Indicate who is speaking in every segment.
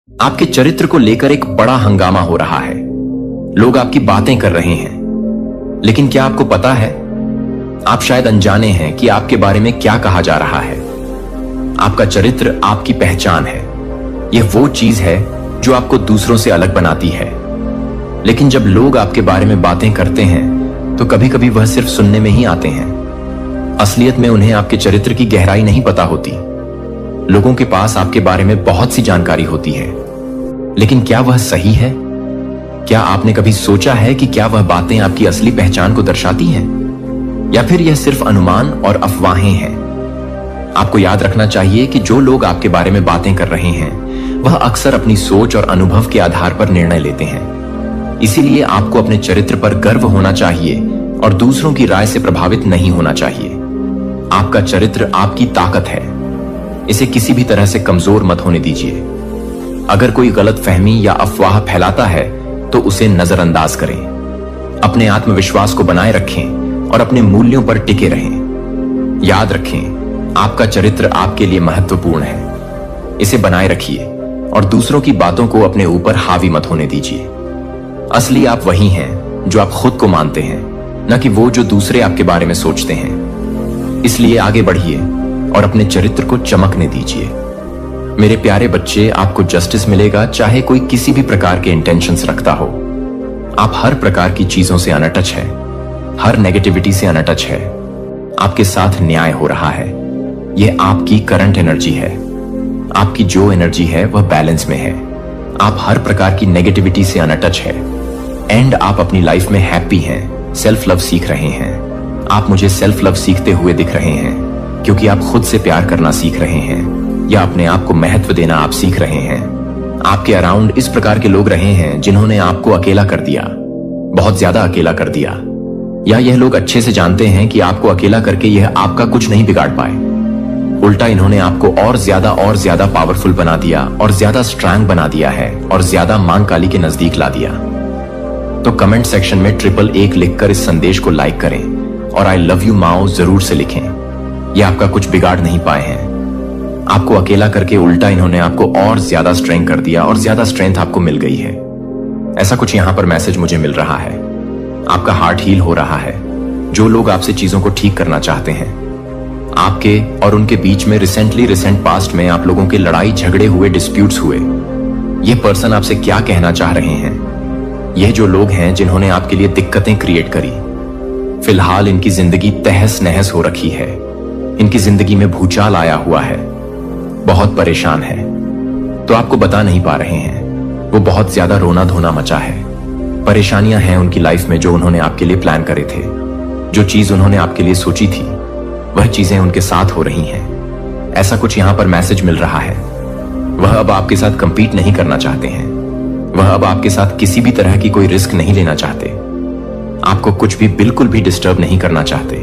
Speaker 1: आपके चरित्र को लेकर एक बड़ा हंगामा हो रहा है। लोग आपकी बातें कर रहे हैं, लेकिन क्या आपको पता है, आप शायद अनजाने हैं कि आपके बारे में क्या कहा जा रहा है। आपका चरित्र आपकी पहचान है। यह वो चीज है जो आपको दूसरों से अलग बनाती है। लेकिन जब लोग आपके बारे में बातें करते हैं तो कभी कभी वह सिर्फ सुनने में ही आते हैं। असलियत में उन्हें आपके चरित्र की गहराई नहीं पता होती। लोगों के पास आपके बारे में बहुत सी जानकारी होती है, लेकिन क्या वह सही है? क्या आपने कभी सोचा है कि क्या वह बातें आपकी असली पहचान को दर्शाती हैं, या फिर यह सिर्फ अनुमान और अफवाहें हैं? आपको याद रखना चाहिए कि जो लोग आपके बारे में बातें कर रहे हैं वह अक्सर अपनी सोच और अनुभव के आधार पर निर्णय लेते हैं। इसीलिए आपको अपने चरित्र पर गर्व होना चाहिए और दूसरों की राय से प्रभावित नहीं होना चाहिए। आपका चरित्र आपकी ताकत है। इसे किसी भी तरह से कमजोर मत होने दीजिए। अगर कोई गलतफहमी या अफवाह फैलाता है तो उसे नजरअंदाज करें। अपने आत्मविश्वास को बनाए रखें और अपने मूल्यों पर टिके रहें। याद रखें, आपका चरित्र आपके लिए महत्वपूर्ण है। इसे बनाए रखिए और दूसरों की बातों को अपने ऊपर हावी मत होने दीजिए। असली आप वही हैं जो आप खुद को मानते हैं, न कि वो जो दूसरे आपके बारे में सोचते हैं। इसलिए आगे बढ़िए और अपने चरित्र को चमकने दीजिए। मेरे प्यारे बच्चे, आपको जस्टिस मिलेगा चाहे कोई किसी भी प्रकार के इंटेंशंस रखता हो। आप हर प्रकार की चीजों से अनटच है, हर नेगेटिविटी से अनटच है। आपके साथ न्याय हो रहा है। यह आपकी करंट एनर्जी है। आपकी जो एनर्जी है वह बैलेंस में है। आप हर प्रकार की नेगेटिविटी से अनटच है एंड आप अपनी लाइफ में हैप्पी हैं, सेल्फ लव सीख रहे हैं। आप मुझे सेल्फ लव सीखते हुए दिख रहे हैं क्योंकि आप खुद से प्यार करना सीख रहे हैं या अपने आप को महत्व देना आप सीख रहे हैं। आपके अराउंड इस प्रकार के लोग रहे हैं जिन्होंने आपको अकेला कर दिया, बहुत ज्यादा अकेला कर दिया, या यह लोग अच्छे से जानते हैं कि आपको अकेला करके यह आपका कुछ नहीं बिगाड़ पाए। उल्टा इन्होंने आपको और ज्यादा पावरफुल बना दिया और ज्यादा स्ट्रांग बना दिया है और ज्यादा मां काली के नजदीक ला दिया। तो कमेंट सेक्शन में 111 लिखकर इस संदेश को लाइक करें और आई लव यू माओ जरूर से लिखें। यह आपका कुछ बिगाड़ नहीं पाए हैं। आपको अकेला करके उल्टा इन्होंने आपको और ज्यादा स्ट्रेंथ कर दिया और ज्यादा स्ट्रेंथ आपको मिल गई है। ऐसा कुछ यहां पर मैसेज मुझे मिल रहा है। आपका हार्ट हील हो रहा है। जो लोग आपसे चीजों को ठीक करना चाहते हैं, आपके और उनके बीच में रिसेंट पास्ट में आप लोगों के लड़ाई झगड़े हुए, डिस्प्यूट्स हुए, ये पर्सन आपसे क्या कहना चाह रहे हैं? यह जो लोग हैं जिन्होंने आपके लिए दिक्कतें क्रिएट करी, फिलहाल इनकी जिंदगी तहस नहस हो रखी है। इनकी जिंदगी में भूचाल आया हुआ है, बहुत परेशान है। तो आपको बता नहीं पा रहे हैं। वो बहुत ज्यादा रोना धोना मचा है। परेशानियां हैं उनकी लाइफ में जो उन्होंने आपके लिए प्लान करे थे। जो चीज उन्होंने आपके लिए सोची थी वह चीजें उनके साथ हो रही हैं। ऐसा कुछ यहां पर मैसेज मिल रहा है। वह अब आपके साथ कंपीट नहीं करना चाहते हैं। वह अब आपके साथ किसी भी तरह की कोई रिस्क नहीं लेना चाहते। आपको कुछ भी बिल्कुल भी डिस्टर्ब नहीं करना चाहते।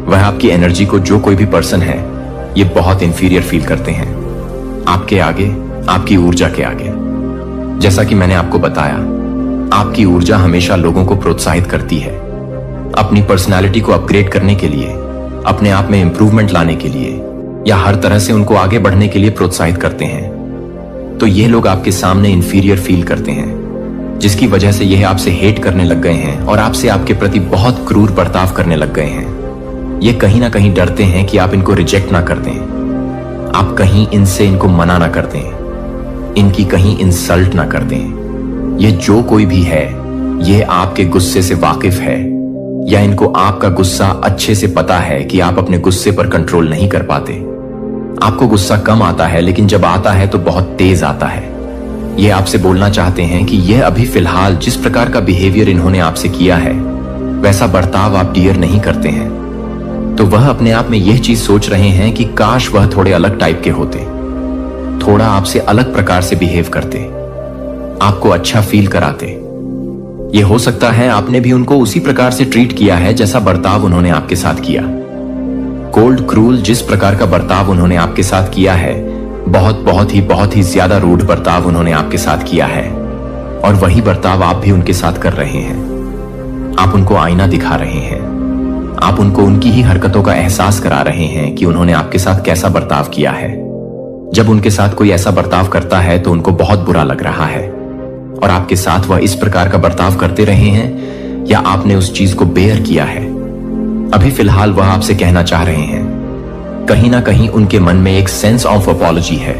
Speaker 1: वह आपकी एनर्जी को, जो कोई भी पर्सन है, ये बहुत इंफीरियर फील करते हैं आपके आगे, आपकी ऊर्जा के आगे। जैसा कि मैंने आपको बताया, आपकी ऊर्जा हमेशा लोगों को प्रोत्साहित करती है अपनी पर्सनालिटी को अपग्रेड करने के लिए, अपने आप में इंप्रूवमेंट लाने के लिए, या हर तरह से उनको आगे बढ़ने के लिए प्रोत्साहित करते हैं। तो ये लोग आपके सामने इंफीरियर फील करते हैं, जिसकी वजह से यह आपसे हेट करने लग गए हैं और आपसे आपके प्रति बहुत क्रूर बर्ताव करने लग गए हैं। ये कहीं ना कहीं डरते हैं कि आप इनको रिजेक्ट ना कर दें, आप कहीं इनसे इनको मना ना कर दें, इनकी कहीं इंसल्ट ना कर दें। ये जो कोई भी है, ये आपके गुस्से से वाकिफ है, या इनको आपका गुस्सा अच्छे से पता है कि आप अपने गुस्से पर कंट्रोल नहीं कर पाते। आपको गुस्सा कम आता है, लेकिन जब आता है तो बहुत तेज आता है। ये आपसे बोलना चाहते हैं कि यह अभी फिलहाल जिस प्रकार का बिहेवियर इन्होंने आपसे किया है, वैसा बर्ताव आप डियर नहीं करते हैं। तो वह अपने आप में यह चीज सोच रहे हैं कि काश वह थोड़े अलग टाइप के होते, थोड़ा आपसे अलग प्रकार से बिहेव करते, आपको अच्छा फील कराते। यह हो सकता है आपने भी उनको उसी प्रकार से ट्रीट किया है जैसा बर्ताव उन्होंने आपके साथ किया। कोल्ड क्रूल जिस प्रकार का बर्ताव उन्होंने आपके साथ किया है, बहुत ही ज्यादा रूड बर्ताव उन्होंने आपके साथ किया है, और वही बर्ताव आप भी उनके साथ कर रहे हैं। आप उनको आईना दिखा रहे हैं। आप उनको उनकी ही हरकतों का एहसास करा रहे हैं कि उन्होंने आपके साथ कैसा बर्ताव किया है। जब उनके साथ कोई ऐसा बर्ताव करता है तो उनको बहुत बुरा लग रहा है, और आपके साथ वह इस प्रकार का बर्ताव करते रहे हैं या आपने उस चीज को बेयर किया है। अभी फिलहाल वह आपसे कहना चाह रहे हैं, कहीं ना कहीं उनके मन में एक सेंस ऑफ अपॉलॉजी है,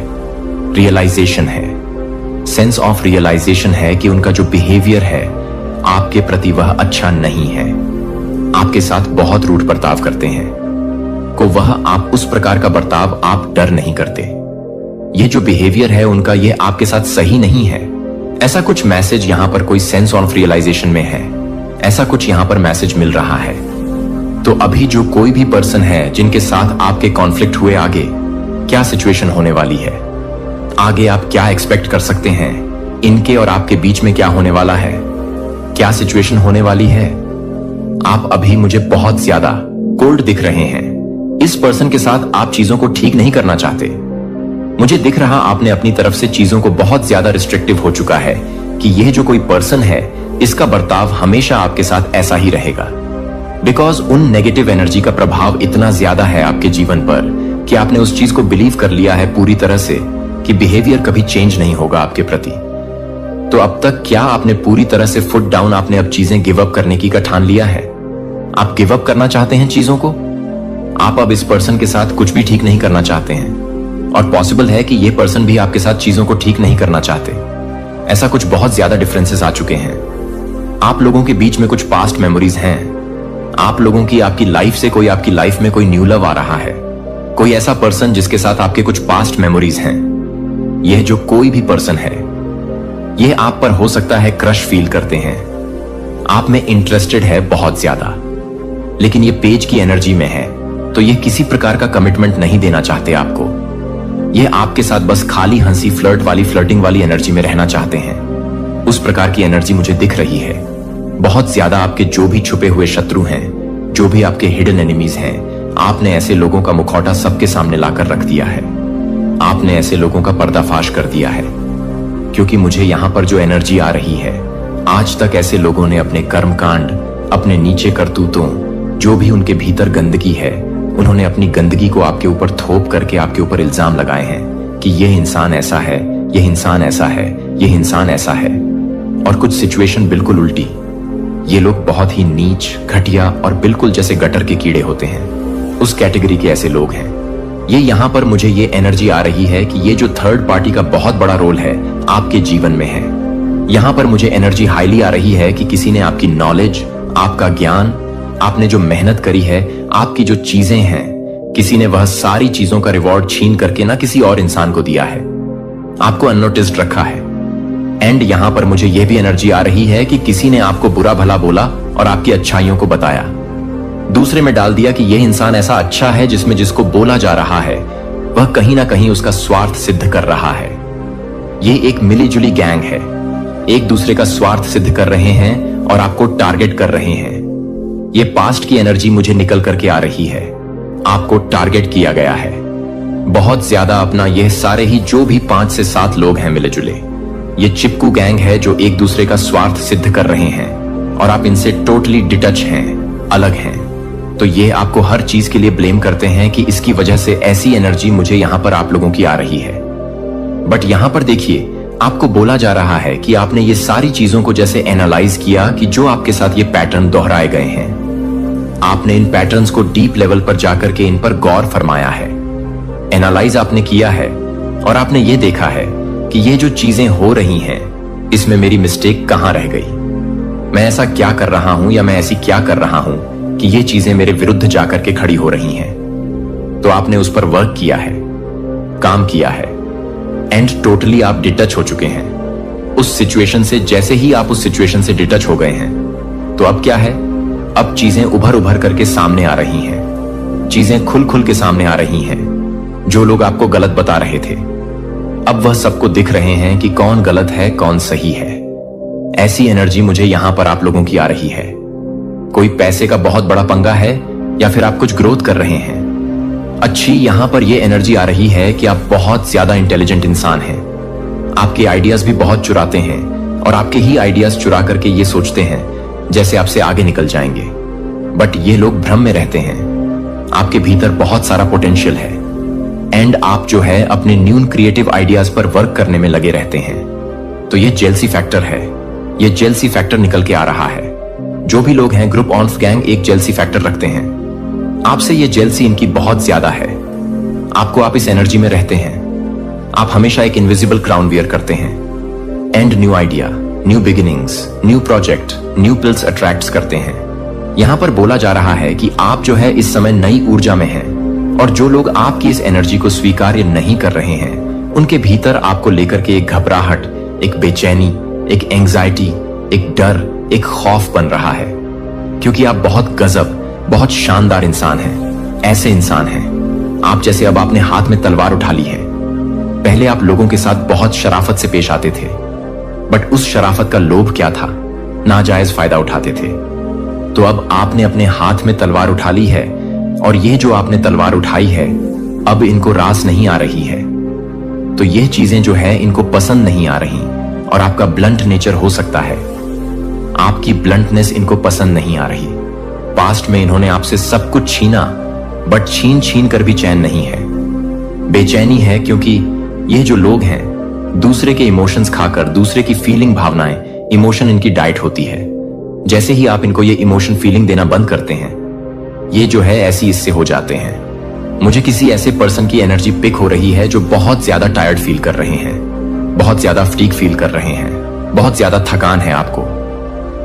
Speaker 1: रियलाइजेशन है, सेंस ऑफ रियलाइजेशन है कि उनका जो बिहेवियर है आपके प्रति वह अच्छा नहीं है, आपके साथ बहुत रूड बर्ताव करते हैं को वह आप उस प्रकार का बर्ताव आप डर नहीं करते। ये जो बिहेवियर है उनका ये आपके साथ सही नहीं है। ऐसा कुछ मैसेज यहां पर कोई सेंस ऑफ रियलाइजेशन में है, ऐसा कुछ यहां पर मैसेज मिल रहा है। तो अभी जो कोई भी पर्सन है जिनके साथ आपके कॉन्फ्लिक्ट हुए, आगे क्या सिचुएशन होने वाली है, आगे आप क्या एक्सपेक्ट कर सकते हैं, इनके और आपके बीच में क्या होने वाला है, क्या सिचुएशन होने वाली है। आप अभी मुझे बहुत ज्यादा कोल्ड दिख रहे हैं। इस पर्सन के साथ आप चीजों को ठीक नहीं करना चाहते। मुझे दिख रहा आपने अपनी तरफ से चीजों को बहुत ज्यादा रिस्ट्रिक्टिव हो चुका है कि यह जो कोई पर्सन है इसका बर्ताव हमेशा आपके साथ ऐसा ही रहेगा, बिकॉज उन नेगेटिव एनर्जी का प्रभाव इतना ज्यादा है आपके जीवन पर कि आपने उस चीज को बिलीव कर लिया है पूरी तरह से कि बिहेवियर कभी चेंज नहीं होगा आपके प्रति। तो अब तक क्या आपने पूरी तरह से फुट डाउन, आपने अब चीजें गिव अप करने की का ठान लिया है? आप गिव अप करना चाहते हैं चीजों को? आप अब इस पर्सन के साथ कुछ भी ठीक नहीं करना चाहते हैं, और पॉसिबल है कि यह पर्सन भी आपके साथ चीजों को ठीक नहीं करना चाहते। ऐसा कुछ बहुत ज्यादा डिफरेंसेस आ चुके हैं। आप लोगों के बीच में कुछ पास्ट मेमोरीज हैं। आप लोगों की आपकी लाइफ से कोई, आपकी लाइफ में कोई न्यू लव आ रहा है, कोई ऐसा पर्सन जिसके साथ आपके कुछ पास्ट मेमोरीज हैं। यह जो कोई भी पर्सन है यह आप पर हो सकता है क्रश फील करते हैं, आप में इंटरेस्टेड है बहुत ज्यादा, लेकिन ये पेज की एनर्जी में है तो ये किसी प्रकार का कमिटमेंट नहीं देना चाहते आपको। ये आपके साथ बस खाली हंसी, फ्लर्ट वाली, फ्लर्टिंग वाली एनर्जी में रहना चाहते हैं। उस प्रकार की एनर्जी मुझे दिख रही है। बहुत ज्यादा आपके जो भी छुपे हुए शत्रु हैं, जो भी आपके हिडन एनिमीज हैं, आपने ऐसे लोगों का मुखौटा सबके सामने लाकर रख दिया है। आपने ऐसे लोगों का पर्दाफाश कर दिया है, क्योंकि मुझे यहां पर जो एनर्जी आ रही है, आज तक ऐसे लोगों ने अपने कर्मकांड, अपने नीचे करतूतों, जो भी उनके भीतर गंदगी है, उन्होंने अपनी गंदगी को आपके ऊपर थोप करके आपके ऊपर इल्जाम लगाए हैं कि यह इंसान ऐसा है, यह इंसान ऐसा है, यह इंसान ऐसा है। और कुछ सिचुएशन बिल्कुल उल्टी। ये लोग बहुत ही नीच, घटिया और बिल्कुल जैसे गटर के कीड़े होते हैं, उस कैटेगरी के ऐसे लोग हैं। ये यहां पर मुझे ये एनर्जी आ रही है कि ये जो थर्ड पार्टी का बहुत बड़ा रोल है आपके जीवन में है। यहां पर मुझे एनर्जी हाईली आ रही है कि किसी ने आपकी नॉलेज, आपका ज्ञान, आपने जो मेहनत करी है, आपकी जो चीजें हैं, किसी ने वह सारी चीजों का रिवॉर्ड छीन करके ना किसी और इंसान को दिया है, आपको अननोटिस्ड रखा है। एंड यहां पर मुझे यह भी एनर्जी आ रही है कि किसी ने आपको बुरा भला बोला और आपकी अच्छाइयों को बताया, दूसरे में डाल दिया कि यह इंसान ऐसा अच्छा है, जिसमें जिसको बोला जा रहा है वह कहीं ना कहीं उसका स्वार्थ सिद्ध कर रहा है। यह एक मिलीजुली गैंग है, एक दूसरे का स्वार्थ सिद्ध कर रहे हैं और आपको टारगेट कर रहे हैं। ये पास्ट की एनर्जी मुझे निकल करके आ रही है। आपको टारगेट किया गया है बहुत ज्यादा। अपना यह सारे ही जो भी 5 से 7 लोग हैं मिले जुले, ये चिपकू गैंग है जो एक दूसरे का स्वार्थ सिद्ध कर रहे हैं और आप इनसे टोटली डिटच हैं, अलग हैं। तो ये आपको हर चीज के लिए ब्लेम करते हैं कि इसकी वजह से ऐसी एनर्जी मुझे यहां पर आप लोगों की आ रही है। बट यहां पर देखिए, आपको बोला जा रहा है कि आपने ये सारी चीजों को जैसे एनालाइज किया कि जो आपके साथ ये पैटर्न दोहराए गए हैं, आपने इन पैटर्न्स को डीप लेवल पर जाकर के इन पर गौर फरमाया है, एनालाइज आपने किया है और आपने ये देखा है कि ये जो चीजें हो रही हैं इसमें मेरी मिस्टेक कहां रह गई, मैं ऐसा क्या कर रहा हूं या मैं ऐसी क्या कर रहा हूं कि ये चीजें मेरे विरुद्ध जाकर के खड़ी हो रही हैं। तो आपने उस पर वर्क किया है, काम किया है, एंड टोटली आप डिटच हो चुके हैं उस सिचुएशन से। जैसे ही आप उस सिचुएशन से डिटच हो गए हैं तो अब क्या है, अब चीजें उभर उभर करके सामने आ रही हैं, चीजें खुल खुल के सामने आ रही हैं। जो लोग आपको गलत बता रहे थे, अब वह सबको दिख रहे हैं कि कौन गलत है, कौन सही है। ऐसी एनर्जी मुझे यहां पर आप लोगों की आ रही है। कोई पैसे का बहुत बड़ा पंगा है या फिर आप कुछ ग्रोथ कर रहे हैं। अच्छी यहां पर यह एनर्जी आ रही है कि आप बहुत ज्यादा इंटेलिजेंट इंसान हैं। आपके आइडियाज भी बहुत चुराते हैं और आपके ही आइडियाज चुरा करके ये सोचते हैं जैसे आपसे आगे निकल जाएंगे। बट ये लोग भ्रम में रहते हैं। आपके भीतर बहुत सारा पोटेंशियल है एंड आप जो है अपने न्यू क्रिएटिव आइडियाज पर वर्क करने में लगे रहते हैं। तो ये जेलसी फैक्टर है, ये जेलसी फैक्टर निकल के आ रहा है। जो भी लोग हैं ग्रुप ऑन्फ गैंग एक जेलसी फैक्टर रखते हैं। आपसे ये जेलसी इनकी बहुत ज्यादा है। आपको आप इस एनर्जी में रहते हैं। आप हमेशा एक इनविजिबल क्राउन वियर करते हैं। And new idea, new beginnings, new project, new pills attracts करते हैं। यहां पर बोला जा रहा है कि आप जो है इस समय नई ऊर्जा में हैं, और जो लोग आपकी इस एनर्जी को स्वीकार्य नहीं कर रहे हैं, उनके भीतर आपको लेकर के एक घबराहट, एक बेचैनी, एक एंजाइटी, एक डर, एक खौफ बन रहा है। क्योंकि आप बहुत गजब, बहुत शानदार इंसान हैं। ऐसे इंसान हैं आप जैसे अब आपने हाथ में तलवार उठा ली है। पहले आप लोगों के साथ बहुत शराफत से पेश आते थे, बट उस शराफत का लोभ क्या था? नाजायज फायदा उठाते थे। तो अब आपने अपने हाथ में तलवार उठा ली है, और ये जो आपने तलवार उठाई है अब इनको रास नहीं आ रही है। तो ये चीजें जो है इनको पसंद नहीं आ रही, और आपका ब्लंट नेचर हो सकता है। आपकी ब्लंटनेस इनको पसंद नहीं आ रही। पास्ट में इन्होंने आपसे सब कुछ छीना, बट छीन छीन कर भी चैन नहीं है। बेचैनी है क्योंकि ये जो लोग हैं दूसरे के इमोशंस खाकर, दूसरे की फीलिंग, भावनाएं, इमोशन इनकी डाइट होती है। जैसे ही आप इनको ये इमोशन फीलिंग देना बंद करते हैं, ये जो है ऐसी इससे हो जाते हैं। मुझे किसी ऐसे पर्सन की एनर्जी पिक हो रही है जो बहुत ज्यादा टायर्ड फील कर रहे हैं, बहुत ज्यादा फटीग फील कर रहे हैं, बहुत ज्यादा थकान है आपको।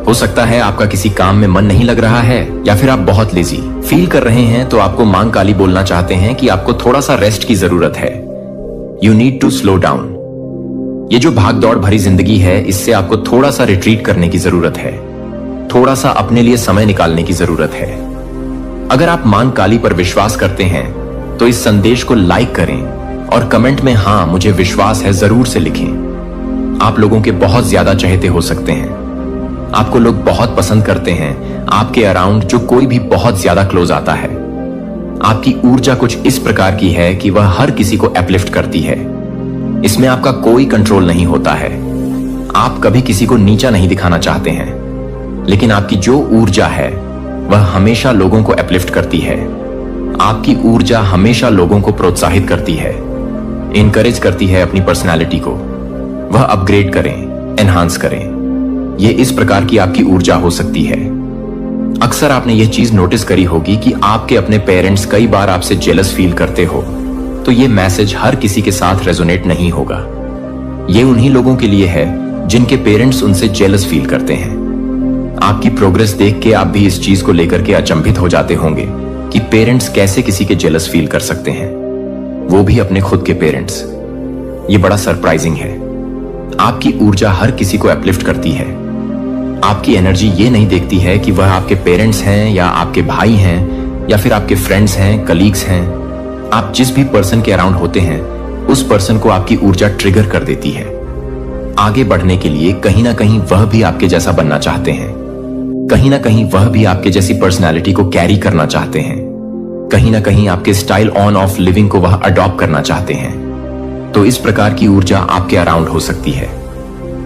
Speaker 1: हो सकता है आपका किसी काम में मन नहीं लग रहा है, या फिर आप बहुत लेजी फील कर रहे हैं। तो आपको मांग काली बोलना चाहते हैं कि आपको थोड़ा सा रेस्ट की जरूरत है। You need to slow down. ये जो भाग दौड़ भरी जिंदगी है, इससे आपको थोड़ा सा रिट्रीट करने की जरूरत है, थोड़ा सा अपने लिए समय निकालने की जरूरत है। अगर आप मां काली पर विश्वास करते हैं तो इस संदेश को लाइक करें और कमेंट में हाँ मुझे विश्वास है जरूर से लिखें। आप लोगों के बहुत ज्यादा चहेते हो सकते हैं। आपको लोग बहुत पसंद करते हैं। आपके अराउंड जो कोई भी बहुत ज्यादा क्लोज आता है। आपकी ऊर्जा कुछ इस प्रकार की है कि वह हर किसी को अपलिफ्ट करती है। इसमें आपका कोई कंट्रोल नहीं होता है। आप कभी किसी को नीचा नहीं दिखाना चाहते हैं, लेकिन आपकी जो ऊर्जा है वह हमेशा लोगों को अपलिफ्ट करती है। आपकी ऊर्जा हमेशा लोगों को प्रोत्साहित करती है, इनकरेज करती है अपनी पर्सनालिटी को। वह अपग्रेड करें, एनहांस करें। यह इस प्रकार की आपकी ऊर्जा हो सकती है। अक्सर आपने यह चीज नोटिस करी होगी कि आपके अपने पेरेंट्स कई बार आपसे जेलस फील करते हो, तो यह मैसेज हर किसी के साथ रेजोनेट नहीं होगा। यह उन्हीं लोगों के लिए है जिनके पेरेंट्स उनसे जेलस फील करते हैं। आपकी प्रोग्रेस देख के आप भी इस चीज को लेकर के अचंभित हो जाते होंगे कि पेरेंट्स कैसे किसी के जेलस फील कर सकते हैं, वो भी अपने खुद के पेरेंट्स। ये बड़ा सरप्राइजिंग है। आपकी ऊर्जा हर किसी को अपलिफ्ट करती है। आपकी एनर्जी ये नहीं देखती है कि वह आपके पेरेंट्स हैं या आपके भाई हैं या फिर आपके फ्रेंड्स हैं, कलीग्स हैं। आप जिस भी पर्सन के अराउंड होते हैं उस पर्सन को आपकी ऊर्जा ट्रिगर कर देती है। आगे बढ़ने के लिए कहीं ना कहीं वह भी आपके जैसा बनना चाहते हैं, कहीं ना कहीं वह भी आपके जैसी पर्सनालिटी को कैरी करना चाहते हैं, कहीं ना कहीं आपके स्टाइल ऑन ऑफ लिविंग को वह अडॉप्ट करना चाहते हैं। तो इस प्रकार की ऊर्जा आपके अराउंड हो सकती है।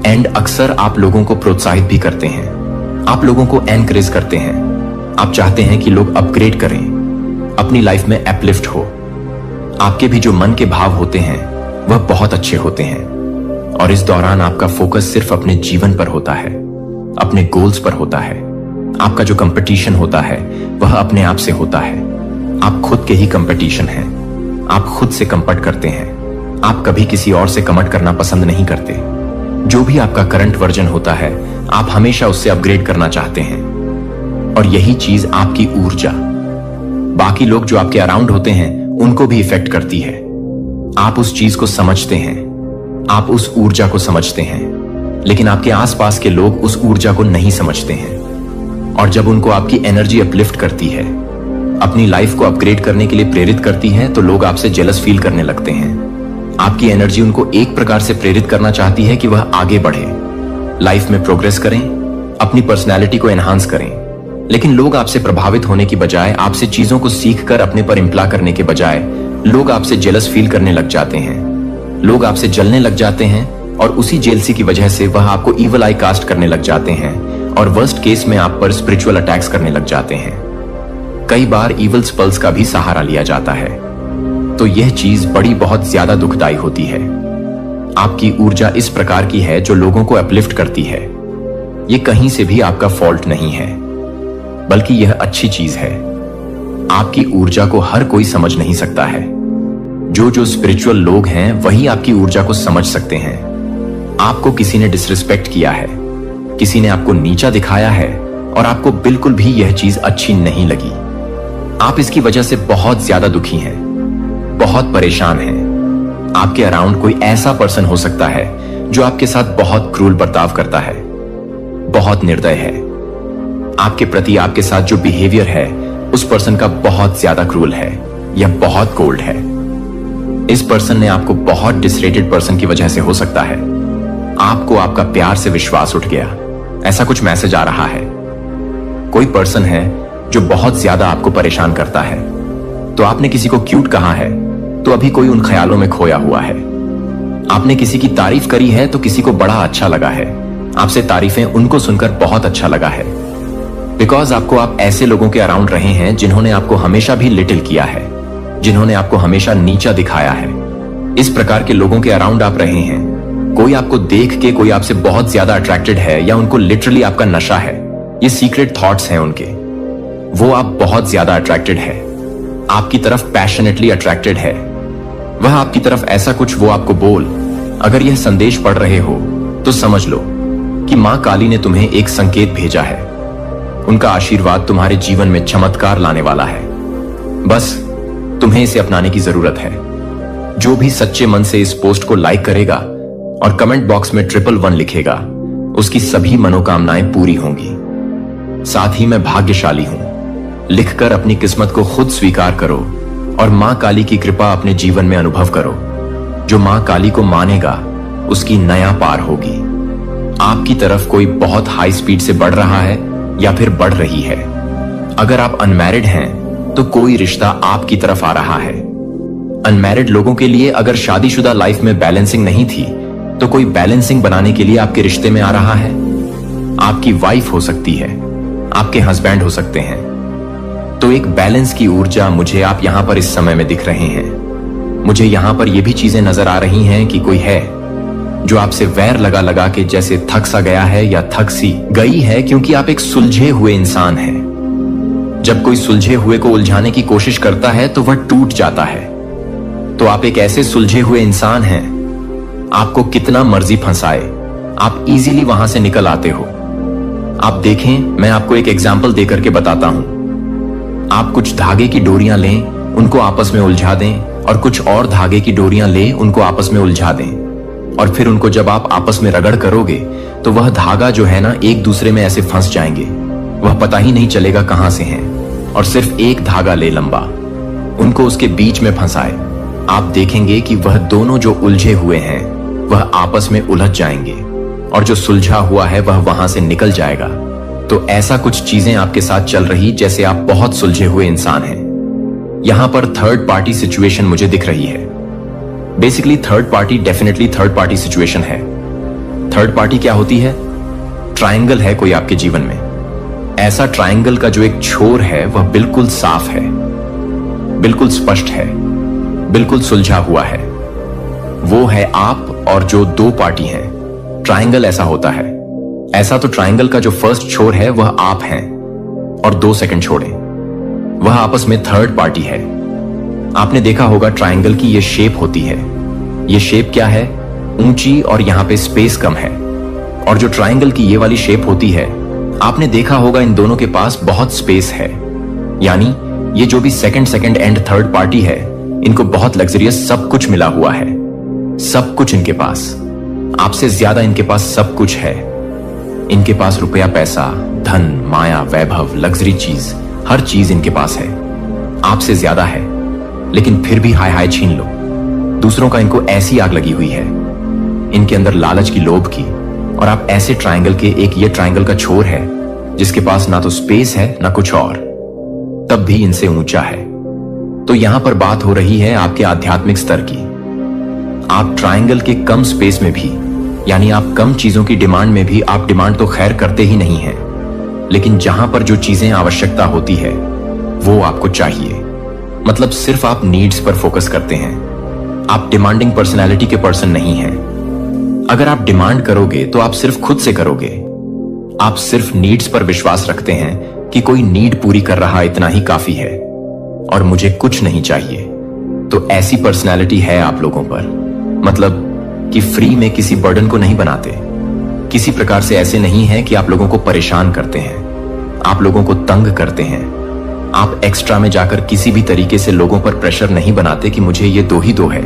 Speaker 1: एंड अक्सर आप लोगों को प्रोत्साहित भी करते हैं, आप लोगों को एनकरेज करते हैं। आप चाहते हैं कि लोग अपग्रेड करें, अपनी लाइफ में अपलिफ्ट हो। आपके भी जो मन के भाव होते हैं वह बहुत अच्छे होते हैं, और इस दौरान आपका फोकस सिर्फ अपने जीवन पर होता है, अपने गोल्स पर होता है। आपका जो कंपटीशन होता है वह अपने आप से होता है। आप खुद के ही कंपटीशन हैं। आप खुद से कंपट करते हैं। आप कभी किसी और से कमेंट करना पसंद नहीं करते। जो भी आपका करंट वर्जन होता है आप हमेशा उससे अपग्रेड करना चाहते हैं, और यही चीज आपकी ऊर्जा बाकी लोग जो आपके अराउंड होते हैं उनको भी इफेक्ट करती है। आप उस चीज को समझते हैं, आप उस ऊर्जा को समझते हैं, लेकिन आपके आसपास के लोग उस ऊर्जा को नहीं समझते हैं। और जब उनको आपकी एनर्जी अपलिफ्ट करती है, अपनी लाइफ को अपग्रेड करने के लिए प्रेरित करती है, तो लोग आपसे जेलस फील करने लगते हैं। आपकी एनर्जी उनको एक प्रकार से प्रेरित करना चाहती है कि वह आगे बढ़े, लाइफ में प्रोग्रेस करें, अपनी पर्सनैलिटी को एनहांस करें। लेकिन लोग आपसे प्रभावित होने की बजाय, आपसे चीजों को सीखकर अपने पर इम्प्ला करने के बजाय, लोग आपसे जेलस फील करने लग जाते हैं। लोग आपसे जलने लग जाते हैं, और उसी जेलसी की वजह से वह आपको ईवल आई कास्ट करने लग जाते हैं, और वर्स्ट केस में आप पर स्पिरिचुअल अटैक्स करने लग जाते हैं। कई बार ईवल स्पेल्स का भी सहारा लिया जाता है। तो यह चीज बड़ी बहुत ज्यादा दुखदाई होती है। आपकी ऊर्जा इस प्रकार की है जो लोगों को अपलिफ्ट करती है। ये कहीं से भी आपका फॉल्ट नहीं है, बल्कि यह अच्छी चीज है। आपकी ऊर्जा को हर कोई समझ नहीं सकता है। जो स्पिरिचुअल लोग हैं वही आपकी ऊर्जा को समझ सकते हैं। आपको किसी ने डिसरिस्पेक्ट किया है, किसी ने आपको नीचा दिखाया है और आपको बिल्कुल भी यह चीज अच्छी नहीं लगी। आप इसकी वजह से बहुत ज्यादा दुखी हैं, बहुत परेशान हैं। आपके अराउंड कोई ऐसा पर्सन हो सकता है जो आपके साथ बहुत क्रूर बर्ताव करता है, बहुत निर्दय है। आपके प्रति आपके साथ जो बिहेवियर है उस पर्सन का बहुत ज्यादा क्रूर है या बहुत कोल्ड है। इस पर्सन ने आपको बहुत डिसरेटेड पर्सन की वजह से हो सकता है आपको आपका प्यार से विश्वास उठ गया, ऐसा कुछ मैसेज आ रहा है। कोई पर्सन है जो बहुत ज्यादा आपको परेशान करता है, तो आपने किसी को क्यूट कहा है तो अभी कोई उन ख्यालों में खोया हुआ है। आपने किसी की तारीफ करी है तो किसी को बड़ा अच्छा लगा है। आपसे तारीफें उनको सुनकर बहुत अच्छा लगा है, बिकॉज आप ऐसे लोगों के अराउंड रहे हैं जिन्होंने आपको हमेशा भी लिटिल किया है, जिन्होंने आपको हमेशा नीचा दिखाया है। इस प्रकार के लोगों के अराउंड आप रहे हैं। कोई आपको देख के कोई आपसे बहुत ज्यादा अट्रैक्टेड है या उनको लिटरली आपका नशा है, ये सीक्रेट थॉट्स हैं उनके। वो आप बहुत ज्यादा अट्रैक्टेड है, आपकी तरफ पैशनेटली अट्रैक्टेड है। वह आपकी तरफ ऐसा कुछ वो आपको बोल, अगर यह संदेश पढ़ रहे हो तो समझ लो कि मां काली ने तुम्हें एक संकेत भेजा है। उनका आशीर्वाद तुम्हारे जीवन में चमत्कार लाने वाला है। बस तुम्हें इसे अपनाने की जरूरत है। जो भी सच्चे मन से इस पोस्ट को लाइक करेगा और कमेंट बॉक्स में 111 लिखेगा, उसकी सभी मनोकामनाएं पूरी होंगी। साथ ही मैं भाग्यशाली हूं लिखकर अपनी किस्मत को खुद स्वीकार करो और मां काली की कृपा अपने जीवन में अनुभव करो। जो मां काली को मानेगा उसकी नया पार होगी। आपकी तरफ कोई बहुत हाई स्पीड से बढ़ रहा है या फिर बढ़ रही है। अगर आप अनमैरिड हैं तो कोई रिश्ता आपकी तरफ आ रहा है। अनमैरिड लोगों के लिए अगर शादीशुदा लाइफ में बैलेंसिंग नहीं थी तो कोई बैलेंसिंग बनाने के लिए आपके रिश्ते में आ रहा है। आपकी वाइफ हो सकती है, आपके हस्बैंड हो सकते हैं। तो एक बैलेंस की ऊर्जा मुझे आप यहां पर इस समय में दिख रहे हैं। मुझे यहां पर यह भी चीजें नजर आ रही हैं कि कोई है जो आपसे वैर लगा लगा के जैसे थक सा गया है या थक सी गई है, क्योंकि आप एक सुलझे हुए इंसान हैं। जब कोई सुलझे हुए को उलझाने की कोशिश करता है तो वह टूट जाता है। तो आप एक ऐसे सुलझे हुए इंसान हैं, आपको कितना मर्जी फंसाए आप इजीली वहां से निकल आते हो। आप देखें, मैं आपको एक एग्जाम्पल देकर के बताता हूं। आप कुछ धागे की डोरियां लें, उनको आपस में उलझा दें, और कुछ और धागे की डोरियां लें, उनको आपस में उलझा दें, और फिर उनको जब आप आपस में रगड़ करोगे तो वह धागा जो है ना एक दूसरे में ऐसे फंस जाएंगे। वह पता ही नहीं चलेगा कहां से हैं, और सिर्फ एक धागा ले लंबा उनको उसके बीच में फंसाए। आप देखेंगे कि वह दोनों जो उलझे हुए हैं वह आपस में उलझ जाएंगे, और जो सुलझा हुआ है वह वहां से निकल जाएगा। तो ऐसा कुछ चीजें आपके साथ चल रही जैसे आप बहुत सुलझे हुए इंसान हैं। यहां पर थर्ड पार्टी सिचुएशन मुझे दिख रही है। Basically third party definitely third party situation है। थर्ड पार्टी क्या होती है? ट्रायंगल है कोई आपके जीवन में। ऐसा ट्रायंगल का जो एक छोर है वह बिल्कुल साफ है, बिल्कुल स्पष्ट है, बिल्कुल सुलझा हुआ है। वो है आप और जो दो पार्टी हैं। ट्रायंगल ऐसा होता है। ऐसा तो ट्रायंगल का जो फर्स्ट छोर है वह आप हैं और दो सेकंड छोड़े वह आपस में थर्ड पार्टी है। आपने देखा होगा ट्रायंगल की ये शेप होती है। ये शेप क्या है? ऊंची और यहां पे स्पेस कम है। और जो ट्रायंगल की ये वाली शेप होती है, आपने देखा होगा इन दोनों के पास बहुत स्पेस है। यानी ये जो भी सेकंड एंड थर्ड पार्टी है, इनको बहुत लग्जरियस सब कुछ मिला हुआ है। सब कुछ इनके पास, आपसे ज्यादा इनके पास सब कुछ है। इनके पास रुपया, पैसा, धन, माया, वैभव, लग्जरी चीज, हर चीज इनके पास है। आपसे ज्यादा है, लेकिन फिर भी हाय हाय छीन लो। दूसरों का इनको ऐसी आग लगी हुई है, इनके अंदर लालच की, लोभ की। और आप ऐसे ट्रायंगल के एक ये ट्रायंगल का छोर है जिसके पास ना तो स्पेस है ना कुछ और, तब भी इनसे ऊंचा है। तो यहां पर बात हो रही है आपके आध्यात्मिक स्तर की। आप ट्रायंगल के कम स्पेस में भी, यानी आप कम चीजों की डिमांड में भी, आप डिमांड तो खैर करते ही नहीं हैं, लेकिन जहां पर जो चीजें आवश्यकता होती है वो आपको चाहिए। मतलब सिर्फ आप नीड्स पर फोकस करते हैं। आप डिमांडिंग पर्सनैलिटी के पर्सन नहीं हैं। अगर आप डिमांड करोगे तो आप सिर्फ खुद से करोगे। आप सिर्फ नीड्स पर विश्वास रखते हैं कि कोई नीड पूरी कर रहा, इतना ही काफी है और मुझे कुछ नहीं चाहिए। तो ऐसी पर्सनैलिटी है आप लोगों पर, मतलब कि फ्री में किसी बर्डन को नहीं बनाते, किसी प्रकार से ऐसे नहीं है कि आप लोगों को परेशान करते हैं, आप लोगों को तंग करते हैं। आप एक्स्ट्रा में जाकर किसी भी तरीके से लोगों पर प्रेशर नहीं बनाते कि मुझे ये दो ही दो है।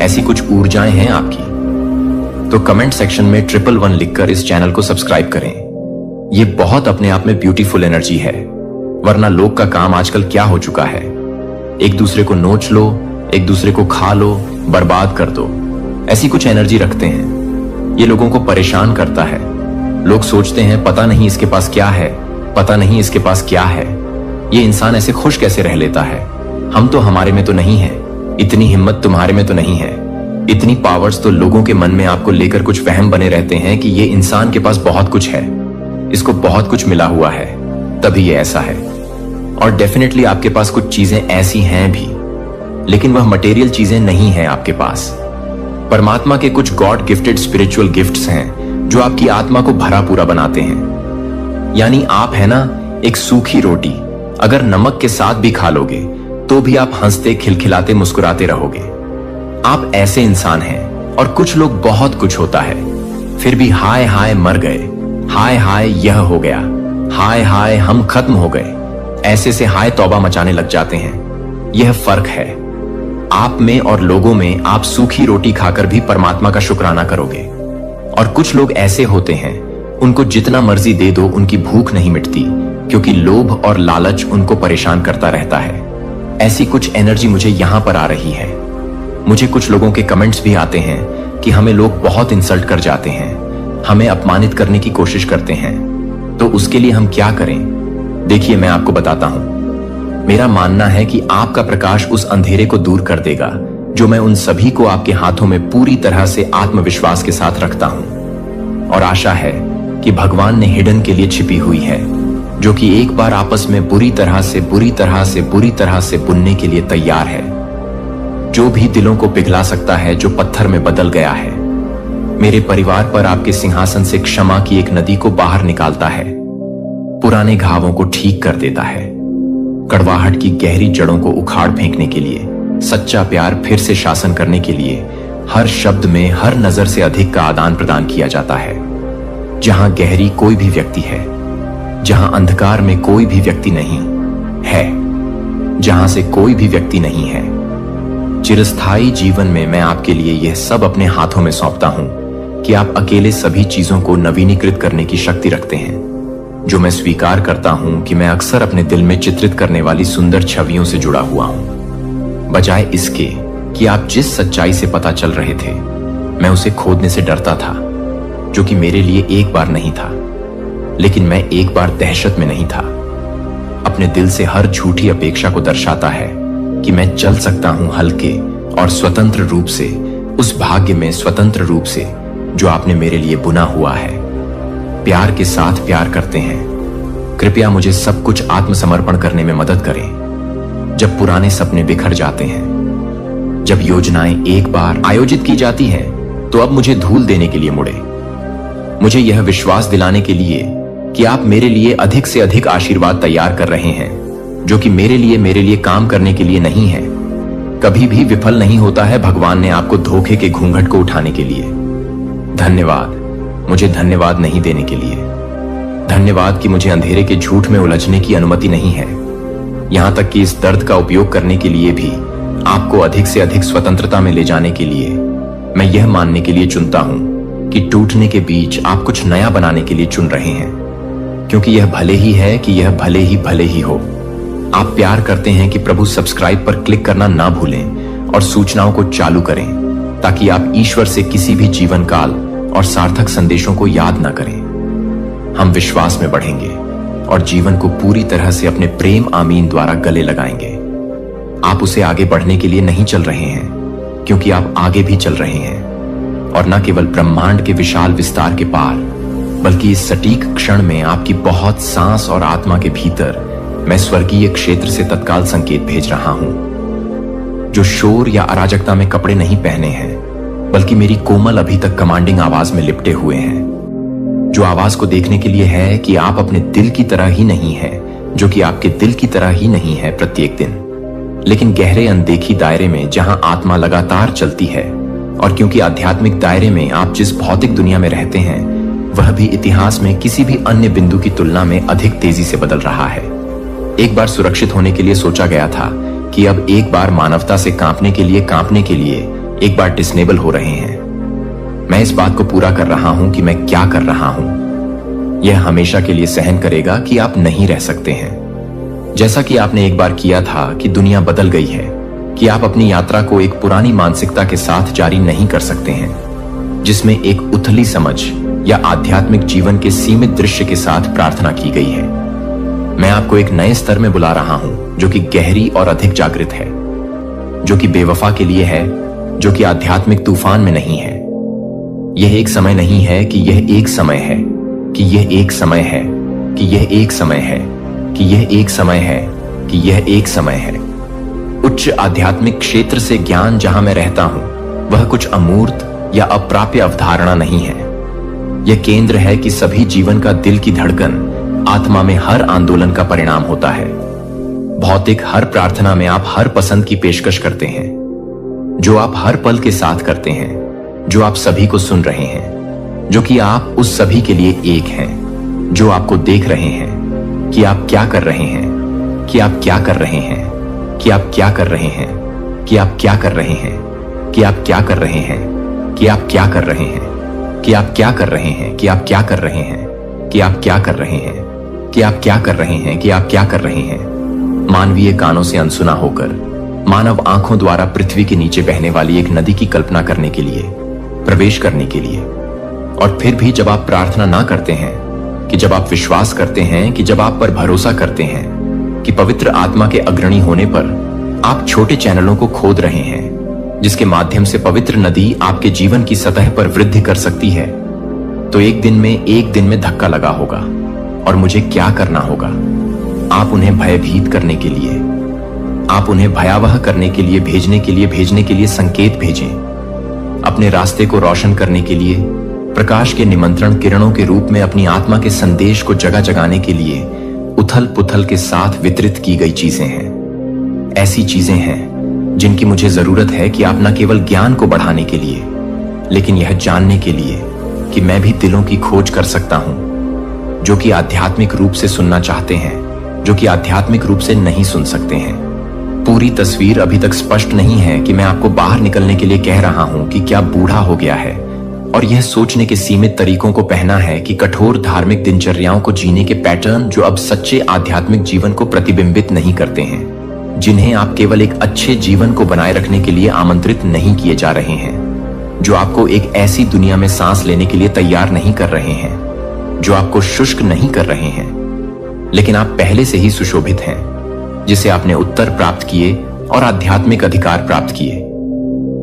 Speaker 1: ऐसी कुछ ऊर्जाएं हैं आपकी। तो कमेंट सेक्शन में 111 लिखकर इस चैनल को सब्सक्राइब करें। ये बहुत अपने आप में ब्यूटीफुल एनर्जी है। वरना लोग का काम आजकल क्या हो चुका है, एक दूसरे को नोच लो, एक दूसरे को खा लो, बर्बाद कर दो, ऐसी कुछ एनर्जी रखते हैं। ये लोगों को परेशान करता है। लोग सोचते हैं पता नहीं इसके पास क्या है, पता नहीं इसके पास क्या है, ये इंसान ऐसे खुश कैसे रह लेता है, हम तो हमारे में तो नहीं है, इतनी हिम्मत तुम्हारे में तो नहीं है, इतनी पावर्स। तो लोगों के मन में आपको लेकर कुछ वहम बने रहते हैं कि ये इंसान के पास बहुत कुछ है, इसको बहुत कुछ मिला हुआ है, तभी ये ऐसा है। और डेफिनेटली आपके पास कुछ चीजें ऐसी हैं भी, लेकिन वह मटेरियल चीजें नहीं हैं आपके पास। परमात्मा के कुछ गॉड गिफ्टेड स्पिरिचुअल गिफ्ट्स हैं जो आपकी आत्मा को भरा पूरा बनाते हैं। यानी आप है ना एक सूखी रोटी, अगर नमक के साथ भी खा लोगे तो भी आप हंसते खिलखिलाते मुस्कुराते रहोगे। आप ऐसे इंसान हैं। और कुछ लोग बहुत कुछ होता है फिर भी हाय हाय मर गए, हाय हाय यह हो गया, हाय हाय हम खत्म हो गए, ऐसे से हाय तौबा मचाने लग जाते हैं। यह फर्क है आप में और लोगों में। आप सूखी रोटी खाकर भी परमात्मा का शुक्राना करोगे। और कुछ लोग ऐसे होते हैं, उनको जितना मर्जी दे दो उनकी भूख नहीं मिटती, क्योंकि लोभ और लालच उनको परेशान करता रहता है। ऐसी कुछ एनर्जी मुझे यहां पर आ रही है। मुझे कुछ लोगों के कमेंट्स भी आते हैं कि हमें लोग बहुत इंसल्ट कर जाते हैं, हमें अपमानित करने की कोशिश करते हैं, तो उसके लिए हम क्या करें? देखिए मैं आपको बताता हूं। मेरा मानना है कि आपका प्रकाश उस अंधेरे को दूर कर देगा जो मैं उन सभी को आपके हाथों में पूरी तरह से आत्मविश्वास के साथ रखता हूं। और आशा है कि भगवान ने हिडन के लिए छिपी हुई है, जो कि एक बार आपस में बुरी तरह से बुनने के लिए तैयार है। जो भी दिलों को पिघला सकता है, जो पत्थर में बदल गया है, मेरे परिवार पर आपके सिंहासन से क्षमा की एक नदी को बाहर निकालता है, पुराने घावों को ठीक कर देता है, कड़वाहट की गहरी जड़ों को उखाड़ फेंकने के लिए, सच्चा प्यार फिर से शासन करने के लिए हर शब्द में हर नजर से अधिक का आदान प्रदान किया जाता है। जहां गहरी कोई भी व्यक्ति है, जहां अंधकार में कोई भी व्यक्ति नहीं है, जहां से कोई भी व्यक्ति नहीं है। चिरस्थायी जीवन में मैं आपके लिए यह सब अपने हाथों में सौंपता हूं कि आप अकेले सभी चीजों को नवीनीकृत करने की शक्ति रखते हैं, जो मैं स्वीकार करता हूं कि मैं अक्सर अपने दिल में चित्रित करने वाली सुंदर छवियों से जुड़ा हुआ हूं। बजाय इसके कि आप जिस सच्चाई से पता चल रहे थे, मैं उसे खोदने से डरता था, जो कि मेरे लिए एक बार नहीं था। लेकिन मैं एक बार दहशत में नहीं था। अपने दिल से हर झूठी अपेक्षा को दर्शाता है कि मैं चल सकता हूं हल्के और स्वतंत्र रूप से उस भाग्य में, स्वतंत्र रूप से जो आपने मेरे लिए बुना हुआ है। प्यार के साथ प्यार करते हैं। कृपया मुझे सब कुछ आत्मसमर्पण करने में मदद करें। जब पुराने सपने बिखर जाते हैं, जब योजनाएं एक बार आयोजित की जाती हैं, तो अब मुझे धूल देने के लिए मुड़े। मुझे यह विश्वास दिलाने के लिए कि आप मेरे लिए अधिक से अधिक आशीर्वाद तैयार कर रहे हैं, जो कि मेरे लिए काम करने के लिए नहीं है। कभी भी विफल नहीं होता है भगवान ने आपको धोखे के घूंघट को उठाने के लिए। धन्यवाद मुझे धन्यवाद नहीं देने के लिए। धन्यवाद कि मुझे अंधेरे के झूठ में उलझने की अनुमति नहीं है। यहां तक कि इस दर्द का उपयोग करने के लिए भी आपको अधिक से अधिक स्वतंत्रता में ले जाने के लिए मैं यह मानने के लिए चुनता हूं कि टूटने के बीच आप कुछ नया बनाने के लिए चुन रहे हैं, क्योंकि यह भले ही है कि यह भले ही हो। आप प्यार करते हैं कि प्रभु सब्सक्राइब पर क्लिक करना ना भूलें और सूचनाओं को चालू करें, ताकि आप ईश्वर से किसी भी जीवन काल और सार्थक संदेशों को याद ना करें। हम विश्वास में बढ़ेंगे और जीवन को पूरी तरह से अपने प्रेम आमीन द्वारा गले लगाएंगे। आप उसे आगे बढ़ने के लिए नहीं चल रहे हैं, क्योंकि आप आगे भी चल रहे हैं, और न केवल ब्रह्मांड के विशाल विस्तार के पार, बल्कि इस सटीक क्षण में आपकी बहुत सांस और आत्मा के भीतर मैं स्वर्गीय क्षेत्र से तत्काल संकेत भेज रहा हूं, जो शोर या अराजकता में कपड़े नहीं पहने हैं, बल्कि मेरी कोमल अभी तक कमांडिंग आवाज में लिपटे हुए हैं, जो आवाज को देखने के लिए है कि आप अपने दिल की तरह ही नहीं है, जो कि आपके दिल की तरह ही नहीं है प्रत्येक दिन, लेकिन गहरे अनदेखी दायरे में जहां आत्मा लगातार चलती है। और क्योंकि आध्यात्मिक दायरे में आप जिस भौतिक दुनिया में रहते हैं वह भी इतिहास में किसी भी अन्य बिंदु की तुलना में अधिक तेजी से बदल रहा है। एक बार सुरक्षित होने के लिए सोचा गया था कि अब एक बार मानवता से कांपने के लिए एक बार डिसनेबल हो रहे हैं। मैं इस बात को पूरा कर रहा हूं कि मैं क्या कर रहा हूं। यह हमेशा के लिए सहन करेगा कि आप नहीं रह सकते हैं, जैसा कि आपने एक बार किया था कि दुनिया बदल गई है, कि आप अपनी यात्रा को एक पुरानी मानसिकता के साथ जारी नहीं कर सकते हैं, जिसमें एक उथली समझ या आध्यात्मिक जीवन के सीमित दृश्य के साथ प्रार्थना की गई है। मैं आपको एक नए स्तर में बुला रहा हूं, जो कि गहरी और अधिक जागृत है, जो कि बेवफा के लिए है, जो कि आध्यात्मिक तूफान में नहीं है। यह एक समय नहीं है कि यह एक समय है, कि यह एक समय है, कि यह एक समय है, कि यह एक समय है, कि यह एक समय है। उच्च आध्यात्मिक क्षेत्र से ज्ञान जहां मैं रहता हूं वह कुछ अमूर्त या अप्राप्य अवधारणा नहीं है। यह केंद्र है कि सभी जीवन का दिल की धड़कन आत्मा में हर आंदोलन का परिणाम होता है। भौतिक हर प्रार्थना में आप हर पसंद की पेशकश करते हैं, जो आप हर पल के साथ करते हैं, जो आप सभी को सुन रहे हैं, जो कि आप उस सभी के लिए एक हैं, जो आपको देख रहे हैं कि आप क्या कर रहे हैं, कि आप क्या कर रहे हैं, कि आप क्या कर रहे हैं, कि आप क्या कर रहे हैं, कि आप क्या कर रहे हैं, कि आप क्या कर रहे हैं, कि आप क्या कर रहे हैं, कि आप क्या कर रहे हैं, कि आप क्या कर रहे हैं, कि आप क्या कर रहे हैं, कि आप क्या कर रहे हैं। मानवीय कानों से अनसुना होकर मानव आंखों द्वारा पृथ्वी के नीचे बहने वाली एक नदी की कल्पना करने के लिए, प्रवेश करने के लिए। और फिर भी जब आप प्रार्थना ना करते हैं, कि जब आप विश्वास करते हैं, कि जब आप पर भरोसा करते हैं कि पवित्र आत्मा के अग्रणी होने पर आप छोटे चैनलों को खोद रहे हैं, जिसके माध्यम से पवित्र नदी आपके जीवन की सतह पर वृद्धि कर सकती है, तो एक दिन में धक्का लगा होगा। और मुझे क्या करना होगा? आप उन्हें भयभीत करने के लिए, आप उन्हें भयावह करने के लिए भेजने के लिए संकेत भेजें। अपने रास्ते को रोशन करने के लिए प्रकाश के निमंत्रण किरणों के रूप में अपनी आत्मा के संदेश को जगह जगाने के लिए उथल पुथल के साथ वितरित की गई चीजें हैं। ऐसी चीजें हैं जिनकी मुझे जरूरत है कि आप न केवल ज्ञान को बढ़ाने के लिए, लेकिन यह जानने के लिए कि मैं भी दिलों की खोज कर सकता हूं, जो कि आध्यात्मिक रूप से सुनना चाहते हैं, जो कि आध्यात्मिक रूप से नहीं सुन सकते हैं। पूरी तस्वीर अभी तक स्पष्ट नहीं है कि मैं आपको बाहर निकलने के लिए कह रहा हूं कि क्या बूढ़ा हो गया है और यह सोचने के सीमित तरीकों को पहना है कि कठोर धार्मिक दिनचर्याओं को जीने के पैटर्न जो अब सच्चे आध्यात्मिक जीवन को प्रतिबिंबित नहीं करते हैं, जिन्हें आप केवल एक अच्छे जीवन को बनाए रखने के लिए आमंत्रित नहीं किए जा रहे हैं, जो आपको एक ऐसी दुनिया में सांस लेने के लिए तैयार नहीं कर रहे हैं, जो आपको शुष्क नहीं कर रहे हैं, लेकिन आप पहले से ही सुशोभित हैं, जिसे आपने उत्तर प्राप्त किए और आध्यात्मिक अधिकार प्राप्त किए।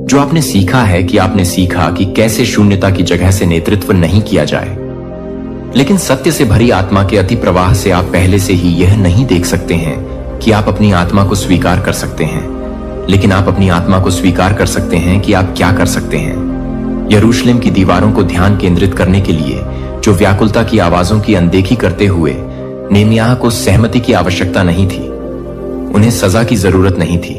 Speaker 1: जो आपने सीखा है कि आपने सीखा कि कैसे शून्यता की जगह से नेतृत्व नहीं किया जाए। लेकिन सत्य से भरी आत्मा के अति प्रवाह से आप पहले से ही यह नहीं देख सकते हैं कि आप अपनी आत्मा को स्वीकार कर सकते हैं, लेकिन आप अपनी आत्मा को स्वीकार कर सकते हैं कि आप क्या कर सकते हैं। यरूशलेम की दीवारों को ध्यान केंद्रित करने के लिए जो व्याकुलता की आवाजों की अनदेखी करते हुए नेमियाह को सहमति की आवश्यकता नहीं थी, उन्हें सजा की जरूरत नहीं थी,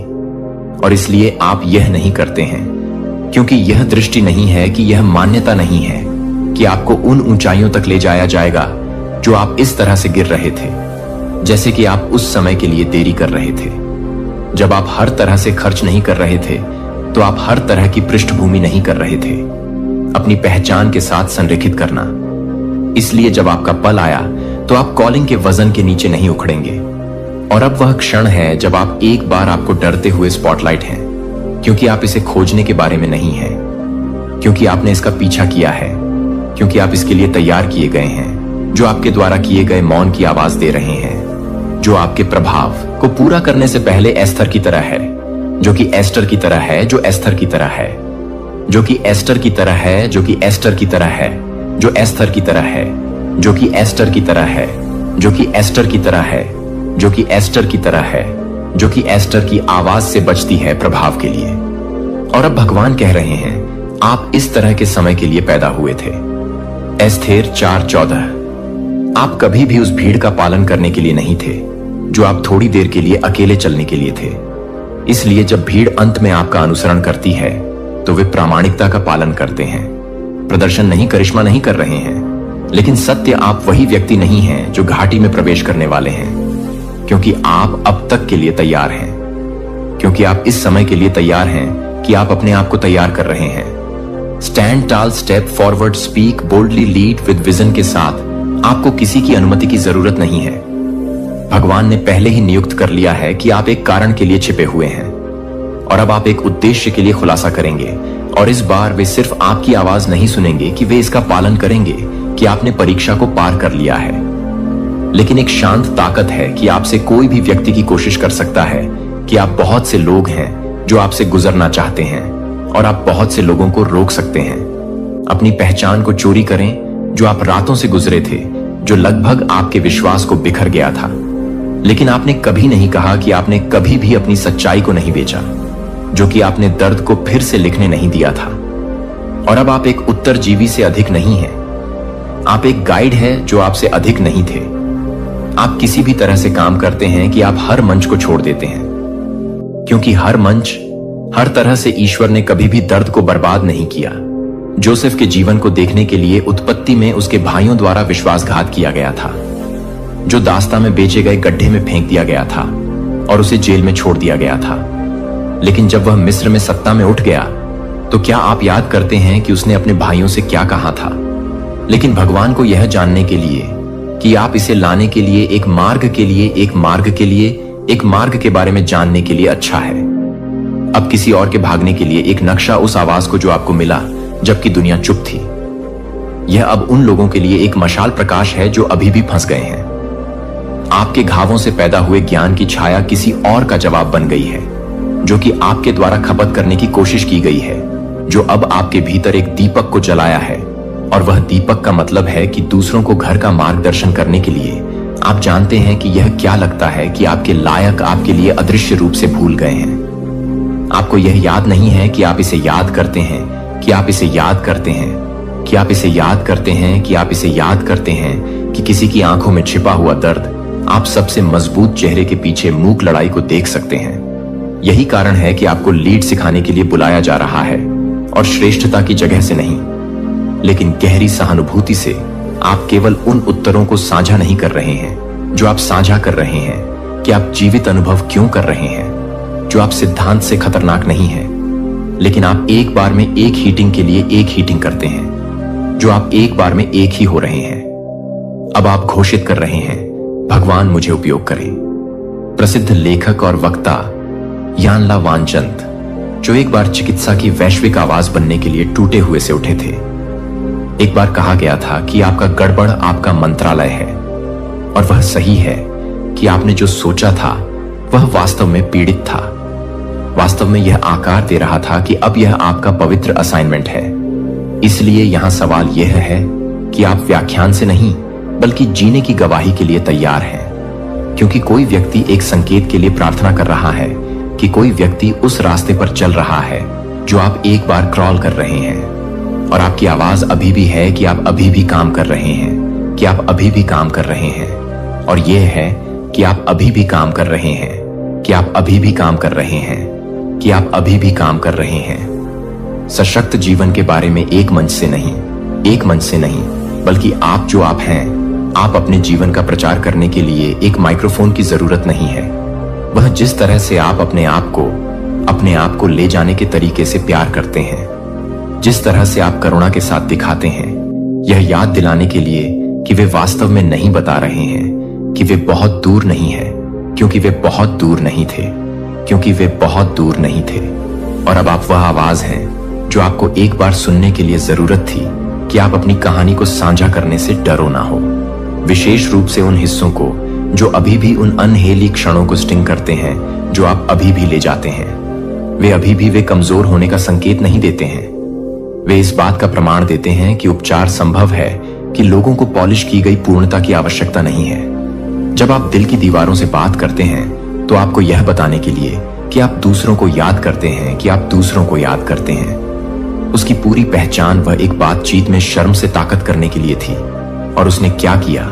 Speaker 1: और इसलिए आप यह नहीं करते हैं क्योंकि यह दृष्टि नहीं है, कि यह मान्यता नहीं है कि आपको उन ऊंचाइयों तक ले जाया जाएगा जो आप इस तरह से गिर रहे थे, जैसे कि आप उस समय के लिए देरी कर रहे थे जब आप हर तरह से खर्च नहीं कर रहे थे, तो आप हर तरह की पृष्ठभूमि नहीं कर रहे थे अपनी पहचान के साथ संरेखित करना। इसलिए जब आपका पल आया तो आप कॉलिंग के वजन के नीचे नहीं उखड़ेंगे। और अब वह क्षण है जब आप एक बार आपको डरते हुए स्पॉटलाइट हैं, क्योंकि आप इसे खोजने के बारे में नहीं हैं, क्योंकि आपने इसका पीछा किया है, क्योंकि आप इसके लिए तैयार किए गए हैं, जो आपके द्वारा किए गए मौन की आवाज दे रहे हैं, जो आपके प्रभाव को पूरा करने से पहले एस्थर की तरह है, जो कि एस्टर की तरह है, जो एस्थर की तरह है, जो कि एस्टर की तरह है, जो कि एस्टर की तरह है, जो एस्थर की तरह है, जो कि एस्टर की तरह है, जो कि एस्टर की तरह है, जो कि एस्टर की तरह है, जो कि एस्टर की आवाज से बचती है प्रभाव के लिए। और अब भगवान कह रहे हैं, आप इस तरह के समय के लिए पैदा हुए थे। एस्थेर 4:14। आप कभी भी उस भीड़ का पालन करने के लिए नहीं थे जो आप थोड़ी देर के लिए अकेले चलने के लिए थे। इसलिए जब भीड़ अंत में आपका अनुसरण करती है तो वे प्रामाणिकता का पालन करते हैं, प्रदर्शन नहीं, करिश्मा नहीं कर रहे हैं। लेकिन सत्य, आप वही व्यक्ति नहीं हैं जो घाटी में प्रवेश करने वाले हैं, क्योंकि आप अब तक के लिए तैयार हैं, क्योंकि आप इस समय के लिए तैयार हैं कि आप अपने आप को तैयार कर रहे हैं। Stand toll, step forward, speak boldly, lead with vision के साथ आपको किसी की अनुमति की जरूरत नहीं है। भगवान ने पहले ही नियुक्त कर लिया है कि आप एक कारण के लिए छिपे हुए हैं और अब आप एक उद्देश्य के लिए खुलासा करेंगे। और इस बार वे सिर्फ आपकी आवाज नहीं सुनेंगे कि वे इसका पालन करेंगे कि आपने परीक्षा को पार कर लिया है, लेकिन एक शांत ताकत है कि आपसे कोई भी व्यक्ति की कोशिश कर सकता है कि आप बहुत से लोग हैं जो आपसे गुजरना चाहते हैं और आप बहुत से लोगों को रोक सकते हैं। अपनी पहचान को चोरी करें जो आप रातों से गुजरे थे, जो लगभग आपके विश्वास को बिखर गया था। लेकिन आपने कभी नहीं कहा कि आपने कभी भी अपनी सच्चाई को नहीं बेचा, जो कि आपने दर्द को फिर से लिखने नहीं दिया था। और अब आप एक उत्तरजीवी से अधिक नहीं हैं, आप एक गाइड है जो आपसे अधिक नहीं थे। आप किसी भी तरह से काम करते हैं कि आप हर मंच को छोड़ देते हैं, क्योंकि हर मंच, हर तरह से ईश्वर ने कभी भी दर्द को बर्बाद नहीं किया। जोसेफ के जीवन को देखने के लिए उत्पत्ति में उसके भाइयों द्वारा विश्वासघात किया गया था, जो दास्ता में बेचे गए गड्ढे में फेंक दिया गया था और उसे जेल में छोड़ दिया गया था। लेकिन जब वह मिस्र में सत्ता में उठ गया तो क्या आप याद करते हैं कि उसने अपने भाइयों से क्या कहा था? लेकिन भगवान को यह जानने के लिए कि आप इसे लाने के लिए एक मार्ग के लिए, एक मार्ग के लिए, एक मार्ग के बारे में जानने के लिए अच्छा है। अब किसी और के भागने के लिए एक नक्शा, उस आवाज को जो आपको मिला जबकि दुनिया चुप थी। यह अब उन लोगों के लिए एक मशाल प्रकाश है जो अभी भी फंस गए हैं। आपके घावों से पैदा हुए ज्ञान की छाया किसी और का जवाब बन गई है, जो कि आपके द्वारा खपत करने की कोशिश की गई है, जो अब आपके भीतर एक दीपक को जलाया है। और वह दीपक का मतलब है कि दूसरों को घर का मार्गदर्शन करने के लिए आप जानते हैं कि यह क्या लगता है कि आपके लायक आपके लिए अदृश्य रूप से भूल गए हैं। आपको यह याद नहीं है कि आप इसे याद करते हैं, कि आप इसे याद करते हैं, कि आप इसे याद करते हैं, कि आप इसे याद करते हैं कि किसी की आंखों में छिपा हुआ दर्द आप सबसे मजबूत चेहरे के पीछे मूक लड़ाई को देख सकते हैं। यही कारण है कि आपको लीड सिखाने के लिए बुलाया जा रहा है, और श्रेष्ठता की जगह से नहीं, लेकिन गहरी सहानुभूति से। आप केवल उन उत्तरों को साझा नहीं कर रहे हैं जो आप साझा कर रहे हैं कि आप जीवित अनुभव क्यों कर रहे हैं, जो आप सिद्धांत से खतरनाक नहीं है, लेकिन आप एक बार में एक हीटिंग के लिए एक हीटिंग करते हैं, जो आप एक बार में एक ही हो रहे हैं। अब आप घोषित कर रहे हैं, भगवान मुझे उपयोग करें। प्रसिद्ध लेखक और वक्ता यान ला वानचंद, जो एक बार चिकित्सा की वैश्विक आवाज बनने के लिए टूटे हुए से उठे थे। एक बार कहा गया था कि आपका गड़बड़ आपका मंत्रालय है, और वह सही है कि आपने जो सोचा था वह वास्तव में पीड़ित था। वास्तव में यह आकार दे रहा था कि अब यह आपका पवित्र असाइनमेंट है। इसलिए यहां सवाल यह है कि आप व्याख्यान से नहीं बल्कि जीने की गवाही के लिए तैयार हैं, क्योंकि कोई व्यक्ति एक संकेत के लिए प्रार्थना कर रहा है कि कोई व्यक्ति उस रास्ते पर चल रहा है जो आप एक बार क्रॉल कर रहे हैं, और आपकी आवाज अभी भी है कि आप अभी भी काम कर रहे हैं, कि आप अभी भी काम कर रहे हैं। और यह है कि आप अभी भी काम कर रहे हैं, कि आप अभी भी काम कर रहे हैं, कि आप अभी भी काम कर रहे हैं। सशक्त जीवन के बारे में एक मंच से नहीं, एक मंच से नहीं, बल्कि आप जो आप हैं, आप अपने जीवन का प्रचार करने के लिए एक माइक्रोफोन की जरूरत नहीं है। वह जिस तरह से आप अपने आप को ले जाने के तरीके से प्यार करते हैं, जिस तरह से आप करुणा के साथ दिखाते हैं, यह याद दिलाने के लिए कि वे वास्तव में नहीं बता रहे हैं कि वे बहुत दूर नहीं हैं, क्योंकि वे बहुत दूर नहीं थे, क्योंकि वे बहुत दूर नहीं थे। और अब आप वह आवाज हैं जो आपको एक बार सुनने के लिए जरूरत थी कि आप अपनी कहानी को साझा करने से डरो ना हो, विशेष रूप से उन हिस्सों को जो अभी भी उन अनहेली क्षणों को स्टिंग करते हैं जो आप अभी भी ले जाते हैं। वे अभी भी वे कमजोर होने का संकेत नहीं देते हैं, वे इस बात का प्रमाण देते हैं कि उपचार संभव है, कि लोगों को पॉलिश की गई पूर्णता की आवश्यकता नहीं है। जब आप दिल की दीवारों से बात करते हैं तो आपको यह बताने के लिए कि आप दूसरों को याद करते हैं कि आप दूसरों को याद करते हैं। उसकी पूरी पहचान वह एक बातचीत में शर्म से ताकत करने के लिए थी। और उसने क्या किया,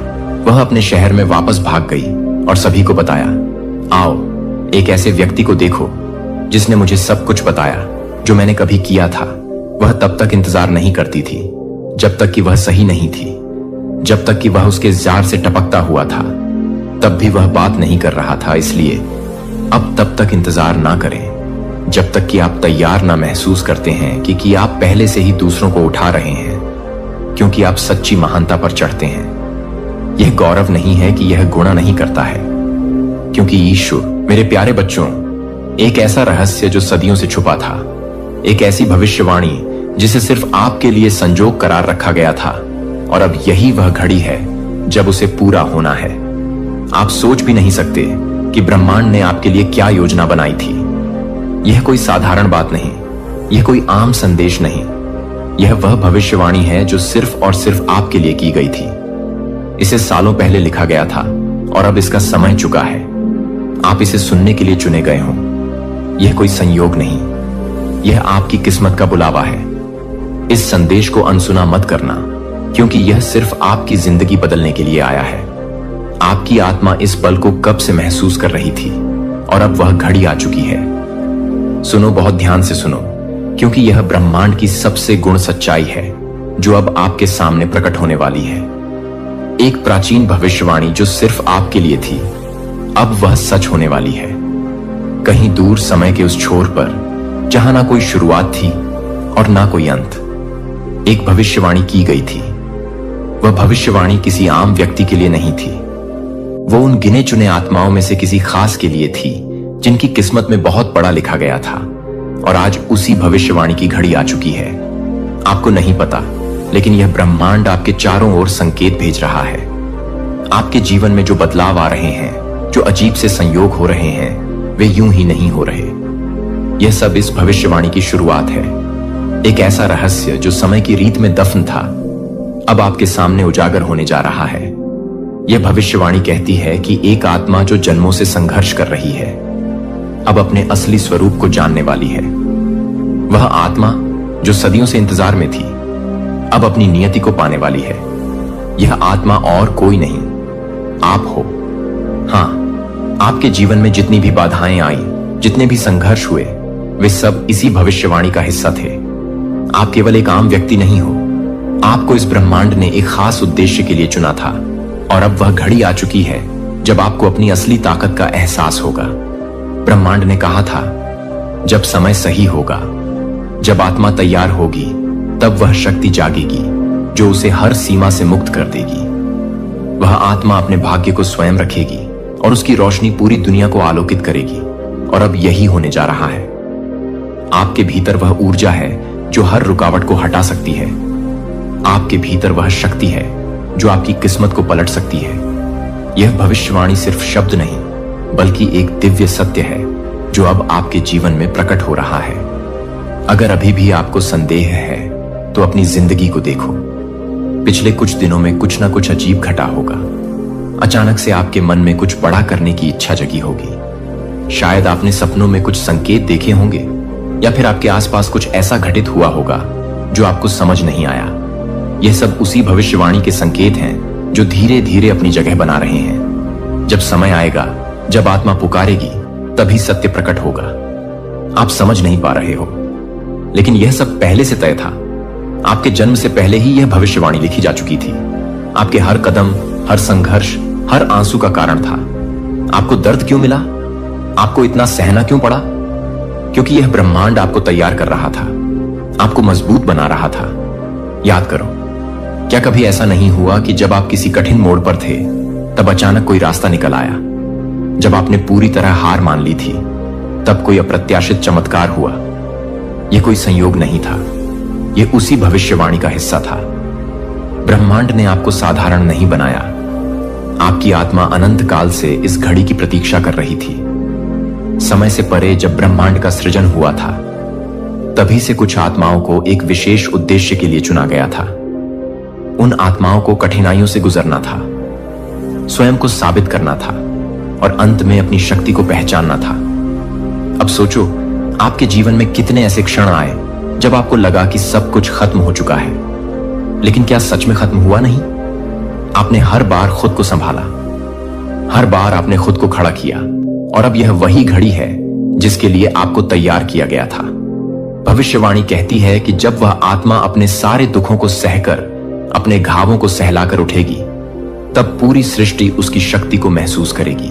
Speaker 1: वह अपने शहर में वापस भाग गई और सभी को बताया, आओ एक ऐसे व्यक्ति को देखो जिसने मुझे सब कुछ बताया जो मैंने कभी किया था। वह तब तक इंतजार नहीं करती थी जब तक कि वह सही नहीं थी, जब तक कि वह उसके जार से टपकता हुआ था। तब भी वह बात नहीं कर रहा था, इसलिए अब तब तक इंतजार ना करें जब तक कि आप तैयार ना महसूस करते हैं कि आप पहले से ही दूसरों को उठा रहे हैं, क्योंकि आप सच्ची महानता पर चढ़ते हैं। यह गौरव नहीं है कि यह गुणा नहीं करता है, क्योंकि ईश्वर, मेरे प्यारे बच्चों, एक ऐसा रहस्य जो सदियों से छुपा था, एक ऐसी भविष्यवाणी जिसे सिर्फ आपके लिए संजोग करार रखा गया था, और अब यही वह घड़ी है जब उसे पूरा होना है। आप सोच भी नहीं सकते कि ब्रह्मांड ने आपके लिए क्या योजना बनाई थी। यह कोई साधारण बात नहीं, यह कोई आम संदेश नहीं, यह वह भविष्यवाणी है जो सिर्फ और सिर्फ आपके लिए की गई थी। इसे सालों पहले लिखा गया था और अब इसका समय चुका है। आप इसे सुनने के लिए चुने गए हों। यह कोई संयोग नहीं, यह आपकी किस्मत का बुलावा है। इस संदेश को अनसुना मत करना, क्योंकि यह सिर्फ आपकी जिंदगी बदलने के लिए आया है। आपकी आत्मा इस पल को कब से महसूस कर रही थी और अब वह घड़ी आ चुकी है। सुनो, बहुत ध्यान से सुनो, क्योंकि यह ब्रह्मांड की सबसे गुण सच्चाई है जो अब आपके सामने प्रकट होने वाली है। एक प्राचीन भविष्यवाणी जो सिर्फ आपके लिए थी, अब वह सच होने वाली है। कहीं दूर समय के उस छोर पर, जहां ना कोई शुरुआत थी और ना कोई अंत, एक भविष्यवाणी की गई थी। वह भविष्यवाणी किसी आम व्यक्ति के लिए नहीं थी, वो उन गिने चुने आत्माओं में से किसी खास के लिए थी जिनकी किस्मत में बहुत बड़ा लिखा गया था। और आज उसी भविष्यवाणी की घड़ी आ चुकी है। आपको नहीं पता, लेकिन यह ब्रह्मांड आपके चारों ओर संकेत भेज रहा है। आपके जीवन में जो बदलाव आ रहे हैं, जो अजीब से संयोग हो रहे हैं, वे यूं ही नहीं हो रहे। यह सब इस भविष्यवाणी की शुरुआत है। एक ऐसा रहस्य जो समय की रीत में दफन था, अब आपके सामने उजागर होने जा रहा है। यह भविष्यवाणी कहती है कि एक आत्मा जो जन्मों से संघर्ष कर रही है, अब अपने असली स्वरूप को जानने वाली है। वह आत्मा जो सदियों से इंतजार में थी, अब अपनी नियति को पाने वाली है। यह आत्मा और कोई नहीं, आप हो। हां, आपके जीवन में जितनी भी बाधाएं आई, जितने भी संघर्ष हुए, वे सब इसी भविष्यवाणी का हिस्सा थे। आप केवल एक आम व्यक्ति नहीं हो। आपको इस ब्रह्मांड ने एक खास उद्देश्य के लिए चुना था, और अब वह घड़ी आ चुकी है जब आपको अपनी असली ताकत का एहसास होगा। ब्रह्मांड ने कहा था, जब समय सही होगा, जब आत्मा तैयार होगी, तब वह शक्ति जागेगी जो उसे हर सीमा से मुक्त कर देगी। वह आत्मा अपने भाग्य को स्वयं रखेगी और उसकी रोशनी पूरी दुनिया को आलोकित करेगी। और अब यही होने जा रहा है। आपके भीतर वह ऊर्जा है जो हर रुकावट को हटा सकती है। आपके भीतर वह शक्ति है जो आपकी किस्मत को पलट सकती है। यह भविष्यवाणी सिर्फ शब्द नहीं, बल्कि एक दिव्य सत्य है जो अब आपके जीवन में प्रकट हो रहा है। अगर अभी भी आपको संदेह है तो अपनी जिंदगी को देखो। पिछले कुछ दिनों में कुछ ना कुछ अजीब घटा होगा। अचानक से आपके मन में कुछ बड़ा करने की इच्छा जगी होगी। शायद आपने सपनों में कुछ संकेत देखे होंगे, या फिर आपके आसपास कुछ ऐसा घटित हुआ होगा जो आपको समझ नहीं आया। यह सब उसी भविष्यवाणी के संकेत हैं जो धीरे धीरे अपनी जगह बना रहे हैं। जब समय आएगा, जब आत्मा पुकारेगी, तभी सत्य प्रकट होगा। आप समझ नहीं पा रहे हो, लेकिन यह सब पहले से तय था। आपके जन्म से पहले ही यह भविष्यवाणी लिखी जा चुकी थी। आपके हर कदम, हर संघर्ष, हर आंसू का कारण था। आपको दर्द क्यों मिला? आपको इतना सहना क्यों पड़ा? क्योंकि यह ब्रह्मांड आपको तैयार कर रहा था, आपको मजबूत बना रहा था। याद करो, क्या कभी ऐसा नहीं हुआ कि जब आप किसी कठिन मोड़ पर थे, तब अचानक कोई रास्ता निकल आया? जब आपने पूरी तरह हार मान ली थी, तब कोई अप्रत्याशित चमत्कार हुआ? यह कोई संयोग नहीं था, यह उसी भविष्यवाणी का हिस्सा था। ब्रह्मांड ने आपको साधारण नहीं बनाया। आपकी आत्मा अनंत काल से इस घड़ी की प्रतीक्षा कर रही थी। समय से परे जब ब्रह्मांड का सृजन हुआ था, तभी से कुछ आत्माओं को एक विशेष उद्देश्य के लिए चुना गया था। उन आत्माओं को कठिनाइयों से गुजरना था। स्वयं को साबित करना था और अंत में अपनी शक्ति को पहचानना था। अब सोचो, आपके जीवन में कितने ऐसे क्षण आए जब आपको लगा कि सब कुछ खत्म हो चुका है, लेकिन क्या सच में खत्म हुआ नहीं? आपने हर बार खुद को संभाला, हर बार आपने खुद को खड़ा किया, और अब यह वही घड़ी है जिसके लिए आपको तैयार किया गया था। भविष्यवाणी कहती है कि जब वह आत्मा अपने सारे दुखों को सहकर अपने घावों को सहलाकर उठेगी, तब पूरी सृष्टि उसकी शक्ति को महसूस करेगी।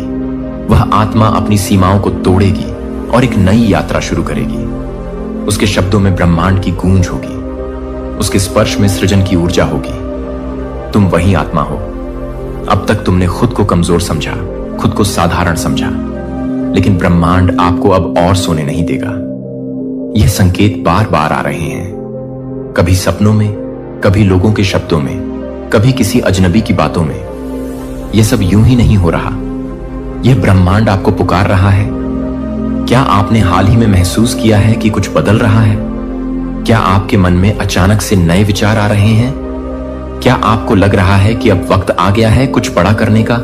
Speaker 1: वह आत्मा अपनी सीमाओं को तोड़ेगी और एक नई यात्रा शुरू करेगी। उसके शब्दों में ब्रह्मांड की गूंज होगी, उसके स्पर्श में सृजन की ऊर्जा होगी। तुम वही आत्मा हो। अब तक तुमने खुद को कमजोर समझा, खुद को साधारण समझा, लेकिन ब्रह्मांड आपको अब और सोने नहीं देगा। यह संकेत बार बार आ रहे हैं, कभी सपनों में, कभी लोगों के शब्दों में, कभी किसी अजनबी की बातों में। यह सब यूं ही नहीं हो रहा। यह ब्रह्मांड आपको पुकार रहा है। क्या आपने हाल ही में महसूस किया है कि कुछ बदल रहा है? क्या आपके मन में अचानक से नए विचार आ रहे हैं? क्या आपको लग रहा है कि अब वक्त आ गया है कुछ बड़ा करने का?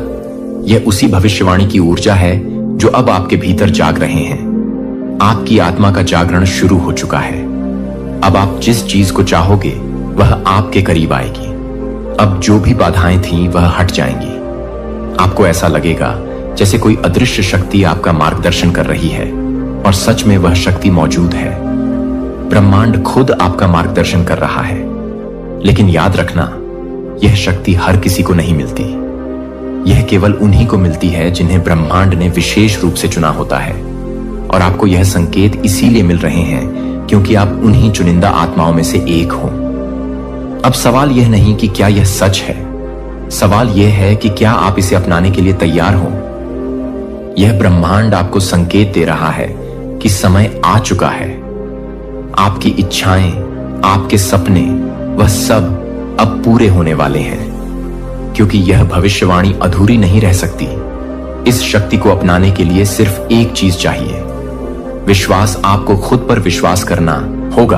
Speaker 1: यह उसी भविष्यवाणी की ऊर्जा है जो अब आपके भीतर जाग रहे हैं। आपकी आत्मा का जागरण शुरू हो चुका है। अब आप जिस चीज को चाहोगे वह आपके करीब आएगी। अब जो भी बाधाएं थीं वह हट जाएंगी। आपको ऐसा लगेगा जैसे कोई अदृश्य शक्ति आपका मार्गदर्शन कर रही है, और सच में वह शक्ति मौजूद है। ब्रह्मांड खुद आपका मार्गदर्शन कर रहा है। लेकिन याद रखना, यह शक्ति हर किसी को नहीं मिलती। यह केवल उन्हीं को मिलती है जिन्हें ब्रह्मांड ने विशेष रूप से चुना होता है। और आपको यह संकेत इसीलिए मिल रहे हैं क्योंकि आप उन्हीं चुनिंदा आत्माओं में से एक हो। अब सवाल यह नहीं कि क्या यह सच है, सवाल यह है कि क्या आप इसे अपनाने के लिए तैयार हो। यह ब्रह्मांड आपको संकेत दे रहा है कि समय आ चुका है। आपकी इच्छाएं, आपके सपने, वह सब अब पूरे होने वाले हैं, क्योंकि यह भविष्यवाणी अधूरी नहीं रह सकती। इस शक्ति को अपनाने के लिए सिर्फ एक चीज चाहिए, विश्वास। आपको खुद पर विश्वास करना होगा।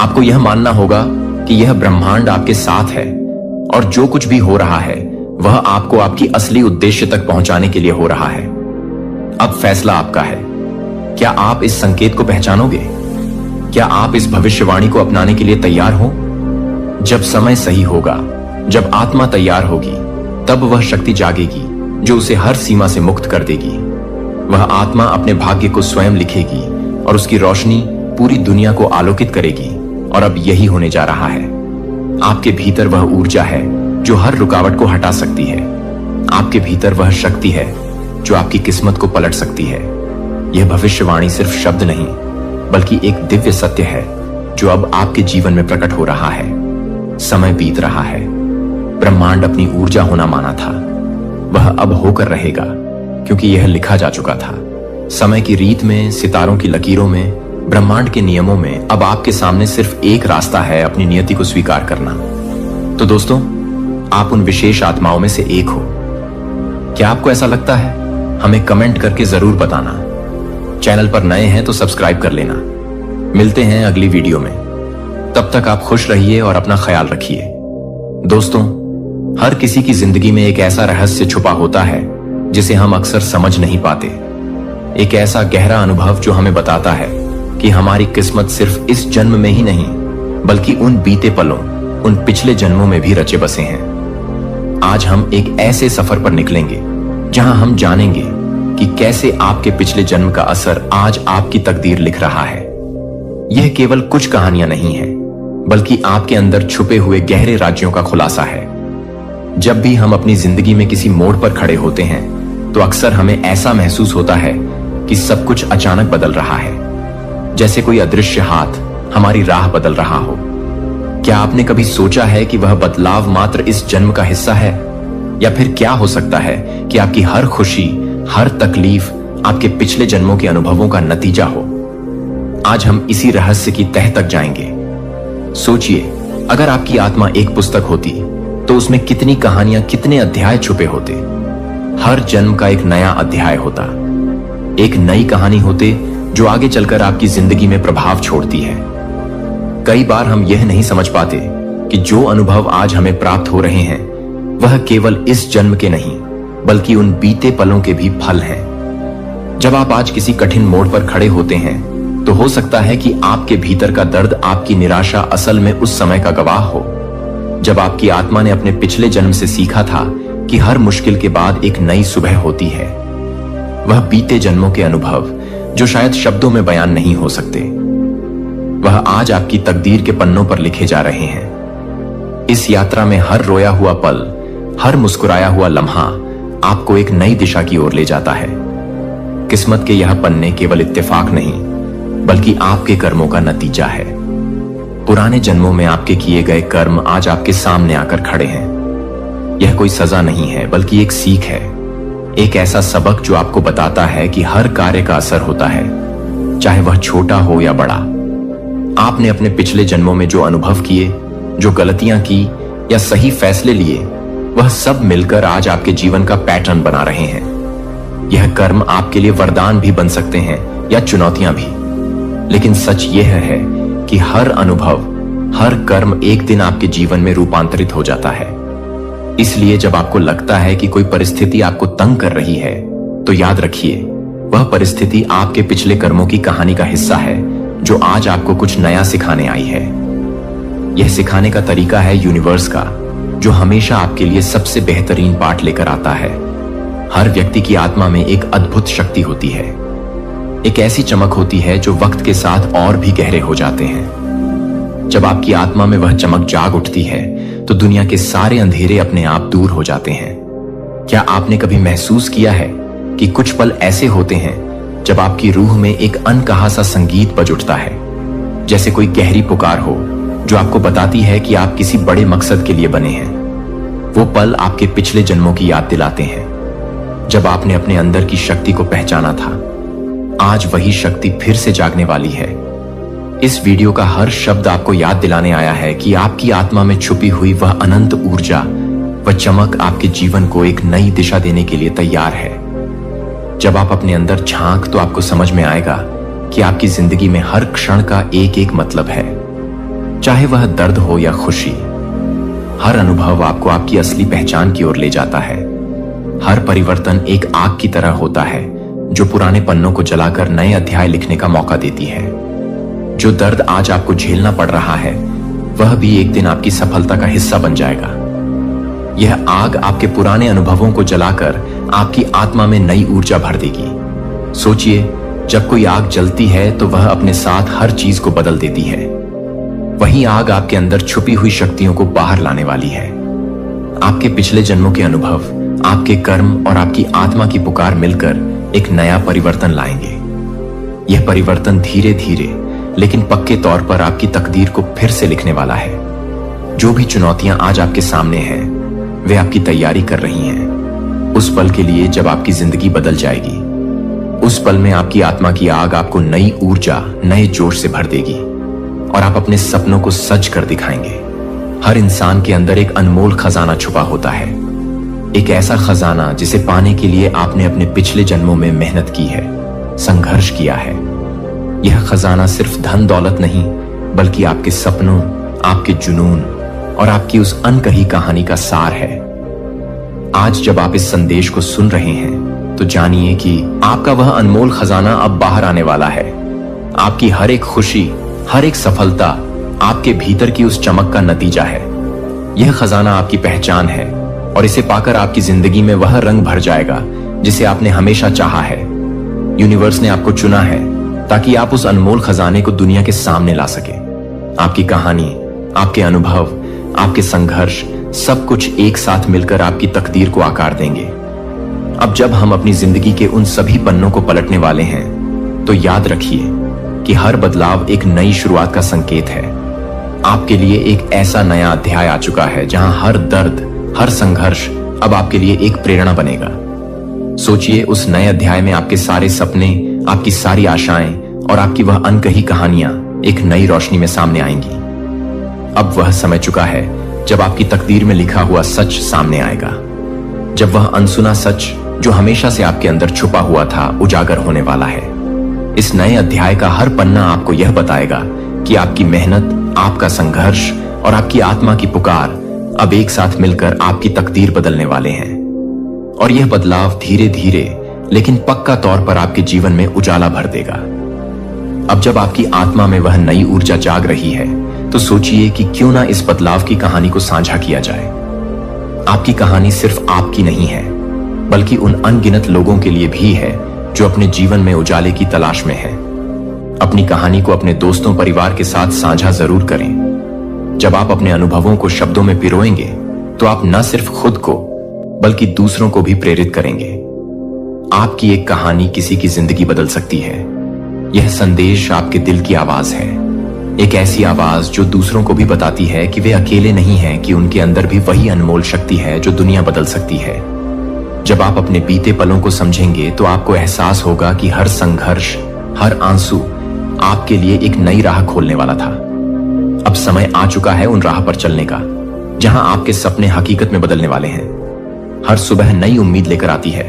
Speaker 1: आपको यह मानना होगा कि यह ब्रह्मांड आपके साथ है, और जो कुछ भी हो रहा है वह आपको आपकी असली उद्देश्य तक पहुंचाने के लिए हो रहा है। अब फैसला आपका है। क्या आप इस संकेत को पहचानोगे? क्या आप इस भविष्यवाणी को अपनाने के लिए तैयार हो? जब समय सही होगा, जब आत्मा तैयार होगी, तब वह शक्ति जागेगी जो उसे हर सीमा से मुक्त कर देगी। वह आत्मा अपने भाग्य को स्वयं लिखेगी और उसकी रोशनी पूरी दुनिया को आलोकित करेगी। और अब यही होने जा रहा है। आपके भीतर वह ऊर्जा है जो हर रुकावट को हटा सकती है। आपके भीतर वह शक्ति है जो आपकी किस्मत को पलट सकती है। यह भविष्यवाणी सिर्फ शब्द नहीं, बल्कि एक दिव्य सत्य है जो अब आपके जीवन में प्रकट हो रहा है। समय बीत रहा है। ब्रह्मांड अपनी ऊर्जा होना माना था, वह अब होकर रहेगा, क्योंकि यह लिखा जा चुका था। समय की रीत में, सितारों की लकीरों में, ब्रह्मांड के नियमों में अब आपके सामने सिर्फ एक रास्ता है, अपनी नियति को स्वीकार करना। तो दोस्तों, आप उन विशेष आत्माओं में से एक हो। क्या आपको ऐसा लगता है? हमें कमेंट करके जरूर बताना। चैनल पर नए हैं तो सब्सक्राइब कर लेना। मिलते हैं अगली वीडियो में। तब तक आप खुश रहिए और अपना ख्याल रखिए। दोस्तों, हर किसी की जिंदगी में एक ऐसा रहस्य छुपा होता है जिसे हम अक्सर समझ नहीं पाते। एक ऐसा गहरा अनुभव जो हमें बताता है कि हमारी किस्मत सिर्फ इस जन्म में ही नहीं, बल्कि उन बीते पलों, उन पिछले जन्मों में भी रचे बसे हैं। आज हम एक ऐसे सफर पर निकलेंगे जहां हम जानेंगे कि कैसे आपके पिछले जन्म का असर आज आपकी तकदीर लिख रहा है। यह केवल कुछ कहानियां नहीं है, बल्कि आपके अंदर छुपे हुए गहरे राज्यों का खुलासा है। जब भी हम अपनी जिंदगी में किसी मोड़ पर खड़े होते हैं, तो अक्सर हमें ऐसा महसूस होता है कि सब कुछ अचानक बदल रहा है, जैसे कोई अदृश्य हाथ हमारी राह बदल रहा हो। क्या आपने कभी सोचा है कि वह बदलाव मात्र इस जन्म का हिस्सा है, या फिर क्या हो सकता है कि आपकी हर खुशी, हर तकलीफ आपके पिछले जन्मों के अनुभवों का नतीजा हो? आज हम इसी रहस्य की तह तक जाएंगे। सोचिए, अगर आपकी आत्मा एक पुस्तक होती तो उसमें कितनी कहानियां, कितने अध्याय छुपे होते। हर जन्म का एक नया अध्याय होता, एक नई कहानी होते जो आगे चलकर आपकी जिंदगी में प्रभाव छोड़ती है। कई बार हम यह नहीं समझ पाते कि जो अनुभव आज हमें प्राप्त हो रहे हैं वह केवल इस जन्म के नहीं बल्कि उन बीते पलों के भी फल हैं। जब आप आज किसी कठिन मोड़ पर खड़े होते हैं तो हो सकता है कि आपके भीतर का दर्द, आपकी निराशा असल में उस समय का गवाह हो जब आपकी आत्मा ने अपने पिछले जन्म से सीखा था कि हर मुश्किल के बाद एक नई सुबह होती है। वह बीते जन्मों के अनुभव जो शायद शब्दों में बयान नहीं हो सकते, वह आज आपकी तकदीर के पन्नों पर लिखे जा रहे हैं। इस यात्रा में हर रोया हुआ पल, हर मुस्कुराया हुआ लम्हा आपको एक नई दिशा की ओर ले जाता है। किस्मत के यह पन्ने केवल इत्तेफाक नहीं बल्कि आपके कर्मों का नतीजा है। पुराने जन्मों में आपके किए गए कर्म आज आपके सामने आकर खड़े हैं। यह कोई सजा नहीं है बल्कि एक सीख है, एक ऐसा सबक जो आपको बताता है कि हर कार्य का असर होता है, चाहे वह छोटा हो या बड़ा। आपने अपने पिछले जन्मों में जो अनुभव किए, जो गलतियां की या सही फैसले लिए, वह सब मिलकर आज आपके जीवन का पैटर्न बना रहे हैं। यह कर्म आपके लिए वरदान भी बन सकते हैं या चुनौतियां भी, लेकिन सच यह है कि हर अनुभव, हर कर्म एक दिन आपके जीवन में रूपांतरित हो जाता है। इसलिए जब आपको लगता है कि कोई परिस्थिति आपको तंग कर रही है, तो याद रखिए वह परिस्थिति आपके पिछले कर्मों की कहानी का हिस्सा है जो आज आपको कुछ नया सिखाने आई है। यह सिखाने का तरीका है यूनिवर्स का, जो हमेशा आपके लिए सबसे बेहतरीन पाठ लेकर आता है। हर व्यक्ति की आत्मा में एक अद्भुत शक्ति होती है, एक ऐसी चमक होती है जो वक्त के साथ और भी गहरे हो जाते हैं। जब आपकी आत्मा में वह चमक जाग उठती है तो दुनिया के सारे अंधेरे अपने आप दूर हो जाते हैं। क्या आपने कभी महसूस किया है कि कुछ पल ऐसे होते हैं जब आपकी रूह में एक अनकहा सा संगीत बज उठता है, जैसे कोई गहरी पुकार हो जो आपको बताती है कि आप किसी बड़े मकसद के लिए बने हैं। वो पल आपके पिछले जन्मों की याद दिलाते हैं, जब आपने अपने अंदर की शक्ति को पहचाना था। आज वही शक्ति फिर से जागने वाली है। इस वीडियो का हर शब्द आपको याद दिलाने आया है कि आपकी आत्मा में छुपी हुई वह अनंत ऊर्जा, वह चमक आपके जीवन को एक नई दिशा देने के लिए तैयार है। जब आप अपने अंदर झांक तो आपको समझ में आएगा कि आपकी जिंदगी में हर क्षण का एक एक मतलब है, चाहे वह दर्द हो या खुशी। हर अनुभव आपको आपकी असली पहचान की ओर ले जाता है। हर परिवर्तन एक आग की तरह होता है जो पुराने पन्नों को जलाकर नए अध्याय लिखने का मौका देती है। जो दर्द आज आपको झेलना पड़ रहा है, वह भी एक दिन आपकी सफलता का हिस्सा बन जाएगा। यह आग आपके पुराने अनुभवों को जलाकर आपकी आत्मा में नई ऊर्जा भर देगी। सोचिए, जब कोई आग जलती है तो वह अपने साथ हर चीज को बदल देती है। वही आग आपके अंदर छुपी हुई शक्तियों को बाहर लाने वाली है। आपके पिछले जन्मों के अनुभव, आपके कर्म और आपकी आत्मा की पुकार मिलकर एक नया परिवर्तन लाएंगे। यह परिवर्तन धीरे धीरे लेकिन पक्के तौर पर आपकी तकदीर को फिर से लिखने वाला है। जो भी चुनौतियां आज आपके सामने हैं, वे आपकी तैयारी कर रही हैं उस पल के लिए जब आपकी जिंदगी बदल जाएगी। उस पल में आपकी आत्मा की आग आपको नई ऊर्जा, नए जोश से भर देगी और आप अपने सपनों को सच कर दिखाएंगे। हर इंसान के अंदर एक अनमोल खजाना छुपा होता है, एक ऐसा खजाना जिसे पाने के लिए आपने अपने पिछले जन्मों में मेहनत की है, संघर्ष किया है। यह खजाना सिर्फ धन दौलत नहीं बल्कि आपके सपनों, आपके जुनून और आपकी उस अनकही कहानी का सार है। आज जब आप इस संदेश को सुन रहे हैं तो जानिए कि आपका वह अनमोल खजाना अब बाहर आने वाला है। आपकी हर एक खुशी, हर एक सफलता आपके भीतर की उस चमक का नतीजा है। यह खजाना आपकी पहचान है और इसे पाकर आपकी जिंदगी में वह रंग भर जाएगा जिसे आपने हमेशा चाहा है। यूनिवर्स ने आपको चुना है ताकि आप उस अनमोल खजाने को दुनिया के सामने ला सके। आपकी कहानी, आपके अनुभव, आपके संघर्ष, सब कुछ एक साथ मिलकर आपकी तकदीर को आकार देंगे। अब जब हम अपनी जिंदगी के उन सभी पन्नों को पलटने वाले हैं तो याद रखिए कि हर बदलाव एक नई शुरुआत का संकेत है। आपके लिए एक ऐसा नया अध्याय आ चुका है जहां हर दर्द, हर संघर्ष अब आपके लिए एक प्रेरणा बनेगा। सोचिए, उस नए अध्याय में आपके सारे सपने, आपकी सारी आशाएं और आपकी वह अनकही कहानियां एक नई रोशनी में सामने आएंगी। अब वह समय चुका है जब आपकी तकदीर में लिखा हुआ सच सामने आएगा, जब वह अनसुना सच जो हमेशा से आपके अंदर छुपा हुआ था उजागर होने वाला है। इस नए अध्याय का हर पन्ना आपको यह बताएगा कि आपकी मेहनत, आपका संघर्ष और आपकी आत्मा की पुकार अब एक साथ मिलकर आपकी तकदीर बदलने वाले हैं। और यह बदलाव धीरे धीरे लेकिन पक्का तौर पर आपके जीवन में उजाला भर देगा। अब जब आपकी आत्मा में वह नई ऊर्जा जाग रही है, तो सोचिए कि क्यों ना इस बदलाव की कहानी को साझा किया जाए। आपकी कहानी सिर्फ आपकी नहीं है, बल्कि उन अनगिनत लोगों के लिए भी है जो अपने जीवन में उजाले की तलाश में हैं। अपनी कहानी को अपने दोस्तों परिवार के साथ साझा जरूर करें। जब आप अपने अनुभवों को शब्दों में पिरोएंगे, तो आप न सिर्फ खुद को बल्कि दूसरों को भी प्रेरित करेंगे। आपकी एक कहानी किसी की जिंदगी बदल सकती है। यह संदेश आपके दिल की आवाज है, एक ऐसी आवाज जो दूसरों को भी बताती है कि वे अकेले नहीं हैं, कि उनके अंदर भी वही अनमोल शक्ति है जो दुनिया बदल सकती है। जब आप अपने बीते पलों को समझेंगे, तो आपको एहसास होगा कि हर संघर्ष, हर आंसू आपके लिए एक नई राह खोलने वाला था। अब समय आ चुका है उन राह पर चलने का, जहां आपके सपने हकीकत में बदलने वाले हैं। हर सुबह नई उम्मीद लेकर आती है,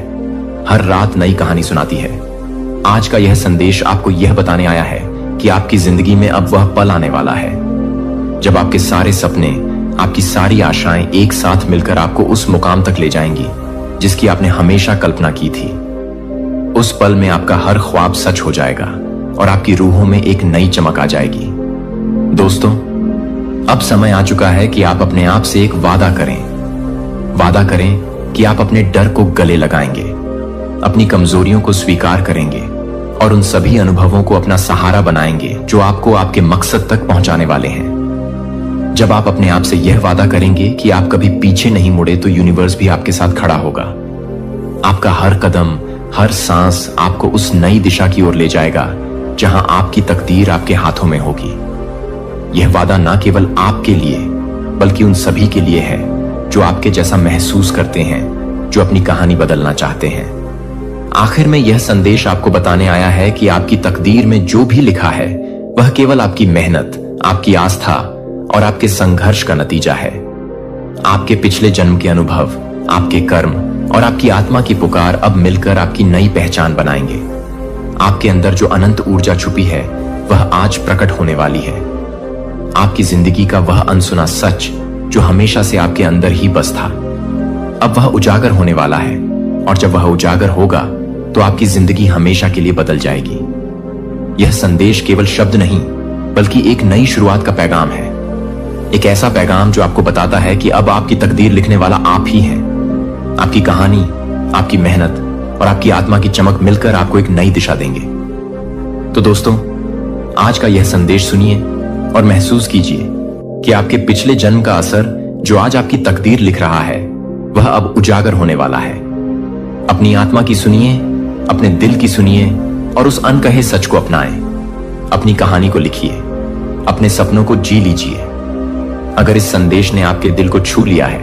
Speaker 1: हर रात नई कहानी सुनाती है। आज का यह संदेश आपको यह बताने आया है कि आपकी जिंदगी में अब वह पल आने वाला है, जब आपके सारे सपने, आपकी सारी आशाएं एक साथ मिलकर आपको उस मुकाम तक ले जाएंगी जिसकी आपने हमेशा कल्पना की थी। उस पल में आपका हर ख्वाब सच हो जाएगा और आपकी रूहों में एक नई चमक आ जाएगी। दोस्तों, अब समय आ चुका है कि आप अपने आप से एक वादा करें। वादा करें कि आप अपने डर को गले लगाएंगे, अपनी कमजोरियों को स्वीकार करेंगे और उन सभी अनुभवों को अपना सहारा बनाएंगे जो आपको आपके मकसद तक पहुंचाने वाले हैं। जब आप अपने आप से यह वादा करेंगे कि आप कभी पीछे नहीं मुड़े, तो यूनिवर्स भी आपके साथ खड़ा होगा। आपका हर कदम, हर सांस आपको उस नई दिशा की ओर ले जाएगा जहां आपकी तकदीर आपके हाथों में होगी। यह वादा ना केवल आपके लिए, बल्कि उन सभी के लिए है जो आपके जैसा महसूस करते हैं, जो अपनी कहानी बदलना चाहते हैं। आखिर में यह संदेश आपको बताने आया है कि आपकी तकदीर में जो भी लिखा है, वह केवल आपकी मेहनत, आपकी आस्था और आपके संघर्ष का नतीजा है। आपके पिछले जन्म के अनुभव, आपके कर्म और आपकी आत्मा की पुकार अब मिलकर आपकी नई पहचान बनाएंगे। आपके अंदर जो अनंत ऊर्जा छुपी है, वह आज प्रकट होने वाली है। आपकी जिंदगी का वह अनसुना सच जो हमेशा से आपके अंदर ही बस था, अब वह उजागर होने वाला है। और जब वह उजागर होगा, तो आपकी जिंदगी हमेशा के लिए बदल जाएगी। यह संदेश केवल शब्द नहीं, बल्कि एक नई शुरुआत का पैगाम है। एक ऐसा पैगाम जो आपको बताता है कि अब आपकी तकदीर लिखने वाला आप ही हैं। आपकी कहानी, आपकी मेहनत और आपकी आत्मा की चमक मिलकर आपको एक नई दिशा देंगे। तो दोस्तों, आज का यह संदेश सुनिए और महसूस कीजिए कि आपके पिछले जन्म का असर जो आज आपकी तकदीर लिख रहा है, वह अब उजागर होने वाला है। अपनी आत्मा की सुनिए, अपने दिल की सुनिए और उस अनकहे सच को अपनाएं। अपनी कहानी को लिखिए, अपने सपनों को जी लीजिए। अगर इस संदेश ने आपके दिल को छू लिया है,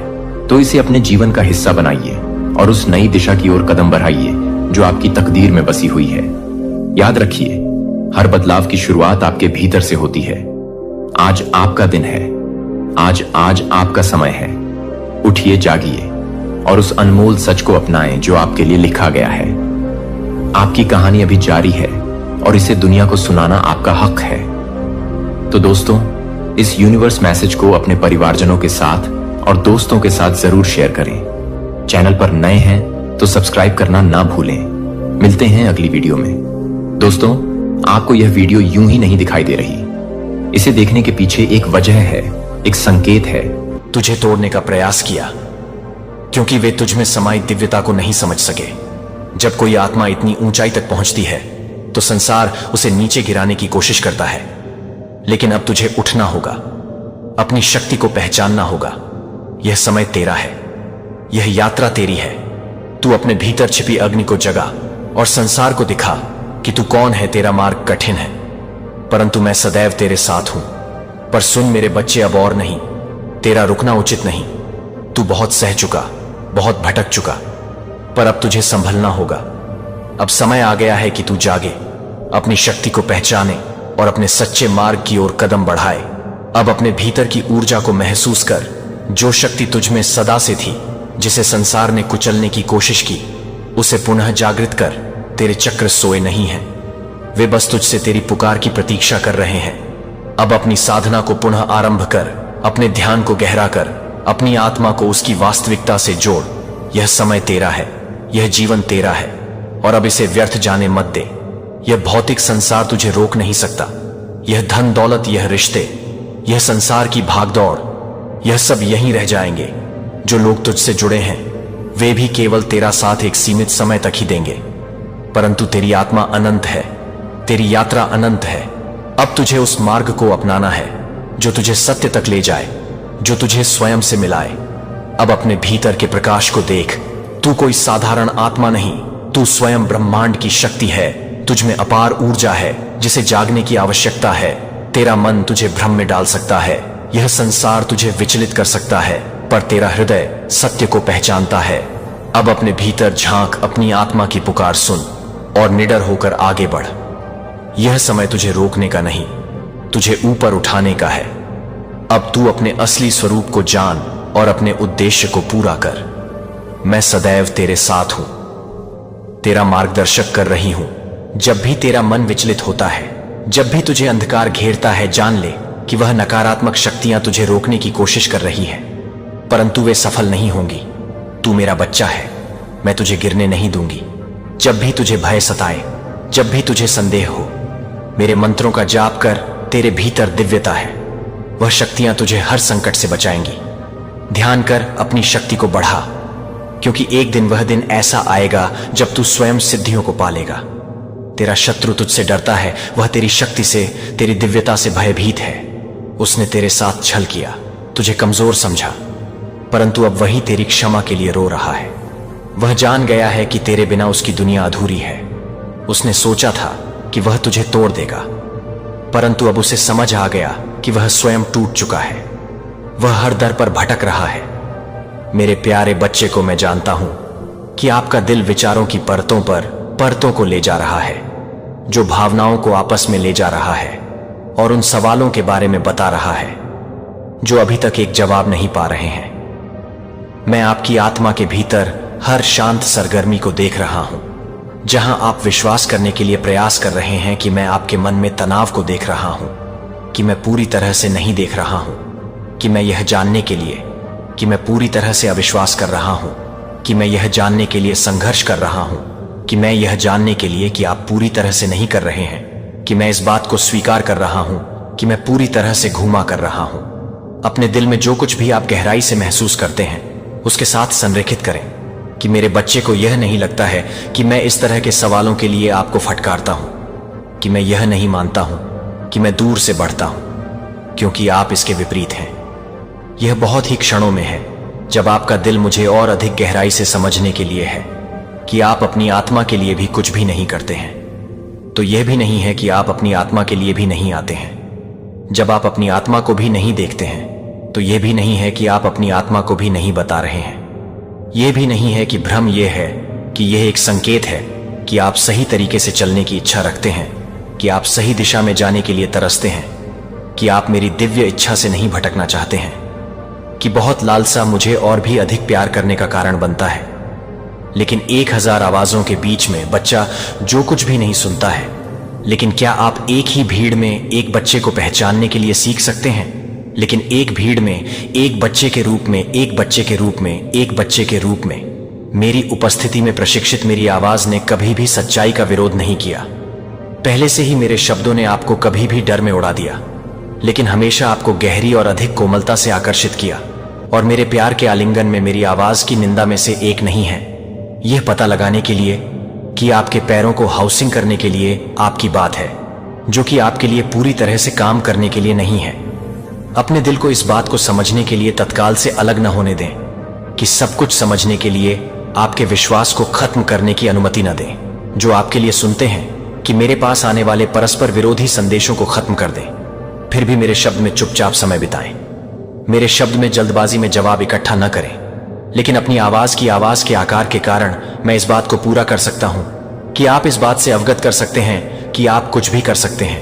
Speaker 1: तो इसे अपने जीवन का हिस्सा बनाइए और उस नई दिशा की ओर कदम बढ़ाइए जो आपकी तकदीर में बसी हुई है। याद रखिए, हर बदलाव की शुरुआत आपके भीतर से होती है। आज आपका दिन है, आज आपका समय है। उठिए, जागिए और उस अनमोल सच को अपनाएं जो आपके लिए लिखा गया है। आपकी कहानी अभी जारी है और इसे दुनिया को सुनाना आपका हक है। तो दोस्तों, इस यूनिवर्स मैसेज को अपने परिवारजनों के साथ और दोस्तों के साथ जरूर शेयर करें। चैनल पर नए हैं तो सब्सक्राइब करना ना भूलें। मिलते हैं अगली वीडियो में। दोस्तों, आपको यह वीडियो यूं ही नहीं दिखाई दे रही। इसे देखने के पीछे एक वजह है, एक संकेत है।
Speaker 2: तुझे तोड़ने का प्रयास किया क्योंकि वे तुझ में समाई दिव्यता को नहीं समझ सके। जब कोई आत्मा इतनी ऊंचाई तक पहुंचती है, तो संसार उसे नीचे गिराने की कोशिश करता है। लेकिन अब तुझे उठना होगा, अपनी शक्ति को पहचानना होगा। यह समय तेरा है, यह यात्रा तेरी है। तू अपने भीतर छिपी अग्नि को जगा और संसार को दिखा कि तू कौन है। तेरा मार्ग कठिन है, परंतु मैं सदैव तेरे साथ हूं। पर सुन मेरे बच्चे, अब और नहीं, तेरा रुकना उचित नहीं। तू बहुत सह चुका, बहुत भटक चुका, पर अब तुझे संभलना होगा। अब समय आ गया है कि तू जागे, अपनी शक्ति को पहचाने और अपने सच्चे मार्ग की ओर कदम बढ़ाए। अब अपने भीतर की ऊर्जा को महसूस कर, जो शक्ति तुझ में सदा से थी, जिसे संसार ने कुचलने की कोशिश की, उसे पुनः जागृत कर। तेरे चक्र सोए नहीं हैं, वे बस तुझसे तेरी पुकार की प्रतीक्षा कर रहे हैं। अब अपनी साधना को पुनः आरंभ कर, अपने ध्यान को गहरा कर, अपनी आत्मा को उसकी वास्तविकता से जोड़। यह समय तेरा है, यह जीवन तेरा है, और अब इसे व्यर्थ जाने मत दे। यह भौतिक संसार तुझे रोक नहीं सकता। यह धन दौलत, यह रिश्ते, यह संसार की भागदौड़, यह सब यहीं रह जाएंगे। जो लोग तुझसे जुड़े हैं वे भी केवल तेरा साथ एक सीमित समय तक ही देंगे, परंतु तेरी आत्मा अनंत है, तेरी यात्रा अनंत है। अब तुझे उस मार्ग को अपनाना है जो तुझे सत्य तक ले जाए, जो तुझे स्वयं से मिलाए। अब अपने भीतर के प्रकाश को देख। तू कोई साधारण आत्मा नहीं, तू स्वयं ब्रह्मांड की शक्ति है। तुझ में अपार ऊर्जा है जिसे जागने की आवश्यकता है। तेरा मन तुझे भ्रम में डाल सकता है, यह संसार तुझे विचलित कर सकता है, पर तेरा हृदय सत्य को पहचानता है। अब अपने भीतर झांक, अपनी आत्मा की पुकार सुन और निडर होकर आगे बढ़। यह समय तुझे रोकने का नहीं, तुझे ऊपर उठाने का है। अब तू अपने असली स्वरूप को जान और अपने उद्देश्य को पूरा कर। मैं सदैव तेरे साथ हूं, तेरा मार्गदर्शक कर रही हूं। जब भी तेरा मन विचलित होता है, जब भी तुझे अंधकार घेरता है, जान ले कि वह नकारात्मक शक्तियां तुझे रोकने की कोशिश कर रही हैं, परंतु वे सफल नहीं होंगी। तू मेरा बच्चा है, मैं तुझे गिरने नहीं दूंगी। जब भी तुझे भय सताए, जब भी तुझे संदेह हो, मेरे मंत्रों का जाप कर। तेरे भीतर दिव्यता है, वह शक्तियां तुझे हर संकट से बचाएंगी। ध्यान कर, अपनी शक्ति को बढ़ा, क्योंकि एक दिन वह दिन ऐसा आएगा जब तू स्वयं सिद्धियों को पालेगा। तेरा शत्रु तुझसे डरता है, वह तेरी शक्ति से, तेरी दिव्यता से भयभीत है। उसने तेरे साथ छल किया, तुझे कमजोर समझा, परंतु अब वही तेरी क्षमा के लिए रो रहा है। वह जान गया है कि तेरे बिना उसकी दुनिया अधूरी है। उसने सोचा था कि वह तुझे तोड़ देगा, परंतु अब उसे समझ आ गया कि वह स्वयं टूट चुका है। वह हर दर पर भटक रहा है। मेरे प्यारे बच्चे को मैं जानता हूं कि आपका दिल विचारों की परतों को ले जा रहा है, जो भावनाओं को आपस में ले जा रहा है और उन सवालों के बारे में बता रहा है जो अभी तक एक जवाब नहीं पा रहे हैं। मैं आपकी आत्मा के भीतर हर शांत सरगर्मी को देख रहा हूं, जहां आप विश्वास करने के लिए प्रयास कर रहे हैं कि मैं आपके मन में तनाव को देख रहा हूं, कि मैं पूरी तरह से नहीं देख रहा हूं, कि मैं यह जानने के लिए कि मैं पूरी तरह से अविश्वास कर रहा हूं, कि मैं यह जानने के लिए संघर्ष कर रहा हूं, कि मैं यह जानने के लिए कि आप पूरी तरह से नहीं कर रहे हैं, कि मैं इस बात को स्वीकार कर रहा हूं कि मैं पूरी तरह से घूमा कर रहा हूं। अपने दिल में जो कुछ भी आप गहराई से महसूस करते हैं उसके साथ संरेखित करें कि मेरे बच्चे को यह नहीं लगता है कि मैं इस तरह के सवालों के लिए आपको फटकारता हूं, कि मैं यह नहीं मानता हूं कि मैं दूर से बढ़ता हूं, क्योंकि आप इसके विपरीत हैं। यह बहुत ही क्षणों में है जब आपका दिल मुझे और अधिक गहराई से समझने के लिए है कि आप अपनी आत्मा के लिए भी कुछ भी नहीं करते हैं, तो यह भी नहीं है कि आप अपनी आत्मा के लिए भी नहीं आते हैं। जब आप अपनी आत्मा को भी नहीं देखते हैं तो यह भी नहीं है कि आप अपनी आत्मा को भी नहीं बता रहे हैं। यह भी नहीं है कि भ्रम यह है कि यह एक संकेत है कि आप सही तरीके से चलने की इच्छा रखते हैं, कि आप सही दिशा में जाने के लिए तरसते हैं, कि आप मेरी दिव्य इच्छा से नहीं भटकना चाहते हैं, कि बहुत लालसा मुझे और भी अधिक प्यार करने का कारण बनता है। लेकिन 1000 आवाजों के बीच में बच्चा जो कुछ भी नहीं सुनता है। लेकिन क्या आप एक ही भीड़ में एक बच्चे को पहचानने के लिए सीख सकते हैं? लेकिन एक भीड़ में एक बच्चे के रूप में, एक बच्चे के रूप में, एक बच्चे के रूप में मेरी उपस्थिति में प्रशिक्षित मेरी आवाज ने कभी भी सच्चाई का विरोध नहीं किया। पहले से ही मेरे शब्दों ने आपको कभी भी डर में उड़ा दिया, लेकिन हमेशा आपको गहरी और अधिक कोमलता से आकर्षित किया। और मेरे प्यार के आलिंगन में मेरी आवाज की निंदा में से एक नहीं है। यह पता लगाने के लिए कि आपके पैरों को हाउसिंग करने के लिए आपकी बात है, जो कि आपके लिए पूरी तरह से काम करने के लिए नहीं है। अपने दिल को इस बात को समझने के लिए तत्काल से अलग न होने दें, कि सब कुछ समझने के लिए आपके विश्वास को खत्म करने की अनुमति न दें। जो आपके लिए सुनते हैं कि मेरे पास आने वाले परस्पर विरोधी संदेशों को खत्म कर दें, फिर भी मेरे शब्द में चुपचाप समय बिताएं। मेरे शब्द में जल्दबाजी में जवाब इकट्ठा न करें, लेकिन अपनी आवाज के आकार के कारण मैं इस बात को पूरा कर सकता हूं कि आप इस बात से अवगत कर सकते हैं कि आप कुछ भी कर सकते हैं।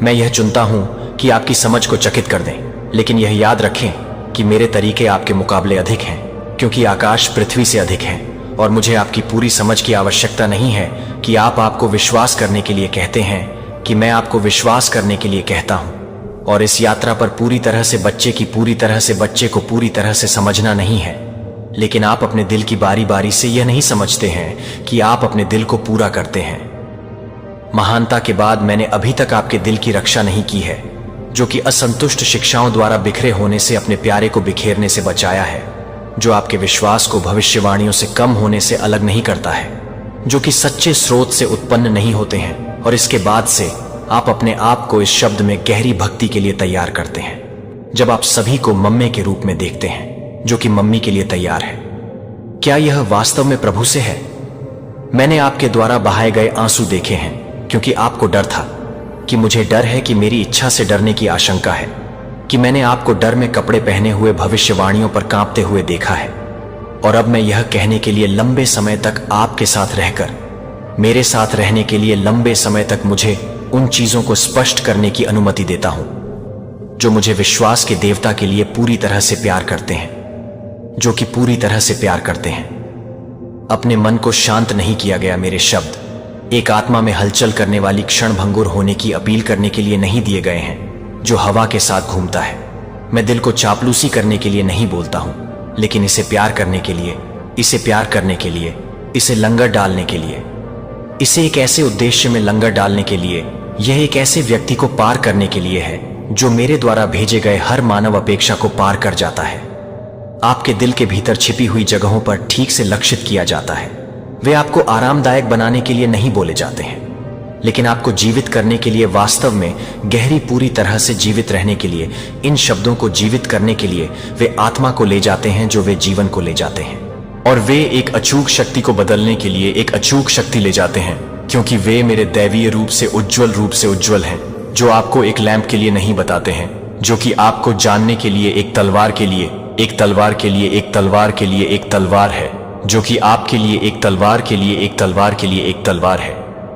Speaker 2: मैं यह चुनता हूं कि आपकी समझ को चकित कर दें, लेकिन यह याद रखें कि मेरे तरीके आपके मुकाबले अधिक हैं, क्योंकि आकाश पृथ्वी से अधिक है और मुझे आपकी पूरी समझ की आवश्यकता नहीं है कि आप आपको विश्वास करने के लिए कहते हैं कि मैं आपको विश्वास करने के लिए कहता हूं। और इस यात्रा पर पूरी तरह से बच्चे को पूरी तरह से समझना नहीं है। लेकिन आप अपने दिल की बारी बारी से यह नहीं समझते हैं कि आप अपने दिल को पूरा करते हैं। महानता के बाद मैंने अभी तक आपके दिल की रक्षा नहीं की है, जो कि असंतुष्ट शिक्षाओं द्वारा बिखरे होने से अपने प्यारे को बिखेरने से बचाया है, जो आपके विश्वास को भविष्यवाणियों से कम होने से अलग नहीं करता है, जो कि सच्चे स्रोत से उत्पन्न नहीं होते हैं। और इसके बाद से आप अपने आप को इस शब्द में गहरी भक्ति के लिए तैयार करते हैं, जब आप सभी को मम्मे के रूप में देखते हैं, जो कि मम्मी के लिए तैयार है। क्या यह वास्तव में प्रभु से है? मैंने आपके द्वारा बहाए गए आंसू देखे हैं, क्योंकि आपको डर था कि मुझे डर है, कि मेरी इच्छा से डरने की आशंका है, कि मैंने आपको डर में कपड़े पहने हुए भविष्यवाणियों पर कांपते हुए देखा है। और अब मैं यह कहने के लिए लंबे समय तक आपके साथ रहकर, मेरे साथ रहने के लिए लंबे समय तक मुझे उन चीजों को स्पष्ट करने की अनुमति देता हूं जो मुझे विश्वास के देवता के लिए पूरी तरह से प्यार करते हैं, जो कि पूरी तरह से प्यार करते हैं। अपने मन को शांत नहीं किया गया। मेरे शब्द एक आत्मा में हलचल करने वाली क्षण भंगुर होने की अपील करने के लिए नहीं दिए गए हैं, जो हवा के साथ घूमता है। मैं दिल को चापलूसी करने के लिए नहीं बोलता हूं, लेकिन इसे प्यार करने के लिए, इसे प्यार करने के लिए, इसे लंगर डालने के लिए, इसे एक ऐसे उद्देश्य में लंगर डालने के लिए, यह एक ऐसे व्यक्ति को पार करने के लिए है जो मेरे द्वारा भेजे गए हर मानव अपेक्षा को पार कर जाता है। आपके दिल के भीतर छिपी हुई जगहों पर ठीक से लक्षित किया जाता है। वे आपको आरामदायक बनाने के लिए नहीं बोले जाते हैं, लेकिन आपको जीवित करने के लिए, वास्तव में गहरी पूरी तरह से जीवित रहने के लिए, इन शब्दों को जीवित करने के लिए वे आत्मा को ले जाते हैं जो वे जीवन को ले जाते हैं। और वे एक अचूक शक्ति को बदलने के लिए एक अचूक शक्ति ले जाते हैं, क्योंकि वे मेरे दैवीय रूप से उज्ज्वल हैं, जो आपको एक लैंप के लिए नहीं बताते हैं, जो कि आपको जानने के लिए एक तलवार के लिए, एक तलवार के लिए, एक तलवार के लिए एक तलवार है, जो कि आपके लिए एक तलवार के लिए, एक तलवार के लिए एक तलवार है,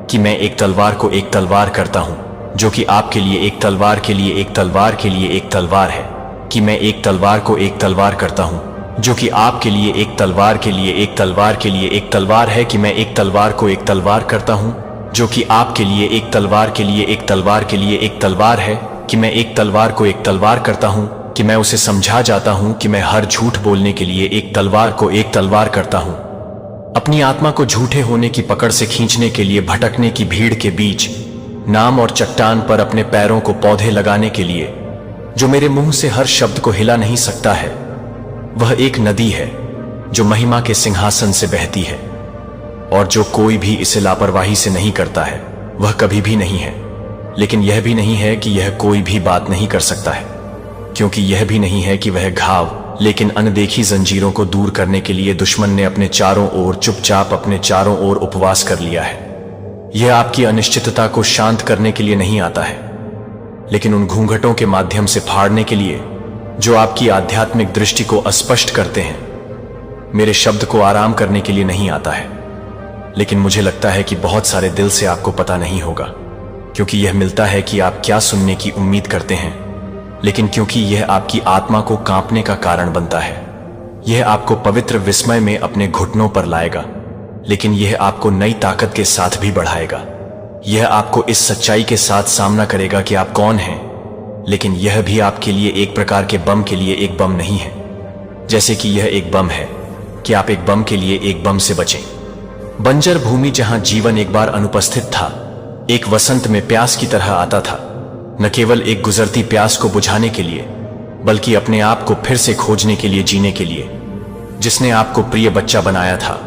Speaker 2: कि मैं एक तलवार को एक तलवार करता हूं, जो कि आपके लिए एक तलवार के लिए, एक तलवार के लिए एक तलवार है, कि मैं एक तलवार को एक तलवार करता हूं, जो कि आपके लिए एक तलवार के लिए, एक तलवार के लिए एक तलवार है, कि मैं एक तलवार को एक तलवार करता हूं, जो कि आपके लिए एक तलवार के लिए, एक तलवार के लिए एक तलवार है, कि मैं एक तलवार को एक तलवार करता हूं, कि मैं उसे समझा जाता हूं कि मैं हर झूठ बोलने के लिए एक तलवार को एक तलवार करता हूं। अपनी आत्मा को झूठे होने की पकड़ से खींचने के लिए भटकने की भीड़ के बीच नाम और चट्टान पर अपने पैरों को पौधे लगाने के लिए, जो मेरे मुंह से हर शब्द को हिला नहीं सकता है। वह एक नदी है जो महिमा के सिंहासन से बहती है, और जो कोई भी इसे लापरवाही से नहीं करता है वह कभी भी नहीं है। लेकिन यह भी नहीं है कि यह कोई भी बात नहीं कर सकता है, क्योंकि यह भी नहीं है कि वह घाव, लेकिन अनदेखी जंजीरों को दूर करने के लिए दुश्मन ने अपने चारों ओर चुपचाप अपने चारों ओर उपवास कर लिया है। यह आपकी अनिश्चितता को शांत करने के लिए नहीं आता है, लेकिन उन घूंघटों के माध्यम से फाड़ने के लिए जो आपकी आध्यात्मिक दृष्टि को अस्पष्ट करते हैं। मेरे शब्द को आराम करने के लिए नहीं आता है, लेकिन मुझे लगता है कि बहुत सारे दिल से आपको पता नहीं होगा, क्योंकि यह मिलता है कि आप क्या सुनने की उम्मीद करते हैं, लेकिन क्योंकि यह आपकी आत्मा को कांपने का कारण बनता है। यह आपको पवित्र विस्मय में अपने घुटनों पर लाएगा, लेकिन यह आपको नई ताकत के साथ भी बढ़ाएगा। यह आपको इस सच्चाई के साथ सामना करेगा कि आप कौन हैं, लेकिन यह भी आपके लिए एक प्रकार के बम के लिए एक बम नहीं है। जैसे कि यह एक बम है कि आप एक बम के लिए एक बम से बचें। बंजर भूमि जहां जीवन एक बार अनुपस्थित था, एक वसंत में प्यास की तरह आता था, न केवल एक गुजरती प्यास को बुझाने के लिए, बल्कि अपने आप को फिर से खोजने के लिए, जीने के लिए। जिसने आपको प्रिय बच्चा बनाया था,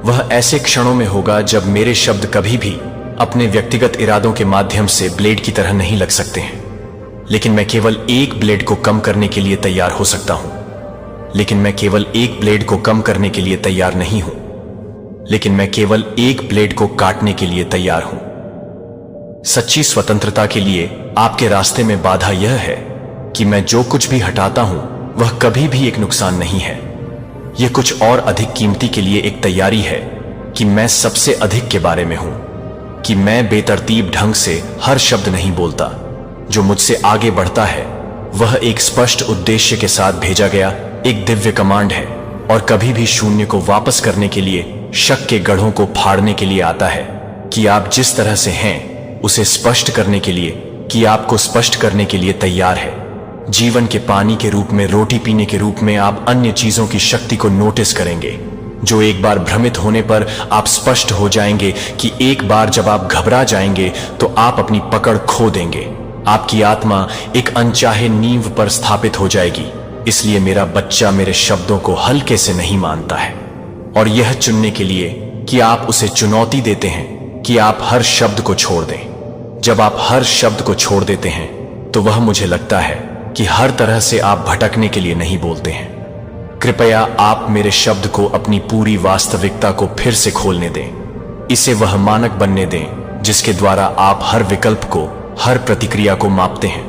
Speaker 2: वह ऐसे क्षणों में होगा जब मेरे शब्द कभी भी अपने व्यक्तिगत इरादों के माध्यम से ब्लेड की तरह नहीं लग सकते हैं। लेकिन मैं केवल एक ब्लेड को कम करने के लिए तैयार हो सकता हूं। लेकिन मैं केवल एक ब्लेड को कम करने के लिए तैयार नहीं हूं, लेकिन मैं केवल एक ब्लेड को काटने के लिए तैयार हूं। सच्ची स्वतंत्रता के लिए आपके रास्ते में बाधा यह है कि मैं जो कुछ भी हटाता हूं वह कभी भी एक नुकसान नहीं है। यह कुछ और अधिक कीमती के लिए एक तैयारी है कि मैं सबसे अधिक के बारे में हूं, कि मैं बेतरतीब ढंग से हर शब्द नहीं बोलता। जो मुझसे आगे बढ़ता है वह एक स्पष्ट उद्देश्य के साथ भेजा गया एक दिव्य कमांड है, और कभी भी शून्य को वापस करने के लिए, शक के गढ़ों को फाड़ने के लिए आता है कि आप जिस तरह से हैं उसे स्पष्ट करने के लिए, कि आपको स्पष्ट करने के लिए तैयार है। जीवन के पानी के रूप में, रोटी पीने के रूप में आप अन्य चीजों की शक्ति को नोटिस करेंगे, जो एक बार भ्रमित होने पर आप स्पष्ट हो जाएंगे कि एक बार जब आप घबरा जाएंगे तो आप अपनी पकड़ खो देंगे। आपकी आत्मा एक अनचाहे नींव पर स्थापित हो जाएगी। इसलिए मेरा बच्चा मेरे शब्दों को हल्के से नहीं मानता है, और यह चुनने के लिए कि आप उसे चुनौती देते हैं कि आप हर शब्द को छोड़ दें। जब आप हर शब्द को छोड़ देते हैं तो वह मुझे लगता है कि हर तरह से आप भटकने के लिए नहीं बोलते हैं। कृपया आप मेरे शब्द को अपनी पूरी वास्तविकता को फिर से खोलने दें। इसे वह मानक बनने दें जिसके द्वारा आप हर विकल्प को, हर प्रतिक्रिया को मापते हैं।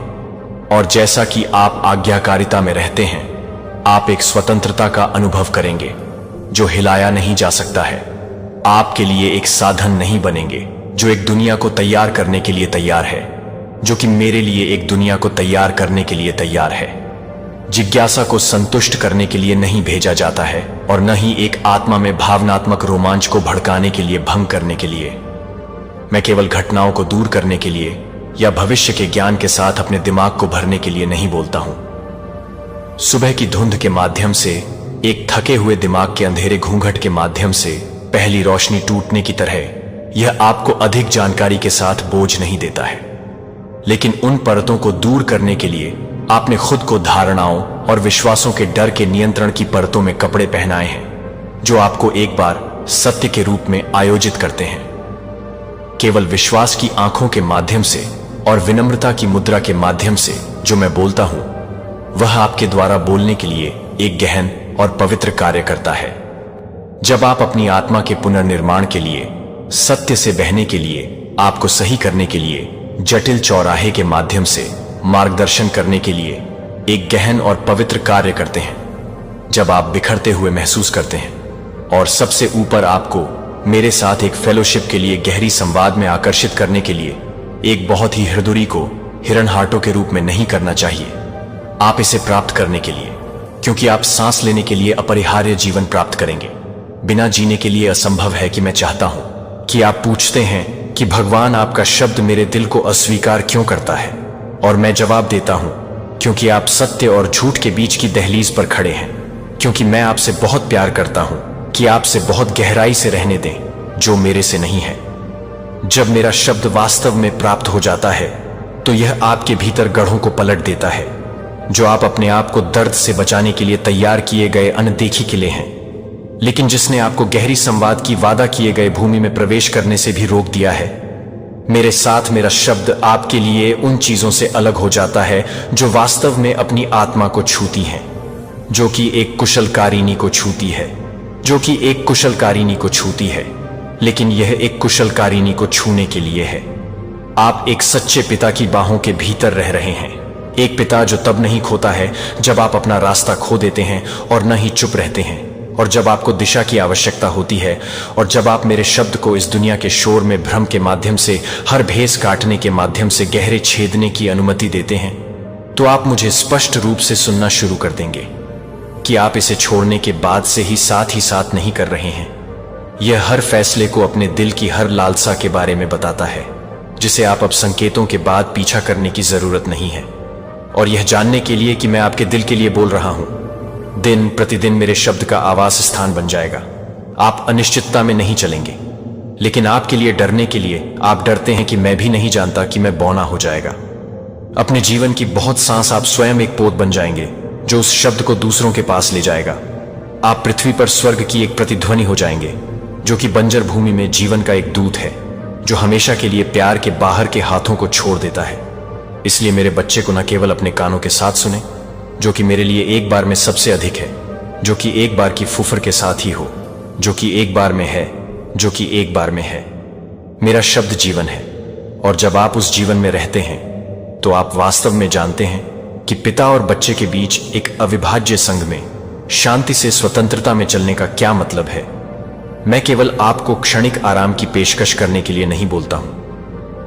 Speaker 2: और जैसा कि आप आज्ञाकारिता में रहते हैं, आप एक स्वतंत्रता का अनुभव करेंगे जो हिलाया नहीं जा सकता है। आपके लिए एक साधन नहीं बनेंगे जो एक दुनिया को तैयार करने के लिए तैयार है, जो कि मेरे लिए एक दुनिया को तैयार करने के लिए तैयार है। जिज्ञासा को संतुष्ट करने के लिए नहीं भेजा जाता है, और न ही एक आत्मा में भावनात्मक रोमांच को भड़काने के लिए, भंग करने के लिए। मैं केवल घटनाओं को दूर करने के लिए या भविष्य के ज्ञान के साथ अपने दिमाग को भरने के लिए नहीं बोलता हूं। सुबह की धुंध के माध्यम से, एक थके हुए दिमाग के अंधेरे घूंघट के माध्यम से पहली रोशनी टूटने की तरह यह आपको अधिक जानकारी के साथ बोझ नहीं देता है। लेकिन उन परतों को दूर करने के लिए आपने खुद को धारणाओं और विश्वासों के डर के नियंत्रण की परतों में कपड़े पहनाए हैं, जो आपको एक बार सत्य के रूप में आयोजित करते हैं। केवल विश्वास की आंखों के माध्यम से और विनम्रता की मुद्रा के माध्यम से जो मैं बोलता हूं, वह आपके द्वारा बोलने के लिए एक गहन और पवित्र कार्य करता है। जब आप अपनी आत्मा के पुनर्निर्माण के लिए, सत्य से बहने के लिए, आपको सही करने के लिए, जटिल चौराहे के माध्यम से मार्गदर्शन करने के लिए एक गहन और पवित्र कार्य करते हैं, जब आप बिखरते हुए महसूस करते हैं, और सबसे ऊपर आपको मेरे साथ एक फेलोशिप के लिए गहरी संवाद में आकर्षित करने के लिए एक बहुत ही हृदय को हिरणहाटों के रूप में नहीं करना चाहिए। आप इसे प्राप्त करने के लिए, क्योंकि आप सांस लेने के लिए अपरिहार्य जीवन प्राप्त करेंगे। बिना जीने के लिए असंभव है कि मैं चाहता हूं कि आप पूछते हैं कि भगवान, आपका शब्द मेरे दिल को अस्वीकार क्यों करता है? और मैं जवाब देता हूं, क्योंकि आप सत्य और झूठ के बीच की दहलीज पर खड़े हैं। क्योंकि मैं आपसे बहुत प्यार करता हूं कि आपसे बहुत गहराई से रहने दें जो मेरे से नहीं है। जब मेरा शब्द वास्तव में प्राप्त हो जाता है तो यह आपके भीतर गढ़ों को पलट देता है, जो आप अपने आप को दर्द से बचाने के लिए तैयार किए गए अनदेखी किले हैं, लेकिन जिसने आपको गहरी संवाद की वादा किए गए भूमि में प्रवेश करने से भी रोक दिया है। मेरे साथ मेरा शब्द आपके लिए उन चीजों से अलग हो जाता है जो वास्तव में अपनी आत्मा को छूती हैं, जो कि एक कुशलकारिणी को छूती है, जो कि एक कुशलकारिणी को छूती है। लेकिन यह एक कुशलकारिणी को छूने के लिए है। आप एक सच्चे पिता की बाहों के भीतर रह रहे हैं, एक पिता जो तब नहीं खोता है जब आप अपना रास्ता खो देते हैं, और न ही चुप रहते हैं, और जब आपको दिशा की आवश्यकता होती है, और जब आप मेरे शब्द को इस दुनिया के शोर में भ्रम के माध्यम से, हर भेस काटने के माध्यम से गहरे छेदने की अनुमति देते हैं, तो आप मुझे स्पष्ट रूप से सुनना शुरू कर देंगे कि आप इसे छोड़ने के बाद से ही साथ नहीं कर रहे हैं। यह हर फैसले को अपने दिल की हर लालसा के बारे में बताता है, जिसे आप अब संकेतों के बाद पीछा करने की जरूरत नहीं है। और यह जानने के लिए कि मैं आपके दिल के लिए बोल रहा हूं, दिन प्रतिदिन मेरे शब्द का आवास स्थान बन जाएगा। आप अनिश्चितता में नहीं चलेंगे, लेकिन आपके लिए डरने के लिए आप डरते हैं कि मैं भी नहीं जानता कि मैं बौना हो जाएगा। अपने जीवन की बहुत सांस आप स्वयं एक पोत बन जाएंगे जो उस शब्द को दूसरों के पास ले जाएगा। आप पृथ्वी पर स्वर्ग की एक प्रतिध्वनि हो जाएंगे, जो कि बंजर भूमि में जीवन का एक दूत है, जो हमेशा के लिए प्यार के बाहर के हाथों को छोड़ देता है। इसलिए मेरे बच्चे को न केवल अपने कानों के साथ सुने, जो कि मेरे लिए एक बार में सबसे अधिक है, जो कि एक बार की फुफर के साथ ही हो, जो कि एक बार में है, जो कि एक बार में है। मेरा शब्द जीवन है, और जब आप उस जीवन में रहते हैं तो आप वास्तव में जानते हैं कि पिता और बच्चे के बीच एक अविभाज्य संघ में शांति से स्वतंत्रता में चलने का क्या मतलब है। मैं केवल आपको क्षणिक आराम की पेशकश करने के लिए नहीं बोलता हूं,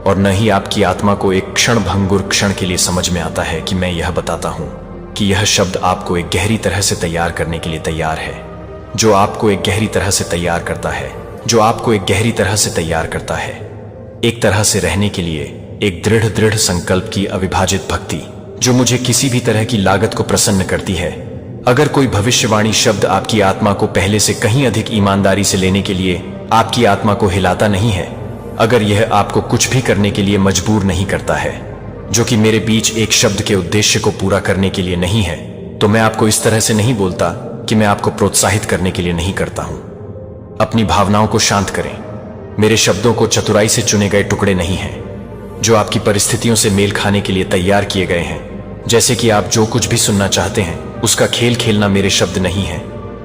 Speaker 2: और न ही आपकी आत्मा को एक क्षण भंगुर क्षण के लिए समझ में आता है कि मैं यह बताता हूं कि यह शब्द आपको एक गहरी तरह से तैयार करने के लिए तैयार है, जो आपको एक गहरी तरह से तैयार करता है, जो आपको एक गहरी तरह से तैयार करता है, एक तरह से रहने के लिए एक दृढ़ दृढ़ संकल्प की अविभाजित भक्ति जो मुझे किसी भी तरह की लागत को प्रसन्न करती है। अगर कोई भविष्यवाणी शब्द आपकी आत्मा को पहले से कहीं अधिक ईमानदारी से लेने के लिए आपकी आत्मा को हिलाता नहीं है, अगर यह आपको कुछ भी करने के लिए मजबूर नहीं करता है जो कि मेरे बीच एक शब्द के उद्देश्य को पूरा करने के लिए नहीं है, तो मैं आपको इस तरह से नहीं बोलता कि मैं आपको प्रोत्साहित करने के लिए नहीं करता हूं। अपनी भावनाओं को शांत करें। मेरे शब्दों को चतुराई से चुने गए टुकड़े नहीं हैं जो आपकी परिस्थितियों से मेल खाने के लिए तैयार किए गए हैं। जैसे कि आप जो कुछ भी सुनना चाहते हैं उसका खेल खेलना मेरे शब्द नहीं है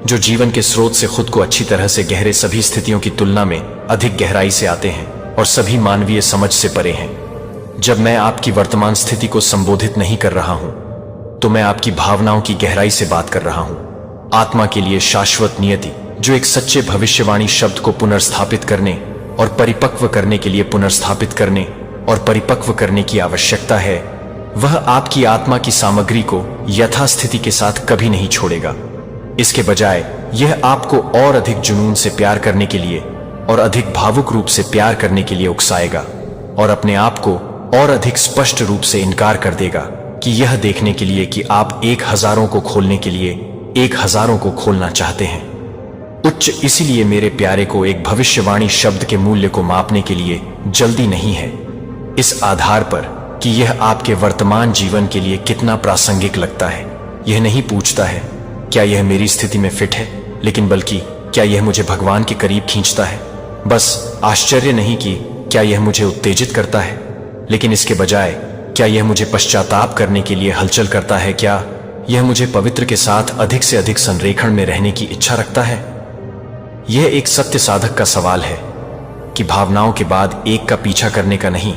Speaker 2: जो जीवन के स्रोत से खुद को अच्छी तरह से गहरे सभी स्थितियों की तुलना में अधिक गहराई से आते हैं और सभी मानवीय समझ से परे हैं। जब मैं आपकी वर्तमान स्थिति को संबोधित नहीं कर रहा हूं तो मैं आपकी भावनाओं की गहराई से बात कर रहा हूं। आत्मा के लिए शाश्वत नियति जो एक सच्चे भविष्यवाणी शब्द को पुनर्स्थापित करने और परिपक्व करने के लिए पुनर्स्थापित करने और परिपक्व करने की आवश्यकता है, वह आपकी आत्मा की सामग्री को यथास्थिति के साथ कभी नहीं छोड़ेगा। इसके बजाय यह आपको और अधिक जुनून से प्यार करने के लिए और अधिक भावुक रूप से प्यार करने के लिए उकसाएगा और अपने आप को और अधिक स्पष्ट रूप से इनकार कर देगा कि यह देखने के लिए कि आप 1000 को खोलने के लिए 1000 को खोलना चाहते हैं। उच्च इसीलिए मेरे प्यारे को एक भविष्यवाणी शब्द के मूल्य को मापने के लिए जल्दी नहीं है इस आधार पर कि यह आपके वर्तमान जीवन के लिए कितना प्रासंगिक लगता है। यह नहीं पूछता है क्या यह मेरी स्थिति में फिट है, लेकिन बल्कि क्या यह मुझे भगवान के करीब खींचता है। बस आश्चर्य नहीं कि क्या यह मुझे उत्तेजित करता है, लेकिन इसके बजाय क्या यह मुझे पश्चाताप करने के लिए हलचल करता है। क्या यह मुझे पवित्र के साथ अधिक से अधिक संरेखण में रहने की इच्छा रखता है। यह एक सत्य साधक का सवाल है कि भावनाओं के बाद एक का पीछा करने का नहीं।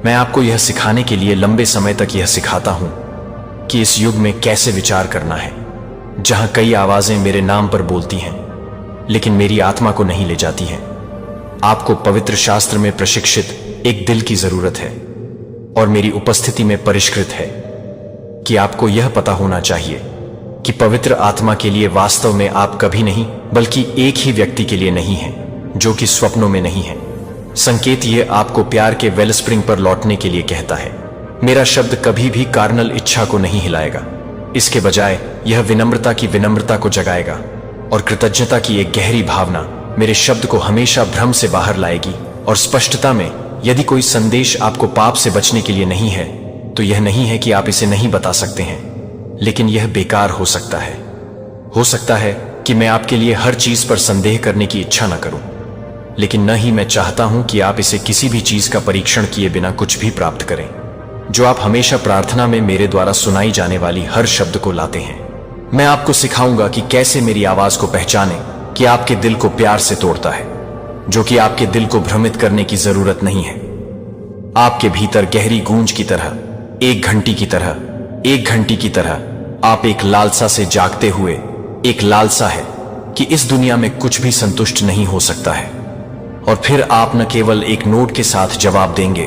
Speaker 2: मैं आपको यह सिखाने के लिए लंबे समय तक यह सिखाता हूं कि इस युग में कैसे विचार करना है, जहां कई आवाजें मेरे नाम पर बोलती हैं लेकिन मेरी आत्मा को नहीं ले जाती हैं। आपको पवित्र शास्त्र में प्रशिक्षित एक दिल की जरूरत है और मेरी उपस्थिति में परिष्कृत है कि आपको यह पता होना चाहिए कि पवित्र आत्मा के लिए वास्तव में आप कभी नहीं बल्कि एक ही व्यक्ति के लिए नहीं है जो कि स्वप्नों में नहीं है। संकेत यह आपको प्यार के वेलस्प्रिंग पर लौटने के लिए कहता है। मेरा शब्द कभी भी कार्नल इच्छा को नहीं हिलाएगा, इसके बजाय यह विनम्रता की विनम्रता को जगाएगा और कृतज्ञता की एक गहरी भावना मेरे शब्द को हमेशा भ्रम से बाहर लाएगी और स्पष्टता में। यदि कोई संदेश आपको पाप से बचने के लिए नहीं है तो यह नहीं है कि आप इसे नहीं बता सकते हैं, लेकिन यह बेकार हो सकता है। हो सकता है कि मैं आपके लिए हर चीज पर संदेह करने की इच्छा न करूं, लेकिन न ही मैं चाहता हूं कि आप इसे किसी भी चीज का परीक्षण किए बिना कुछ भी प्राप्त करें जो आप हमेशा प्रार्थना में मेरे द्वारा सुनाई जाने वाली हर शब्द को लाते हैं। मैं आपको सिखाऊंगा कि कैसे मेरी आवाज को पहचाने कि आपके दिल को प्यार से तोड़ता है, जो कि आपके दिल को भ्रमित करने की जरूरत नहीं है। आपके भीतर गहरी गूंज की तरह, एक घंटी की तरह, एक घंटी की तरह आप एक लालसा से जागते हुए, एक लालसा है कि इस दुनिया में कुछ भी संतुष्ट नहीं हो सकता है। और फिर आप न केवल एक नोट के साथ जवाब देंगे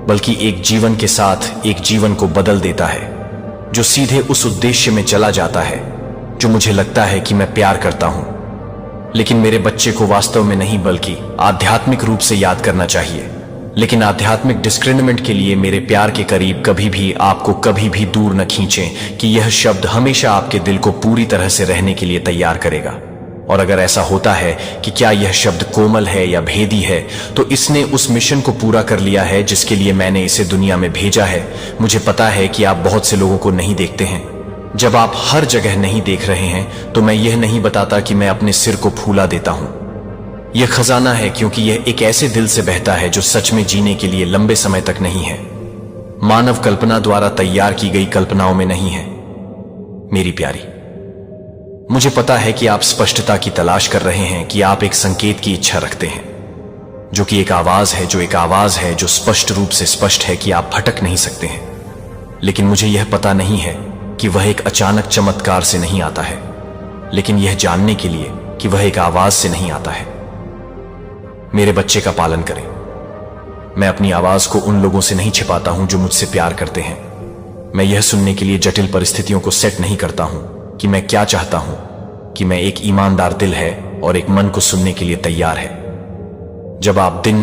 Speaker 2: बल्कि एक जीवन के साथ एक जीवन को बदल देता है जो सीधे उस उद्देश्य में चला जाता है जो मुझे लगता है कि मैं प्यार करता हूं, लेकिन मेरे बच्चे को वास्तव में नहीं बल्कि आध्यात्मिक रूप से याद करना चाहिए। लेकिन आध्यात्मिक डिस्क्रिमिनेट के लिए मेरे प्यार के करीब कभी भी आपको कभी भी दूर न खींचें कि यह शब्द हमेशा आपके दिल को पूरी तरह से रहने के लिए तैयार करेगा। और अगर ऐसा होता है कि क्या यह शब्द कोमल है या भेदी है, तो इसने उस मिशन को पूरा कर लिया है जिसके लिए मैंने इसे दुनिया में भेजा है। मुझे पता है कि आप बहुत से लोगों को नहीं देखते हैं। जब आप हर जगह नहीं देख रहे हैं तो मैं यह नहीं बताता कि मैं अपने सिर को फूला देता हूं। यह खजाना है क्योंकि यह एक ऐसे दिल से बहता है जो सच में जीने के लिए लंबे समय तक नहीं है, मानव कल्पना द्वारा तैयार की गई कल्पनाओं में नहीं है। मेरी प्यारी, मुझे पता है कि आप स्पष्टता की तलाश कर रहे हैं, कि आप एक संकेत की इच्छा रखते हैं जो कि एक आवाज है, जो एक आवाज है जो स्पष्ट रूप से स्पष्ट है कि आप भटक नहीं सकते हैं। लेकिन मुझे यह पता नहीं है कि वह एक अचानक चमत्कार से नहीं आता है, लेकिन यह जानने के लिए कि वह एक आवाज से नहीं आता है। मेरे बच्चे का पालन करें। मैं अपनी आवाज को उन लोगों से नहीं छिपाता हूं जो मुझसे प्यार करते हैं। मैं यह सुनने के लिए जटिल परिस्थितियों को सेट नहीं करता हूं कि मैं क्या चाहता हूं, कि मैं एक ईमानदार दिल है और एक मन को सुनने के लिए तैयार है। जब आप दिन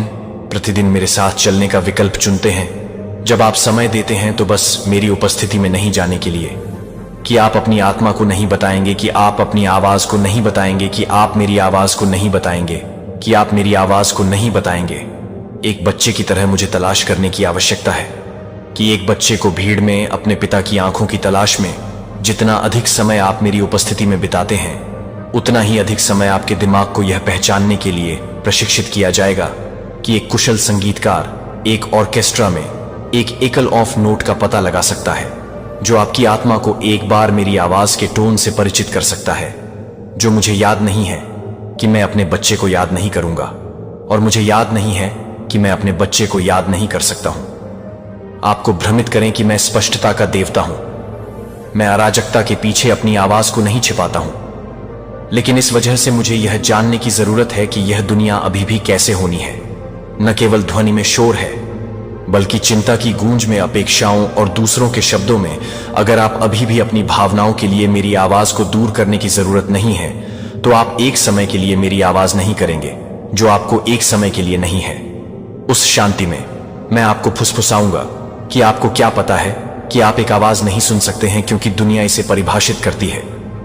Speaker 2: प्रतिदिन मेरे साथ चलने का विकल्प चुनते हैं, जब आप समय देते हैं तो बस मेरी उपस्थिति में नहीं जाने के लिए, कि आप अपनी आत्मा को नहीं बताएंगे, कि आप अपनी आवाज को नहीं बताएंगे, कि आप मेरी आवाज को नहीं बताएंगे, कि आप मेरी आवाज को नहीं बताएंगे। एक बच्चे की तरह मुझे तलाश करने की आवश्यकता है, कि एक बच्चे को भीड़ में अपने पिता की आंखों की तलाश में जितना अधिक समय आप मेरी उपस्थिति में बिताते हैं, उतना ही अधिक समय आपके दिमाग को यह पहचानने के लिए प्रशिक्षित किया जाएगा कि एक कुशल संगीतकार एक ऑर्केस्ट्रा में एक एकल ऑफ नोट का पता लगा सकता है, जो आपकी आत्मा को एक बार मेरी आवाज के टोन से परिचित कर सकता है, जो मुझे याद नहीं है कि मैं अपने बच्चे को याद नहीं करूंगा, और मुझे याद नहीं है कि मैं अपने बच्चे को याद नहीं कर सकता हूं। आपको भ्रमित करें कि मैं स्पष्टता का देवता हूं, मैं अराजकता के पीछे अपनी आवाज को नहीं छिपाता हूं, लेकिन इस वजह से मुझे यह जानने की जरूरत है कि यह दुनिया अभी भी कैसे होनी है। न केवल ध्वनि में शोर है, बल्कि चिंता की गूंज में, अपेक्षाओं और दूसरों के शब्दों में। अगर आप अभी भी अपनी भावनाओं के लिए मेरी आवाज को दूर करने की जरूरत नहीं है, तो आप एक समय के लिए मेरी आवाज नहीं करेंगे, जो आपको एक समय के लिए नहीं है। उस शांति में मैं आपको फुसफुसाऊंगा कि आपको क्या पता है कि आप एक आवाज नहीं सुन सकते हैं क्योंकि दुनिया इसे परिभाषित करती है,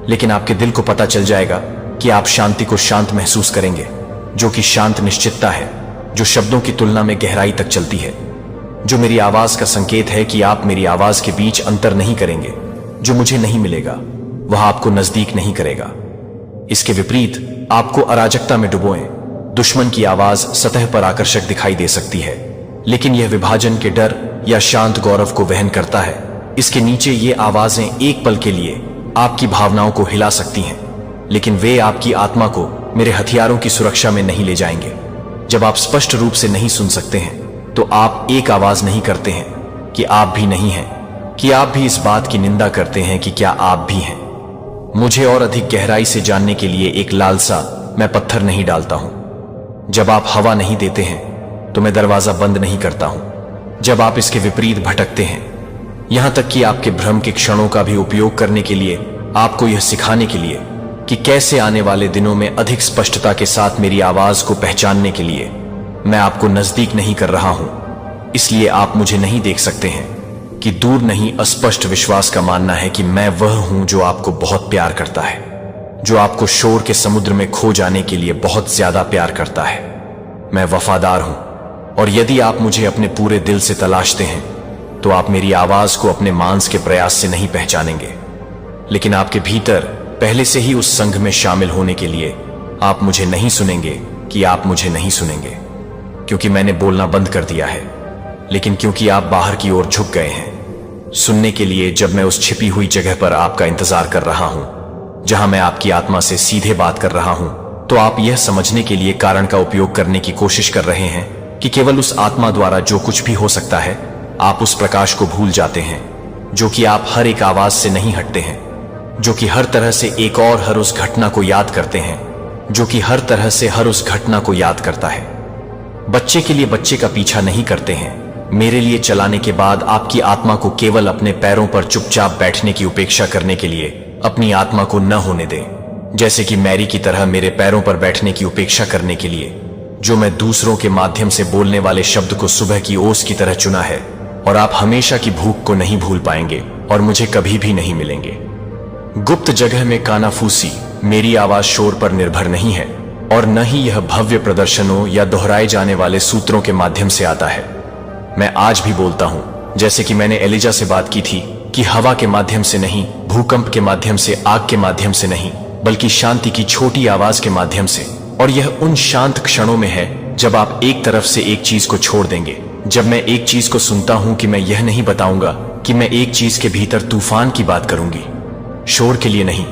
Speaker 2: लेकिन आपके दिल को पता चल जाएगा कि आप शांति को शांत महसूस करेंगे, जो कि शांत निश्चितता है, जो शब्दों की तुलना में गहराई तक चलती है, जो मेरी आवाज का संकेत है कि आप मेरी आवाज के बीच अंतर नहीं करेंगे। जो मुझे नहीं मिलेगा वह आपको नजदीक नहीं करेगा। इसके विपरीत आपको अराजकता में डुबोएं। दुश्मन की आवाज सतह पर आकर्षक दिखाई दे सकती है, लेकिन यह विभाजन के डर या शांत गौरव को वहन करता है। इसके नीचे ये आवाजें एक पल के लिए आपकी भावनाओं को हिला सकती हैं, लेकिन वे आपकी आत्मा को मेरे हथियारों की सुरक्षा में नहीं ले जाएंगे। जब आप स्पष्ट रूप से नहीं सुन सकते हैं, तो आप एक आवाज नहीं करते हैं कि आप भी नहीं हैं, कि आप भी इस बात की निंदा करते हैं कि क्या आप भी हैं। मुझे और अधिक गहराई से जानने के लिए एक लालसा, मैं पत्थर नहीं डालता हूं। जब आप हवा नहीं देते हैं, तो मैं दरवाजा बंद नहीं करता हूं। जब आप इसके विपरीत भटकते हैं, यहां तक कि आपके भ्रम के क्षणों का भी उपयोग करने के लिए, आपको यह सिखाने के लिए कि कैसे आने वाले दिनों में अधिक स्पष्टता के साथ मेरी आवाज को पहचानने के लिए, मैं आपको नजदीक नहीं कर रहा हूं। इसलिए आप मुझे नहीं देख सकते हैं कि दूर नहीं, अस्पष्ट विश्वास का मानना है कि मैं वह हूं जो आपको बहुत प्यार करता है, जो आपको शोर के समुद्र में खो जाने के लिए बहुत ज्यादा प्यार करता है। मैं वफादार हूं, और यदि आप मुझे अपने पूरे दिल से तलाशते हैं, तो आप मेरी आवाज को अपने मांस के प्रयास से नहीं पहचानेंगे, लेकिन आपके भीतर पहले से ही उस संघ में शामिल होने के लिए आप मुझे नहीं सुनेंगे कि आप मुझे नहीं सुनेंगे, क्योंकि मैंने बोलना बंद कर दिया है, लेकिन क्योंकि आप बाहर की ओर झुक गए हैं सुनने के लिए। जब मैं उस छिपी हुई जगह पर आपका इंतजार कर रहा हूं, जहां मैं आपकी आत्मा से सीधे बात कर रहा हूं, तो आप यह समझने के लिए कारण का उपयोग करने की कोशिश कर रहे हैं कि केवल उस आत्मा द्वारा जो कुछ भी हो सकता है। आप उस प्रकाश को भूल जाते हैं, जो कि आप हर एक आवाज से नहीं हटते हैं, जो कि हर तरह से एक और हर उस घटना को याद करते हैं, जो कि हर तरह से हर उस घटना को याद करता है। बच्चे के लिए बच्चे का पीछा नहीं करते हैं। मेरे लिए चलाने के बाद आपकी आत्मा को केवल अपने पैरों पर चुपचाप बैठने की उपेक्षा करने के लिए अपनी आत्मा को न होने दें, जैसे कि मैरी की तरह मेरे पैरों पर बैठने की उपेक्षा करने के लिए, जो मैं दूसरों के माध्यम से बोलने वाले शब्द को सुबह की ओस की तरह चुना है। और आप हमेशा की भूख को नहीं भूल पाएंगे और मुझे कभी भी नहीं मिलेंगे। गुप्त जगह में कानाफूसी मेरी आवाज शोर पर निर्भर नहीं है, और न ही यह भव्य प्रदर्शनों या दोहराए जाने वाले सूत्रों के माध्यम से आता है। मैं आज भी बोलता हूं, जैसे कि मैंने एलिजा से बात की थी, कि हवा के माध्यम से नहीं, भूकंप के माध्यम से, आग के माध्यम से नहीं, बल्कि शांति की छोटी आवाज के माध्यम से। और यह उन शांत क्षणों में है जब आप एक तरफ से एक चीज को छोड़ देंगे। जब मैं एक चीज को सुनता हूं कि मैं यह नहीं बताऊंगा कि मैं एक चीज के भीतर तूफान की बात करूंगी, शोर के लिए नहीं,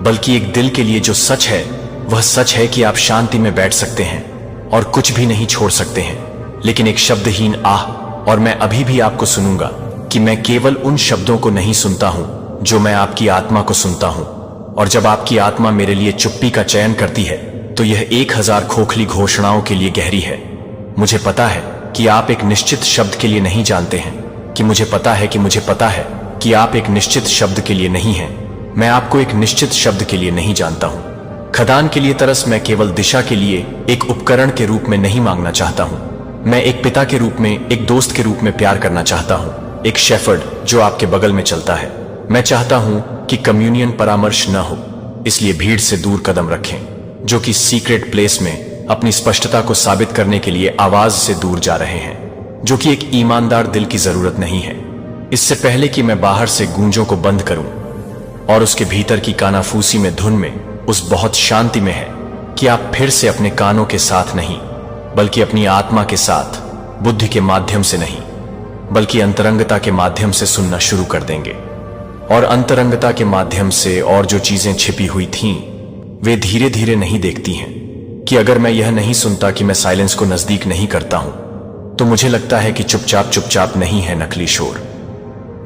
Speaker 2: बल्कि एक दिल के लिए जो सच है, वह सच है कि आप शांति में बैठ सकते हैं और कुछ भी नहीं छोड़ सकते हैं, लेकिन एक शब्दहीन आह। और मैं अभी भी आपको सुनूंगा कि मैं केवल उन शब्दों को नहीं सुनता हूं जो मैं आपकी आत्मा को सुनता हूं। और जब आपकी आत्मा मेरे लिए चुप्पी का चयन करती है, तो यह 1000 खोखली घोषणाओं के लिए गहरी है। मुझे पता है कि आप एक निश्चित शब्द के लिए नहीं जानते हैं, कि मुझे पता है कि मुझे पता है कि आप एक निश्चित शब्द के लिए नहीं हैं। मैं आपको एक निश्चित शब्द के लिए नहीं जानता हूं। खदान के लिए तरस मैं केवल दिशा के लिए एक उपकरण के रूप में नहीं मांगना चाहता हूं। मैं एक पिता के रूप में, एक दोस्त के रूप में प्यार करना चाहता हूं, एक शेफर्ड जो आपके बगल में चलता है। मैं चाहता हूं कि कम्युनियन परामर्श न हो, इसलिए भीड़ से दूर कदम रखें, जो कि सीक्रेट प्लेस में अपनी स्पष्टता को साबित करने के लिए आवाज से दूर जा रहे हैं, जो कि एक ईमानदार दिल की जरूरत नहीं है। इससे पहले कि मैं बाहर से गूंजों को बंद करूं और उसके भीतर की कानाफूसी में, धुन में, उस बहुत शांति में है कि आप फिर से अपने कानों के साथ नहीं, बल्कि अपनी आत्मा के साथ, बुद्धि के माध्यम से नहीं, बल्कि अंतरंगता के माध्यम से सुनना शुरू कर देंगे। और अंतरंगता के माध्यम से और जो चीजें छिपी हुई थीं, वे धीरे धीरे नहीं देखती हैं कि अगर मैं यह नहीं सुनता कि मैं साइलेंस को नजदीक नहीं करता हूं, तो मुझे लगता है कि चुपचाप चुपचाप नहीं है नकली शोर।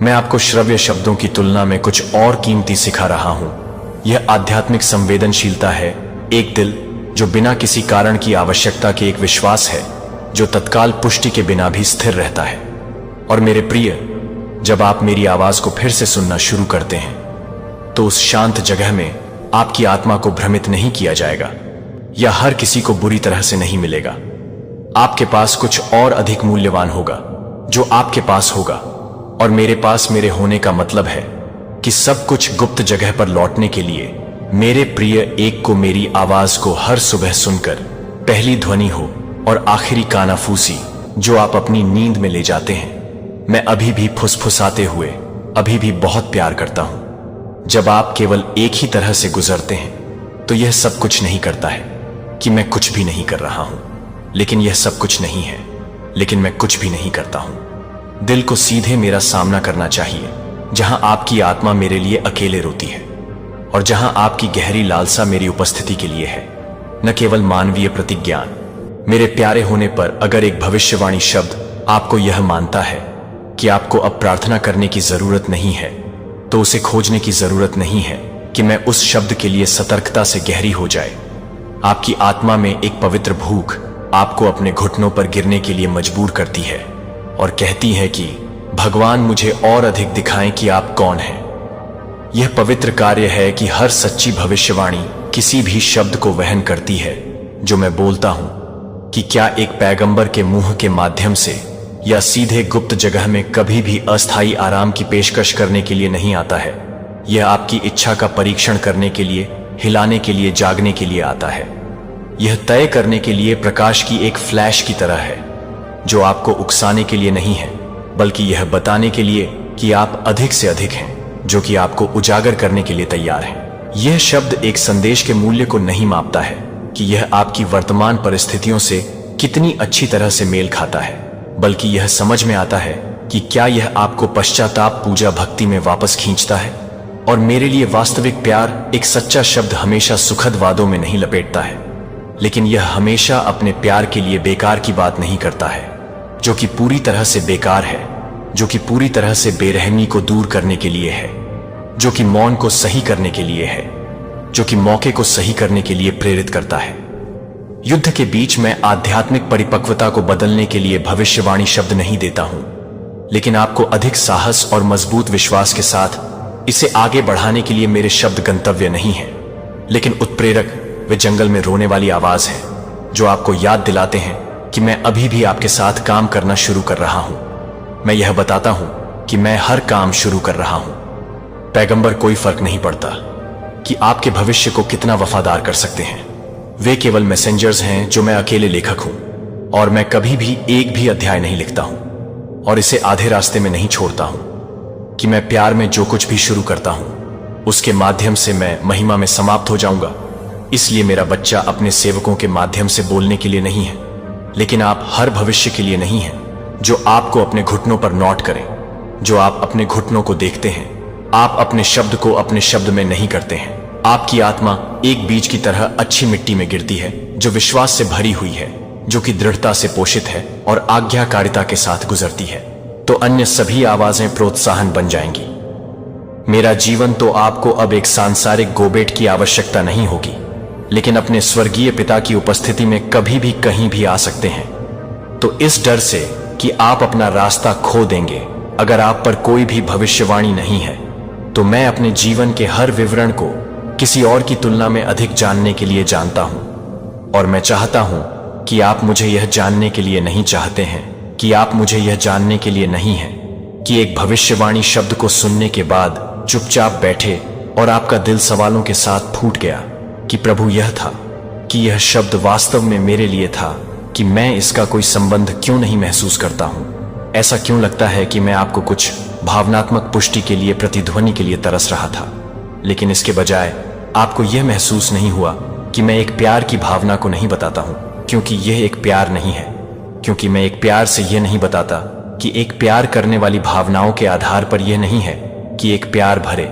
Speaker 2: मैं आपको श्रव्य शब्दों की तुलना में कुछ और कीमती सिखा रहा हूं। यह आध्यात्मिक संवेदनशीलता है, एक दिल जो बिना किसी कारण की आवश्यकता के, एक विश्वास है जो तत्काल पुष्टि के बिना भी स्थिर रहता है। और मेरे प्रिय, जब आप मेरी आवाज को फिर से सुनना शुरू करते हैं, तो उस शांत जगह में आपकी आत्मा को भ्रमित नहीं किया जाएगा या हर किसी को बुरी तरह से नहीं मिलेगा। आपके पास कुछ और अधिक मूल्यवान होगा जो आपके पास होगा, और मेरे पास मेरे होने का मतलब है कि सब कुछ गुप्त जगह पर लौटने के लिए मेरे प्रिय एक को मेरी आवाज को हर सुबह सुनकर पहली ध्वनि हो और आखिरी कानाफूसी जो आप अपनी नींद में ले जाते हैं। मैं अभी भी फुसफुसाते हुए अभी भी बहुत प्यार करता हूं। जब आप केवल एक ही तरह से गुजरते हैं, तो यह सब कुछ नहीं करता है कि मैं कुछ भी नहीं कर रहा हूं, लेकिन यह सब कुछ नहीं है, लेकिन मैं कुछ भी नहीं करता हूं। दिल को सीधे मेरा सामना करना चाहिए, जहां आपकी आत्मा मेरे लिए अकेले रोती है और जहां आपकी गहरी लालसा मेरी उपस्थिति के लिए है, न केवल मानवीय प्रतिज्ञान। मेरे प्यारे होने पर अगर एक भविष्यवाणी शब्द आपको यह मानता है कि आपको अब प्रार्थना करने की जरूरत नहीं है, तो उसे खोजने की जरूरत नहीं है कि मैं उस शब्द के लिए सतर्कता से गहरी हो जाए। आपकी आत्मा में एक पवित्र भूख आपको अपने घुटनों पर गिरने के लिए मजबूर करती है और कहती है कि भगवान मुझे और अधिक दिखाएं कि आप कौन हैं। यह पवित्र कार्य है कि हर सच्ची भविष्यवाणी किसी भी शब्द को वहन करती है जो मैं बोलता हूं, कि क्या एक पैगंबर के मुंह के माध्यम से या सीधे गुप्त जगह में कभी भी अस्थायी आराम की पेशकश करने के लिए नहीं आता है। यह आपकी इच्छा का परीक्षण करने के लिए, हिलाने के लिए, जागने के लिए आता है। यह तय करने के लिए प्रकाश की एक फ्लैश की तरह है, जो आपको उकसाने के लिए नहीं है, बल्कि यह बताने के लिए कि आप अधिक से अधिक हैं, जो कि आपको उजागर करने के लिए तैयार हैं। यह शब्द एक संदेश के मूल्य को नहीं मापता है कि यह आपकी वर्तमान परिस्थितियों से कितनी अच्छी तरह से मेल खाता है, बल्कि यह समझ में आता है कि क्या यह आपको पश्चाताप, पूजा, भक्ति में वापस खींचता है। और मेरे लिए वास्तविक प्यार, एक सच्चा शब्द, हमेशा सुखद वादों में नहीं लपेटता है, लेकिन यह हमेशा अपने प्यार के लिए बेकार की बात नहीं करता है, जो कि पूरी तरह से बेकार है, जो कि पूरी तरह से बेरहमी को दूर करने के लिए है, जो कि मौन को सही करने के लिए है, जो कि मौके को सही करने के लिए प्रेरित करता है। युद्ध के बीच मैं आध्यात्मिक परिपक्वता को बदलने के लिए भविष्यवाणी शब्द नहीं देता हूं, लेकिन आपको अधिक साहस और मजबूत विश्वास के साथ इसे आगे बढ़ाने के लिए मेरे शब्द गंतव्य नहीं है, लेकिन उत्प्रेरक, वे जंगल में रोने वाली आवाज है, जो आपको याद दिलाते हैं कि मैं अभी भी आपके साथ काम करना शुरू कर रहा हूं। मैं यह बताता हूं कि मैं हर काम शुरू कर रहा हूं। पैगंबर, कोई फर्क नहीं पड़ता कि आपके भविष्य को कितना वफादार कर सकते हैं। वे केवल मैसेंजर्स हैं, जो मैं अकेले लेखक हूं, और मैं कभी भी एक भी अध्याय नहीं लिखता हूं और इसे आधे रास्ते में नहीं छोड़ता हूं। कि मैं प्यार में जो कुछ भी शुरू करता हूं, उसके माध्यम से मैं महिमा में समाप्त हो जाऊंगा। इसलिए मेरा बच्चा अपने सेवकों के माध्यम से बोलने के लिए नहीं है, लेकिन आप हर भविष्य के लिए नहीं हैं, जो आपको अपने घुटनों पर नोट करें, जो आप अपने घुटनों को देखते हैं। आप अपने शब्द को अपने शब्द में नहीं करते हैं। आपकी आत्मा एक बीज की तरह अच्छी मिट्टी में गिरती है, जो विश्वास से भरी हुई है, जो कि दृढ़ता से पोषित है और आज्ञाकारिता के साथ गुजरती है, तो अन्य सभी आवाजें प्रोत्साहन बन जाएंगी। मेरा जीवन तो आपको अब एक सांसारिक गोबेट की आवश्यकता नहीं होगी, लेकिन अपने स्वर्गीय पिता की उपस्थिति में कभी भी कहीं भी आ सकते हैं। तो इस डर से कि आप अपना रास्ता खो देंगे अगर आप पर कोई भी भविष्यवाणी नहीं है, तो मैं अपने जीवन के हर विवरण को किसी और की तुलना में अधिक जानने के लिए जानता हूं, और मैं चाहता हूं कि आप मुझे यह जानने के लिए नहीं चाहते हैं, कि आप मुझे यह जानने के लिए नहीं हैं कि एक भविष्यवाणी शब्द को सुनने के बाद चुपचाप बैठे और आपका दिल सवालों के साथ फूट गया कि प्रभु यह था, कि यह शब्द वास्तव में मेरे लिए था, कि मैं इसका कोई संबंध क्यों नहीं महसूस करता हूं। ऐसा क्यों लगता है कि मैं आपको कुछ भावनात्मक पुष्टि के लिए, प्रतिध्वनि के लिए तरस रहा था, लेकिन इसके बजाय आपको यह महसूस नहीं हुआ कि मैं एक प्यार की भावना को नहीं बताता हूं, क्योंकि यह एक प्यार नहीं है, क्योंकि मैं एक प्यार से यह नहीं बताता कि एक प्यार करने वाली भावनाओं के आधार पर यह नहीं है कि एक प्यार भरे।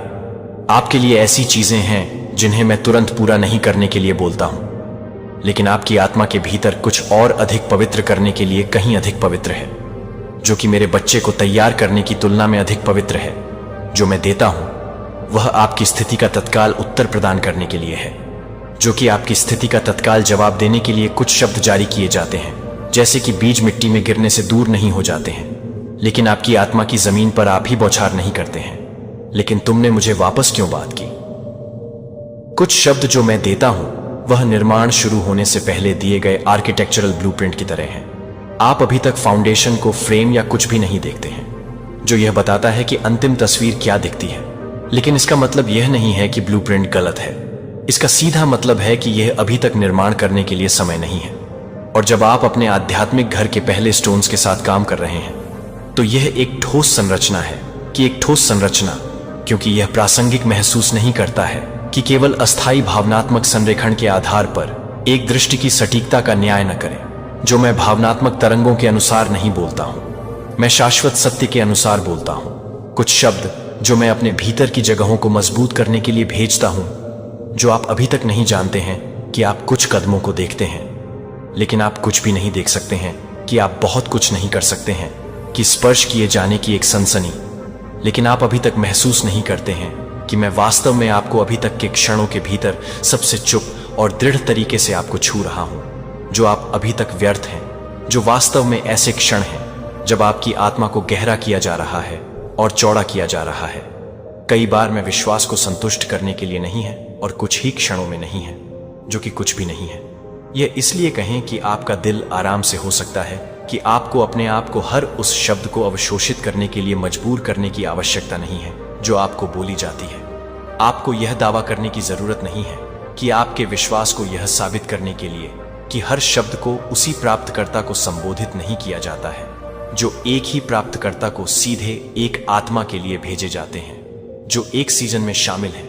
Speaker 2: आपके लिए ऐसी चीजें हैं जिन्हें मैं तुरंत पूरा नहीं करने के लिए बोलता हूं, लेकिन आपकी आत्मा के भीतर कुछ और अधिक पवित्र करने के लिए कहीं अधिक पवित्र है, जो कि मेरे बच्चे को तैयार करने की तुलना में अधिक पवित्र है। जो मैं देता हूं वह आपकी स्थिति का तत्काल उत्तर प्रदान करने के लिए है, जो कि आपकी स्थिति का तत्काल जवाब देने के लिए कुछ शब्द जारी किए जाते हैं, जैसे कि बीज मिट्टी में गिरने से दूर नहीं हो जाते हैं, लेकिन आपकी आत्मा की जमीन पर आप ही बौछार नहीं करते हैं। लेकिन तुमने मुझे वापस क्यों बात की? कुछ शब्द जो मैं देता हूं वह निर्माण शुरू होने से पहले दिए गए आर्किटेक्चरल ब्लूप्रिंट की तरह है। आप अभी तक फाउंडेशन को, फ्रेम या कुछ भी नहीं देखते हैं जो यह बताता है कि अंतिम तस्वीर क्या दिखती है। लेकिन इसका मतलब यह नहीं है कि ब्लूप्रिंट गलत है। इसका सीधा मतलब है कि यह अभी तक निर्माण करने के लिए समय नहीं है। और जब आप अपने आध्यात्मिक घर के पहले स्टोन्स के साथ काम कर रहे हैं तो यह एक ठोस संरचना है, कि एक ठोस संरचना, क्योंकि यह प्रासंगिक महसूस नहीं करता है कि केवल अस्थायी भावनात्मक संरेखण के आधार पर एक दृष्टि की सटीकता का न्याय न करें। जो मैं भावनात्मक तरंगों के अनुसार नहीं बोलता हूं, मैं शाश्वत सत्य के अनुसार बोलता हूं। कुछ शब्द जो मैं अपने भीतर की जगहों को मजबूत करने के लिए भेजता हूं, जो आप अभी तक नहीं जानते हैं कि आप कुछ कदमों को देखते हैं, लेकिन आप कुछ भी नहीं देख सकते हैं, कि आप बहुत कुछ नहीं कर सकते हैं, कि स्पर्श किए जाने की एक सनसनी, लेकिन आप अभी तक महसूस नहीं करते हैं कि मैं वास्तव में आपको अभी तक के क्षणों के भीतर सबसे चुप और दृढ़ तरीके से आपको छू रहा हूं। जो आप अभी तक व्यर्थ हैं, जो वास्तव में ऐसे क्षण हैं जब आपकी आत्मा को गहरा किया जा रहा है और चौड़ा किया जा रहा है। कई बार मैं विश्वास को संतुष्ट करने के लिए नहीं है और कुछ ही क्षणों में नहीं है, जो कि कुछ भी नहीं है। यह इसलिए कहें कि आपका दिल आराम से हो सकता है कि आपको अपने आप को हर उस शब्द को अवशोषित करने के लिए मजबूर करने की आवश्यकता नहीं है जो आपको बोली जाती है। आपको यह दावा करने की जरूरत नहीं है कि आपके विश्वास को यह साबित करने के लिए कि हर शब्द को उसी प्राप्तकर्ता को संबोधित नहीं किया जाता है जो एक ही प्राप्तकर्ता को सीधे एक आत्मा के लिए भेजे जाते हैं, जो एक सीजन में शामिल है,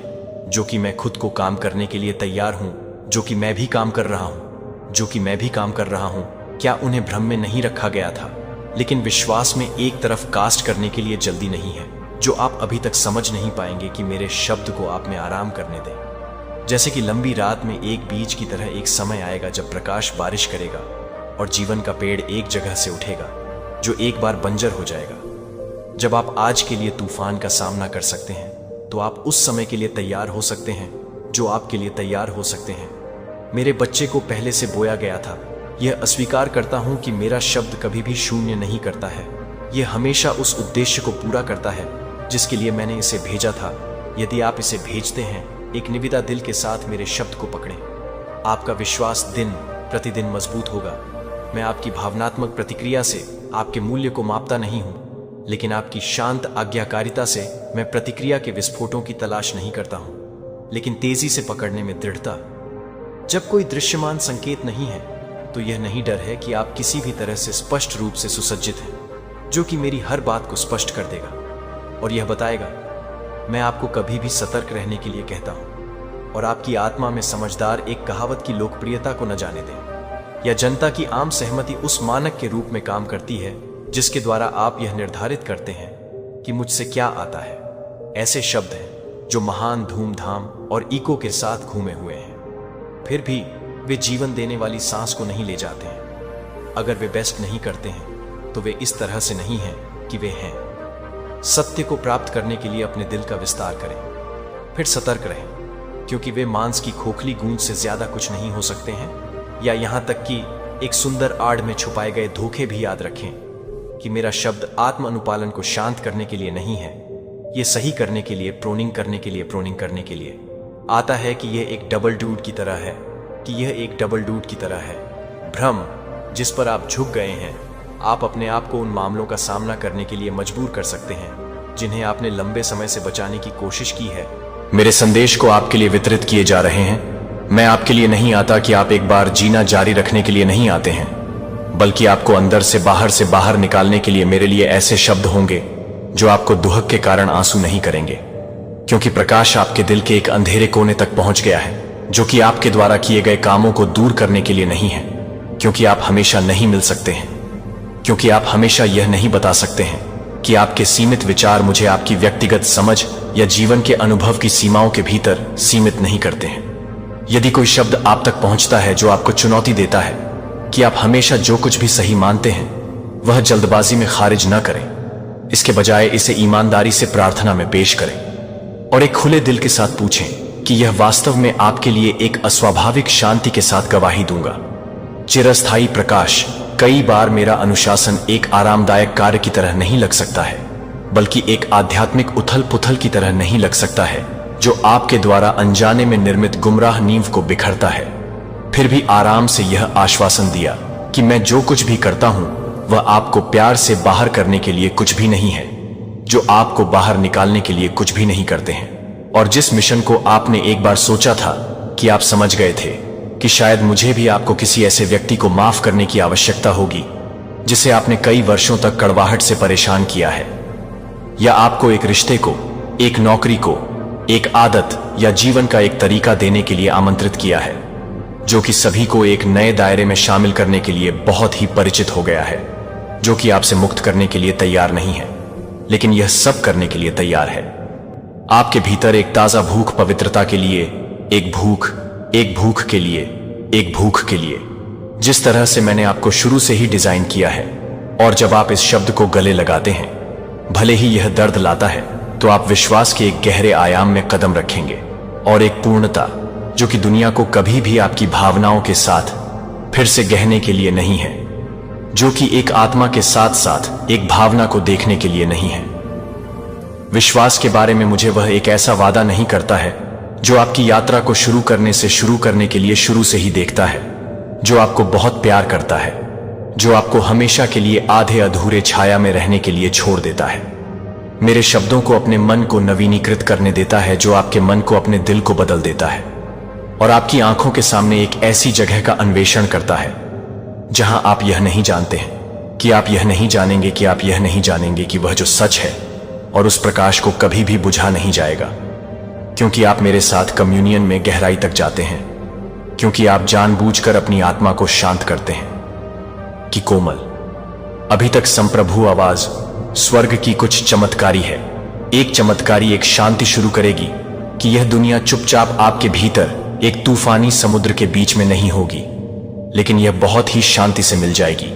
Speaker 2: जो कि मैं खुद को काम करने के लिए तैयार हूं, जो कि मैं भी काम कर रहा हूं, जो कि मैं भी काम कर रहा हूं। क्या उन्हें भ्रम में नहीं रखा गया था? लेकिन विश्वास में एक तरफ कास्ट करने के लिए जल्दी नहीं है, जो आप अभी तक समझ नहीं पाएंगे कि मेरे शब्द को आप में आराम करने दें। जैसे कि लंबी रात में एक बीज की तरह एक समय आएगा जब प्रकाश बारिश करेगा और जीवन का पेड़ एक जगह से उठेगा जो एक बार बंजर हो जाएगा। जब आप आज के लिए तूफान का सामना कर सकते हैं तो आप उस समय के लिए तैयार हो सकते हैं जो आपके लिए तैयार हो सकते हैं। मेरे बच्चे को पहले से बोया गया था। यह अस्वीकार करता हूं कि मेरा शब्द कभी भी शून्य नहीं करता है। यह हमेशा उस उद्देश्य को पूरा करता है जिसके लिए मैंने इसे भेजा था। यदि आप इसे भेजते हैं एक निविदा दिल के साथ मेरे शब्द को पकड़ें, आपका विश्वास दिन प्रतिदिन मजबूत होगा। मैं आपकी भावनात्मक प्रतिक्रिया से आपके मूल्य को मापता नहीं हूं, लेकिन आपकी शांत आज्ञाकारिता से मैं प्रतिक्रिया के विस्फोटों की तलाश नहीं करता हूं, लेकिन तेजी से पकड़ने में दृढ़ता। जब कोई दृश्यमान संकेत नहीं है तो यह नहीं डर है कि आप किसी भी तरह से स्पष्ट रूप से सुसज्जित हैं, जो कि मेरी हर बात को स्पष्ट कर देगा और यह बताएगा। मैं आपको कभी भी सतर्क रहने के लिए कहता हूं और आपकी आत्मा में समझदार एक कहावत की लोकप्रियता को न जाने दें। यह जनता की आम सहमति उस मानक के रूप में काम करती है जिसके द्वारा आप यह निर्धारित करते हैं कि मुझसे क्या आता है। ऐसे शब्द हैं जो महान धूमधाम और इको के साथ घूमे हुए हैं, फिर भी वे जीवन देने वाली सांस को नहीं ले जाते हैं। अगर वे बेस्ट नहीं करते हैं तो वे इस तरह से नहीं हैं कि वे हैं। सत्य को प्राप्त करने के लिए अपने दिल का विस्तार करें, फिर सतर्क रहें, क्योंकि वे मांस की खोखली गूंज से ज्यादा कुछ नहीं हो सकते हैं। या यहां तक कि एक सुंदर आड़ में छुपाए गए धोखे भी याद रखें कि मेरा शब्द आत्म अनुपालन को शांत करने के लिए नहीं है। यह सही करने के लिए, प्रोनिंग करने के लिए, प्रोनिंग करने के लिए आता है कि यह एक डबल डूड की तरह है, कि यह एक डबल डूड की तरह है। भ्रम जिस पर आप झुक गए हैं, आप अपने आप को उन मामलों का सामना करने के लिए मजबूर कर सकते हैं जिन्हें आपने लंबे समय से बचाने की कोशिश की है। मेरे संदेश को आपके लिए वितरित किए जा रहे हैं। मैं आपके लिए नहीं आता कि आप एक बार जीना जारी रखने के लिए नहीं आते हैं, बल्कि आपको अंदर से बाहर निकालने के लिए मेरे लिए ऐसे शब्द होंगे जो आपको दुहक के कारण आंसू नहीं करेंगे, क्योंकि प्रकाश आपके दिल के एक अंधेरे कोने तक पहुंच गया है, जो कि आपके द्वारा किए गए कामों को दूर करने के लिए नहीं है, क्योंकि आप हमेशा नहीं मिल सकते हैं, क्योंकि आप हमेशा यह नहीं बता सकते हैं कि आपके सीमित विचार मुझे आपकी व्यक्तिगत समझ या जीवन के अनुभव की सीमाओं के भीतर सीमित नहीं करते हैं। यदि कोई शब्द आप तक पहुंचता है जो आपको चुनौती देता है कि आप हमेशा जो कुछ भी सही मानते हैं, वह जल्दबाजी में खारिज न करें। इसके बजाय इसे ईमानदारी से प्रार्थना में पेश करें और एक खुले दिल के साथ पूछें कि यह वास्तव में आपके लिए एक अस्वाभाविक शांति के साथ गवाही दूंगा। चिरस्थायी प्रकाश। कई बार मेरा अनुशासन एक आरामदायक कार्य की तरह नहीं लग सकता है, बल्कि एक आध्यात्मिक उथल पुथल की तरह नहीं लग सकता है, जो आपके द्वारा अनजाने में निर्मित गुमराह नींव को बिखरता है। फिर भी आराम से यह आश्वासन दिया कि मैं जो कुछ भी करता हूं वह आपको प्यार से बाहर करने के लिए कुछ भी नहीं है, जो आपको बाहर निकालने के लिए कुछ भी नहीं करते हैं। और जिस मिशन को आपने एक बार सोचा था कि आप समझ गए थे कि शायद मुझे भी आपको किसी ऐसे व्यक्ति को माफ करने की आवश्यकता होगी जिसे आपने कई वर्षों तक कड़वाहट से परेशान किया है, या आपको एक रिश्ते को, एक नौकरी को, एक आदत या जीवन का एक तरीका देने के लिए आमंत्रित किया है, जो कि सभी को एक नए दायरे में शामिल करने के लिए बहुत ही परिचित हो गया है, जो कि आपसे मुक्त करने के लिए तैयार नहीं है, लेकिन यह सब करने के लिए तैयार है। आपके भीतर एक ताजा भूख पवित्रता के लिए, एक भूख के लिए, एक भूख के लिए, जिस तरह से मैंने आपको शुरू से ही डिजाइन किया है। और जब आप इस शब्द को गले लगाते हैं, भले ही यह दर्द लाता है, तो आप विश्वास के एक गहरे आयाम में कदम रखेंगे और एक पूर्णता जो कि दुनिया को कभी भी आपकी भावनाओं के साथ फिर से गहने के लिए नहीं है, जो कि एक आत्मा के साथ साथ एक भावना को देखने के लिए नहीं है। विश्वास के बारे में मुझे वह एक ऐसा वादा नहीं करता है जो आपकी यात्रा को शुरू करने के लिए शुरू से ही देखता है, जो आपको बहुत प्यार करता है, जो आपको हमेशा के लिए आधे अधूरे छाया में रहने के लिए छोड़ देता है। मेरे शब्दों को अपने मन को नवीनीकृत करने देता है, जो आपके मन को अपने दिल को बदल देता है और आपकी आंखों के सामने एक ऐसी जगह का अन्वेषण करता है जहां आप यह नहीं जानते हैं कि आप यह नहीं जानेंगे कि आप यह नहीं जानेंगे कि वह जो सच है और उस प्रकाश को कभी भी बुझा नहीं जाएगा, क्योंकि आप मेरे साथ कम्युनियन में गहराई तक जाते हैं, क्योंकि आप जानबूझकर अपनी आत्मा को शांत करते हैं कि कोमल, अभी तक संप्रभु आवाज स्वर्ग की कुछ चमत्कारी है। एक चमत्कारी एक शांति शुरू करेगी कि यह दुनिया चुपचाप आपके भीतर एक तूफानी समुद्र के बीच में नहीं होगी, लेकिन यह बहुत ही शांति से मिल जाएगी।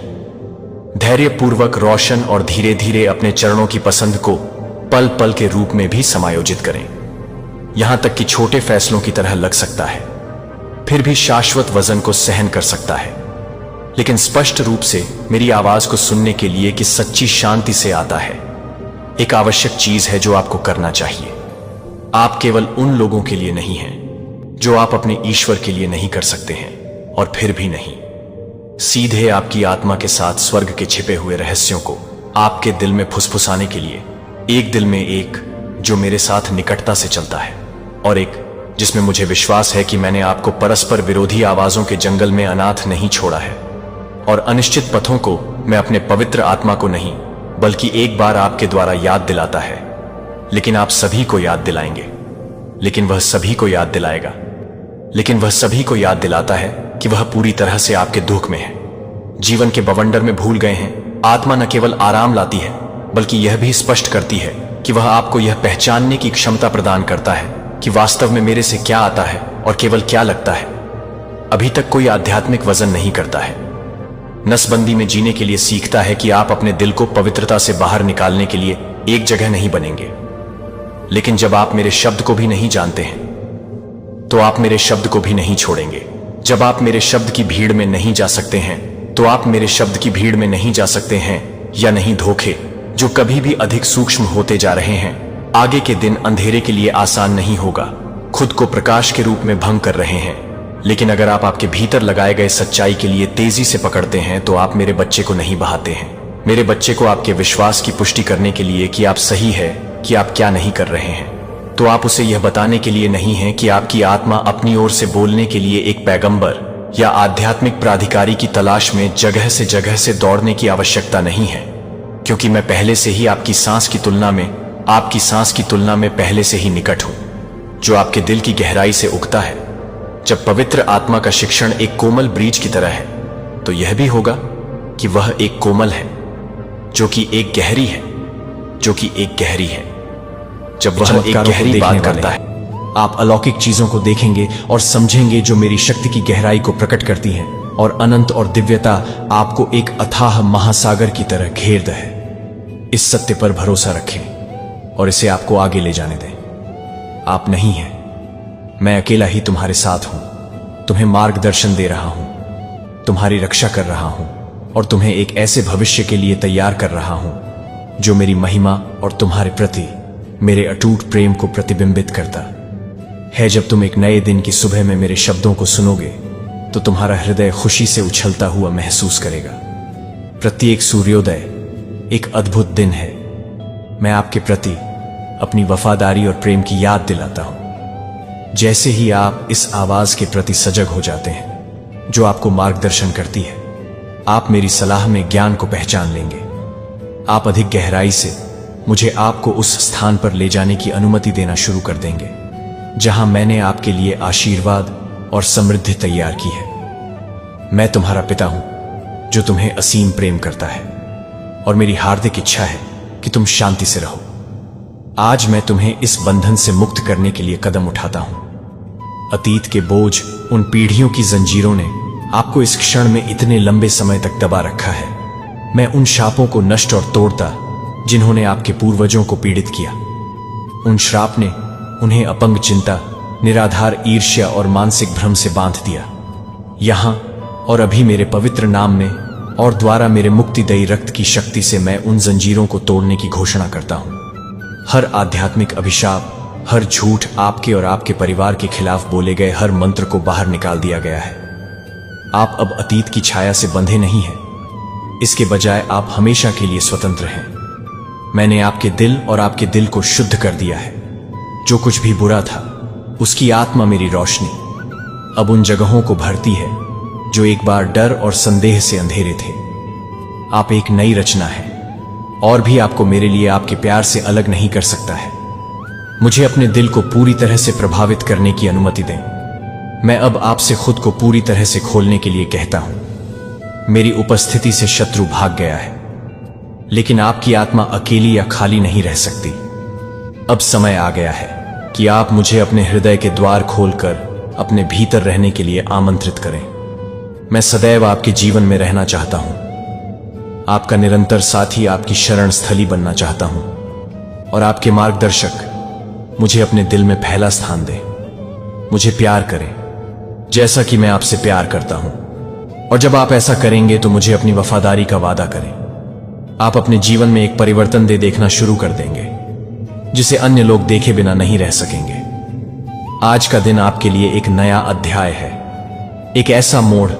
Speaker 2: धैर्यपूर्वक, रोशन और धीरे धीरे अपने चरणों की पसंद को पल पल के रूप में भी समायोजित करें, यहां तक कि छोटे फैसलों की तरह लग सकता है, फिर भी शाश्वत वजन को सहन कर सकता है, लेकिन स्पष्ट रूप से मेरी आवाज को सुनने के लिए कि सच्ची शांति से आता है। एक आवश्यक चीज है जो आपको करना चाहिए। आप केवल उन लोगों के लिए नहीं हैं जो आप अपने ईश्वर के लिए नहीं कर सकते हैं, और फिर भी नहीं, सीधे आपकी आत्मा के साथ स्वर्ग के छिपे हुए रहस्यों को आपके दिल में फुसफुसाने के लिए। एक दिल में, एक जो मेरे साथ निकटता से चलता है, और एक जिसमें मुझे विश्वास है कि मैंने आपको परस्पर विरोधी आवाजों के जंगल में अनाथ नहीं छोड़ा है, और अनिश्चित पथों को मैं अपने पवित्र आत्मा को नहीं बल्कि एक बार आपके द्वारा याद दिलाता है, लेकिन आप सभी को याद दिलाएंगे, लेकिन वह सभी को याद दिलाएगा, लेकिन वह सभी को याद दिलाता है कि वह पूरी तरह से आपके दुख में है, जीवन के बवंडर में भूल गए हैं। आत्मा न केवल आराम लाती है, बल्कि यह भी स्पष्ट करती है कि वह आपको यह पहचानने की क्षमता प्रदान करता है कि वास्तव में मेरे से क्या आता है और केवल क्या लगता है। अभी तक कोई आध्यात्मिक वजन नहीं करता है, नसबंदी में जीने के लिए सीखता है कि आप अपने दिल को पवित्रता से बाहर निकालने के लिए एक जगह नहीं बनेंगे। लेकिन जब आप मेरे शब्द को भी नहीं जानते हैं, तो आप मेरे शब्द को भी नहीं छोड़ेंगे। जब आप मेरे शब्द की भीड़ में नहीं जा सकते हैं, तो आप मेरे शब्द की भीड़ में नहीं जा सकते हैं, या नहीं धोखे जो कभी भी अधिक सूक्ष्म होते जा रहे हैं। आगे के दिन अंधेरे के लिए आसान नहीं होगा, खुद को प्रकाश के रूप में भंग कर रहे हैं। लेकिन अगर आप आपके भीतर लगाए गए सच्चाई के लिए तेजी से पकड़ते हैं तो आप मेरे बच्चे को नहीं बहाते हैं। मेरे बच्चे को आपके विश्वास की पुष्टि करने के लिए कि आप सही है कि आप क्या नहीं कर रहे हैं, तो आप उसे यह बताने के लिए नहीं है कि आपकी आत्मा अपनी ओर से बोलने के लिए एक पैगंबर या आध्यात्मिक प्राधिकारी की तलाश में जगह से दौड़ने की आवश्यकता नहीं है, क्योंकि मैं पहले से ही आपकी सांस की तुलना में पहले से ही निकट हूं, जो आपके दिल की गहराई से उगता है। जब पवित्र आत्मा का शिक्षण एक कोमल ब्रीज की तरह है, तो यह भी होगा कि वह एक कोमल है जो कि एक गहरी है, जब वह एक गहरी बात करता है।
Speaker 3: आप अलौकिक चीजों को देखेंगे और समझेंगे जो मेरी शक्ति की गहराई को प्रकट करती हैं, और अनंत और दिव्यता आपको एक अथाह महासागर की तरह घेर है। इस सत्य पर भरोसा रखें और इसे आपको आगे ले जाने दें। आप नहीं हैं, मैं अकेला ही तुम्हारे साथ हूं, तुम्हें मार्गदर्शन दे रहा हूं, तुम्हारी रक्षा कर रहा हूं और तुम्हें एक ऐसे भविष्य के लिए तैयार कर रहा हूं जो मेरी महिमा और तुम्हारे प्रति मेरे अटूट प्रेम को प्रतिबिंबित करता है। जब तुम एक नए दिन की सुबह में मेरे शब्दों को सुनोगे तो तुम्हारा हृदय खुशी से उछलता हुआ महसूस करेगा। प्रत्येक सूर्योदय एक अद्भुत दिन है। मैं आपके प्रति अपनी वफादारी और प्रेम की याद दिलाता हूं। जैसे ही आप इस आवाज के प्रति सजग हो जाते हैं जो आपको मार्गदर्शन करती है, आप मेरी सलाह में ज्ञान को पहचान लेंगे। आप अधिक गहराई से मुझे आपको उस स्थान पर ले जाने की अनुमति देना शुरू कर देंगे जहां मैंने आपके लिए आशीर्वाद और समृद्धि तैयार की है। मैं तुम्हारा पिता हूं जो तुम्हें असीम प्रेम करता है और मेरी हार्दिक इच्छा है कि तुम शांति से रहो। आज मैं तुम्हें इस बंधन से मुक्त करने के लिए कदम उठाता हूं। अतीत के बोझ, उन पीढ़ियों की जंजीरों ने आपको इस क्षण में इतने लंबे समय तक दबा रखा है। मैं उन शापों को नष्ट और तोड़ता जिन्होंने आपके पूर्वजों को पीड़ित किया। उन श्राप ने उन्हें अपंग चिंता, निराधार ईर्ष्या और मानसिक भ्रम से बांध दिया। यहां और अभी मेरे पवित्र नाम में और द्वारा मेरे मुक्तिदायी रक्त की शक्ति से मैं उन जंजीरों को तोड़ने की घोषणा करता हूं। हर आध्यात्मिक अभिशाप, हर झूठ, आपके और आपके परिवार के खिलाफ बोले गए हर मंत्र को बाहर निकाल दिया गया है। आप अब अतीत की छाया से बंधे नहीं हैं, इसके बजाय आप हमेशा के लिए स्वतंत्र हैं। मैंने आपके दिल और आपके दिल को शुद्ध कर दिया है। जो कुछ भी बुरा था, उसकी आत्मा मेरी रोशनी अब उन जगहों को भरती है जो एक बार डर और संदेह से अंधेरे थे। आप एक नई रचना है और भी आपको मेरे लिए आपके प्यार से अलग नहीं कर सकता है। मुझे अपने दिल को पूरी तरह से प्रभावित करने की अनुमति दें। मैं अब आपसे खुद को पूरी तरह से खोलने के लिए कहता हूं। मेरी उपस्थिति से शत्रु भाग गया है, लेकिन आपकी आत्मा अकेली या खाली नहीं रह सकती। अब समय आ गया है कि आप मुझे अपने हृदय के द्वार खोलकर अपने भीतर रहने के लिए आमंत्रित करें। मैं सदैव आपके जीवन में रहना चाहता हूं, आपका निरंतर साथी, आपकी शरण स्थली बनना चाहता हूं और आपके मार्गदर्शक मुझे अपने दिल में पहला स्थान दें। मुझे प्यार करें जैसा कि मैं आपसे प्यार करता हूं, और जब आप ऐसा करेंगे तो मुझे अपनी वफादारी का वादा करें। आप अपने जीवन में एक परिवर्तन देखना शुरू कर देंगे जिसे अन्य लोग देखे बिना नहीं रह सकेंगे। आज का दिन आपके लिए एक नया अध्याय है, एक ऐसा मोड़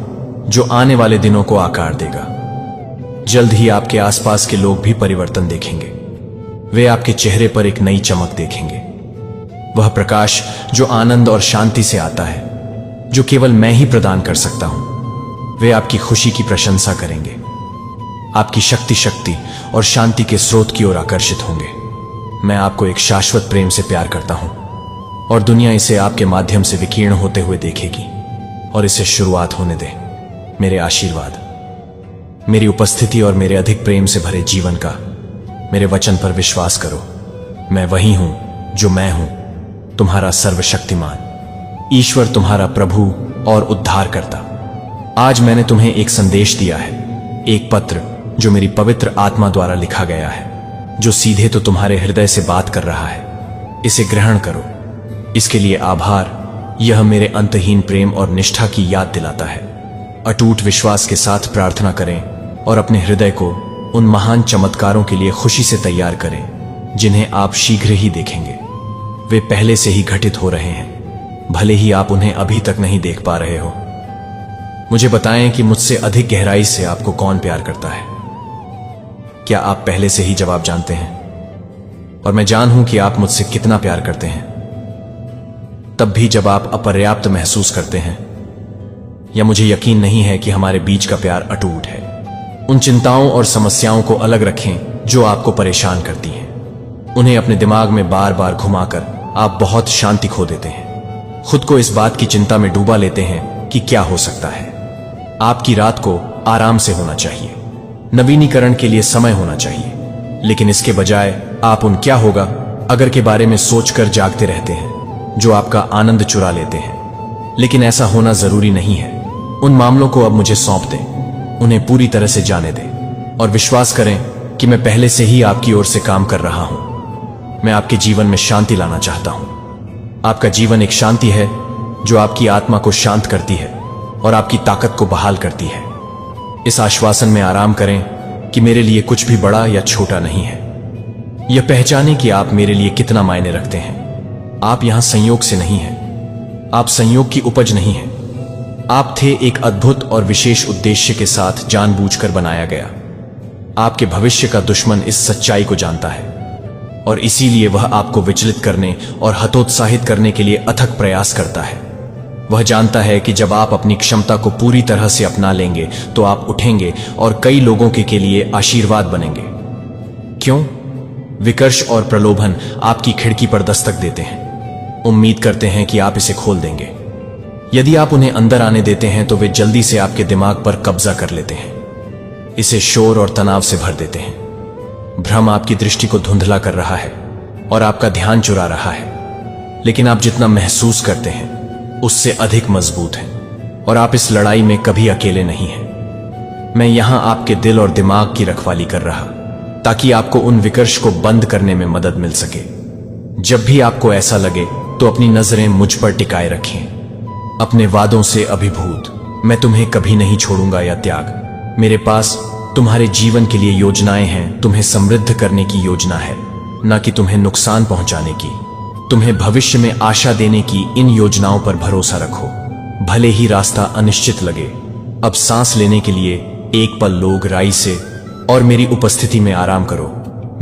Speaker 3: जो आने वाले दिनों को आकार देगा। जल्द ही आपके आसपास के लोग भी परिवर्तन देखेंगे। वे आपके चेहरे पर एक नई चमक देखेंगे, वह प्रकाश जो आनंद और शांति से आता है, जो केवल मैं ही प्रदान कर सकता हूं। वे आपकी खुशी की प्रशंसा करेंगे, आपकी शक्ति और शांति के स्रोत की ओर आकर्षित होंगे। मैं आपको एक शाश्वत प्रेम से प्यार करता हूं और दुनिया इसे आपके माध्यम से विकीर्ण होते हुए देखेगी, और इसे शुरुआत होने दे। मेरे आशीर्वाद, मेरी उपस्थिति और मेरे अधिक प्रेम से भरे जीवन का मेरे वचन पर विश्वास करो। मैं वही हूं जो मैं हूं, तुम्हारा सर्वशक्तिमान ईश्वर, तुम्हारा प्रभु और उद्धारकर्ता। आज मैंने तुम्हें एक संदेश दिया है, एक पत्र जो मेरी पवित्र आत्मा द्वारा लिखा गया है, जो सीधे तो तुम्हारे हृदय से बात कर रहा है। इसे ग्रहण करो। इसके लिए आभार। यह मेरे अंतहीन प्रेम और निष्ठा की याद दिलाता है। अटूट विश्वास के साथ प्रार्थना करें और अपने हृदय को उन महान चमत्कारों के लिए खुशी से तैयार करें जिन्हें आप शीघ्र ही देखेंगे। वे पहले से ही घटित हो रहे हैं। भले ही आप उन्हें अभी तक नहीं देख पा रहे हो। मुझे बताएं कि मुझसे अधिक गहराई से आपको कौन प्यार करता है। क्या आप पहले से ही जवाब जानते हैं? और मैं जानूं कि आप मुझसे कितना प्यार करते हैं, तब भी जब आप अपर्याप्त महसूस करते हैं या मुझे यकीन नहीं है कि हमारे बीच का प्यार अटूट है। उन चिंताओं और समस्याओं को अलग रखें जो आपको परेशान करती हैं। उन्हें अपने दिमाग में बार बार घुमाकर आप बहुत शांति खो देते हैं। खुद को इस बात की चिंता में डूबा लेते हैं कि क्या हो सकता है। आपकी रात को आराम से होना चाहिए, नवीनीकरण के लिए समय होना चाहिए, लेकिन इसके बजाय आप उन क्या होगा अगर के बारे में सोचकर जागते रहते हैं जो आपका आनंद चुरा लेते हैं। लेकिन ऐसा होना जरूरी नहीं है। उन मामलों को अब मुझे सौंप दें, उन्हें पूरी तरह से जाने दें और विश्वास करें कि मैं पहले से ही आपकी ओर से काम कर रहा हूं। मैं आपके जीवन में शांति लाना चाहता हूं। आपका जीवन एक शांति है जो आपकी आत्मा को शांत करती है और आपकी ताकत को बहाल करती है। इस आश्वासन में आराम करें कि मेरे लिए कुछ भी बड़ा या छोटा नहीं है। यह पहचानें कि आप मेरे लिए कितना मायने रखते हैं। आप यहां संयोग से नहीं हैं, आप संयोग की उपज नहीं हैं। आप थे एक अद्भुत और विशेष उद्देश्य के साथ जानबूझकर बनाया गया। आपके भविष्य का दुश्मन इस सच्चाई को जानता है और इसीलिए वह आपको विचलित करने और हतोत्साहित करने के लिए अथक प्रयास करता है। वह जानता है कि जब आप अपनी क्षमता को पूरी तरह से अपना लेंगे तो आप उठेंगे और कई लोगों के लिए आशीर्वाद बनेंगे। क्यों? विकर्ष और प्रलोभन आपकी खिड़की पर दस्तक देते हैं, उम्मीद करते हैं कि आप इसे खोल देंगे। यदि आप उन्हें अंदर आने देते हैं तो वे जल्दी से आपके दिमाग पर कब्जा कर लेते हैं, इसे शोर और तनाव से भर देते हैं। भ्रम आपकी दृष्टि को धुंधला कर रहा है और आपका ध्यान चुरा रहा है, लेकिन आप जितना महसूस करते हैं उससे अधिक मजबूत हैं और आप इस लड़ाई में कभी अकेले नहीं हैं। मैं यहां आपके दिल और दिमाग की रखवाली कर रहा ताकि आपको उन विकर्ष को बंद करने में मदद मिल सके। जब भी आपको ऐसा लगे तो अपनी नजरें मुझ पर टिकाए रखें, अपने वादों से अभिभूत। मैं तुम्हें कभी नहीं छोड़ूंगा या त्याग। मेरे पास तुम्हारे जीवन के लिए योजनाएं हैं, तुम्हें समृद्ध करने की योजना है, न कि तुम्हें नुकसान पहुंचाने की। तुम्हें भविष्य में आशा देने की इन योजनाओं पर भरोसा रखो, भले ही रास्ता अनिश्चित लगे। अब सांस लेने के लिए एक पल लो गहराई से और मेरी उपस्थिति में आराम करो।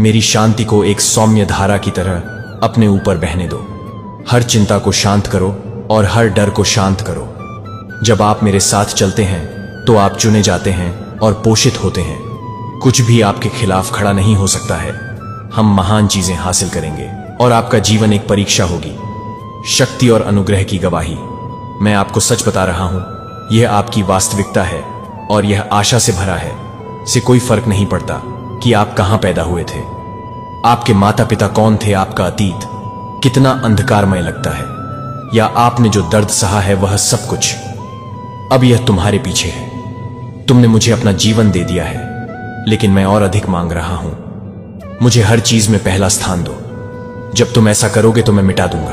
Speaker 3: मेरी शांति को एक सौम्य धारा की तरह अपने ऊपर बहने दो। हर चिंता को शांत करो और हर डर को शांत करो। जब आप मेरे साथ चलते हैं तो आप चुने जाते हैं और पोषित होते हैं। कुछ भी आपके खिलाफ खड़ा नहीं हो सकता है। हम महान चीजें हासिल करेंगे और आपका जीवन एक परीक्षा होगी, शक्ति और अनुग्रह की गवाही। मैं आपको सच बता रहा हूं, यह आपकी वास्तविकता है और यह आशा से भरा है। से कोई फर्क नहीं पड़ता कि आप कहां पैदा हुए थे, आपके माता पिता कौन थे, आपका अतीत कितना अंधकारमय लगता है, या आपने जो दर्द सहा है वह सब कुछ अब यह तुम्हारे पीछे है। तुमने मुझे अपना जीवन दे दिया है, लेकिन मैं और अधिक मांग रहा हूं। मुझे हर चीज में पहला स्थान दो। जब तुम ऐसा करोगे तो मैं मिटा दूंगा।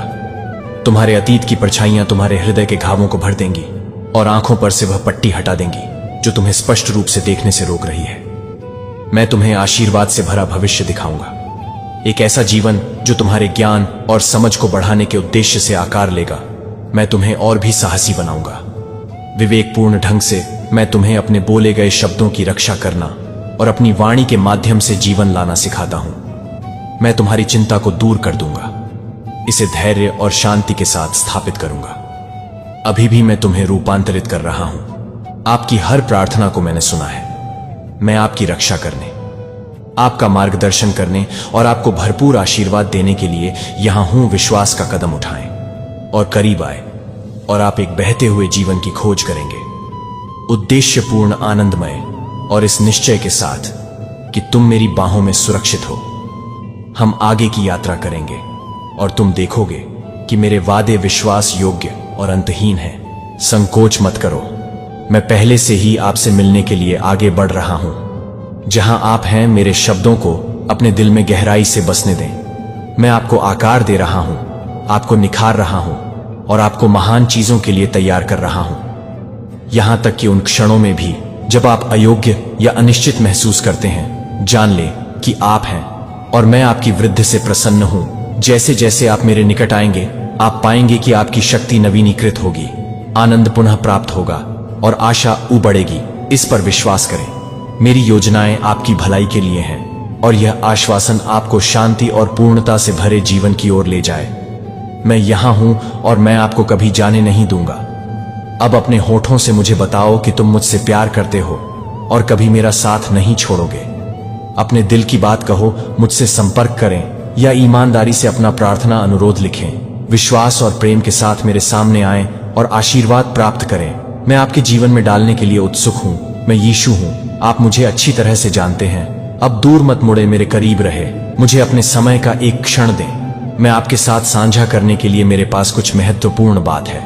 Speaker 3: तुम्हारे अतीत की परछाइयां तुम्हारे हृदय के घावों को भर देंगी और आंखों पर से वह पट्टी हटा देंगी जो तुम्हें स्पष्ट रूप से देखने से रोक रही है। मैं तुम्हें आशीर्वाद से भरा भविष्य दिखाऊंगा, एक ऐसा जीवन जो तुम्हारे ज्ञान और समझ को बढ़ाने के उद्देश्य से आकार लेगा। मैं तुम्हें और भी साहसी बनाऊंगा। विवेकपूर्ण ढंग से मैं तुम्हें अपने बोले गए शब्दों की रक्षा करना और अपनी वाणी के माध्यम से जीवन लाना सिखाता हूं। मैं तुम्हारी चिंता को दूर कर दूंगा, इसे धैर्य और शांति के साथ स्थापित करूंगा। अभी भी मैं तुम्हें रूपांतरित कर रहा हूं। आपकी हर प्रार्थना को मैंने सुना है। मैं आपकी रक्षा करने, आपका मार्गदर्शन करने और आपको भरपूर आशीर्वाद देने के लिए यहां हूं। विश्वास का कदम उठाएं और करीब आए और आप एक बहते हुए जीवन की खोज करेंगे, उद्देश्यपूर्ण, आनंदमय और इस निश्चय के साथ कि तुम मेरी बाहों में सुरक्षित हो। हम आगे की यात्रा करेंगे और तुम देखोगे कि मेरे वादे विश्वास योग्य और अंतहीन हैं। संकोच मत करो, मैं पहले से ही आपसे मिलने के लिए आगे बढ़ रहा हूं। जहां आप हैं, मेरे शब्दों को अपने दिल में गहराई से बसने दें। मैं आपको आकार दे रहा हूं, आपको निखार रहा हूं और आपको महान चीजों के लिए तैयार कर रहा हूं। यहां तक कि उन क्षणों में भी जब आप अयोग्य या अनिश्चित महसूस करते हैं, जान ले कि आप हैं और मैं आपकी वृद्धि से प्रसन्न हूं। जैसे जैसे आप मेरे निकट आएंगे, आप पाएंगे कि आपकी शक्ति नवीनीकृत होगी, आनंद पुनः प्राप्त होगा और आशा उबड़ेगी। इस पर विश्वास करें। मेरी योजनाएं आपकी भलाई के लिए हैं और यह आश्वासन आपको शांति और पूर्णता से भरे जीवन की ओर ले जाए। मैं यहां हूं और मैं आपको कभी जाने नहीं दूंगा। अब अपने होठों से मुझे बताओ कि तुम मुझसे प्यार करते हो और कभी मेरा साथ नहीं छोड़ोगे। अपने दिल की बात कहो, मुझसे संपर्क करें या ईमानदारी से अपना प्रार्थना अनुरोध लिखें। विश्वास और प्रेम के साथ मेरे सामने आएं और आशीर्वाद प्राप्त करें। मैं आपके जीवन में डालने के लिए उत्सुक हूं। मैं यीशु हूं। आप मुझे अच्छी तरह से जानते हैं। अब दूर मत मुड़े, मेरे करीब रहे। मुझे अपने समय का एक क्षण दें। मैं आपके साथ साझा करने के लिए मेरे पास कुछ महत्वपूर्ण बात है।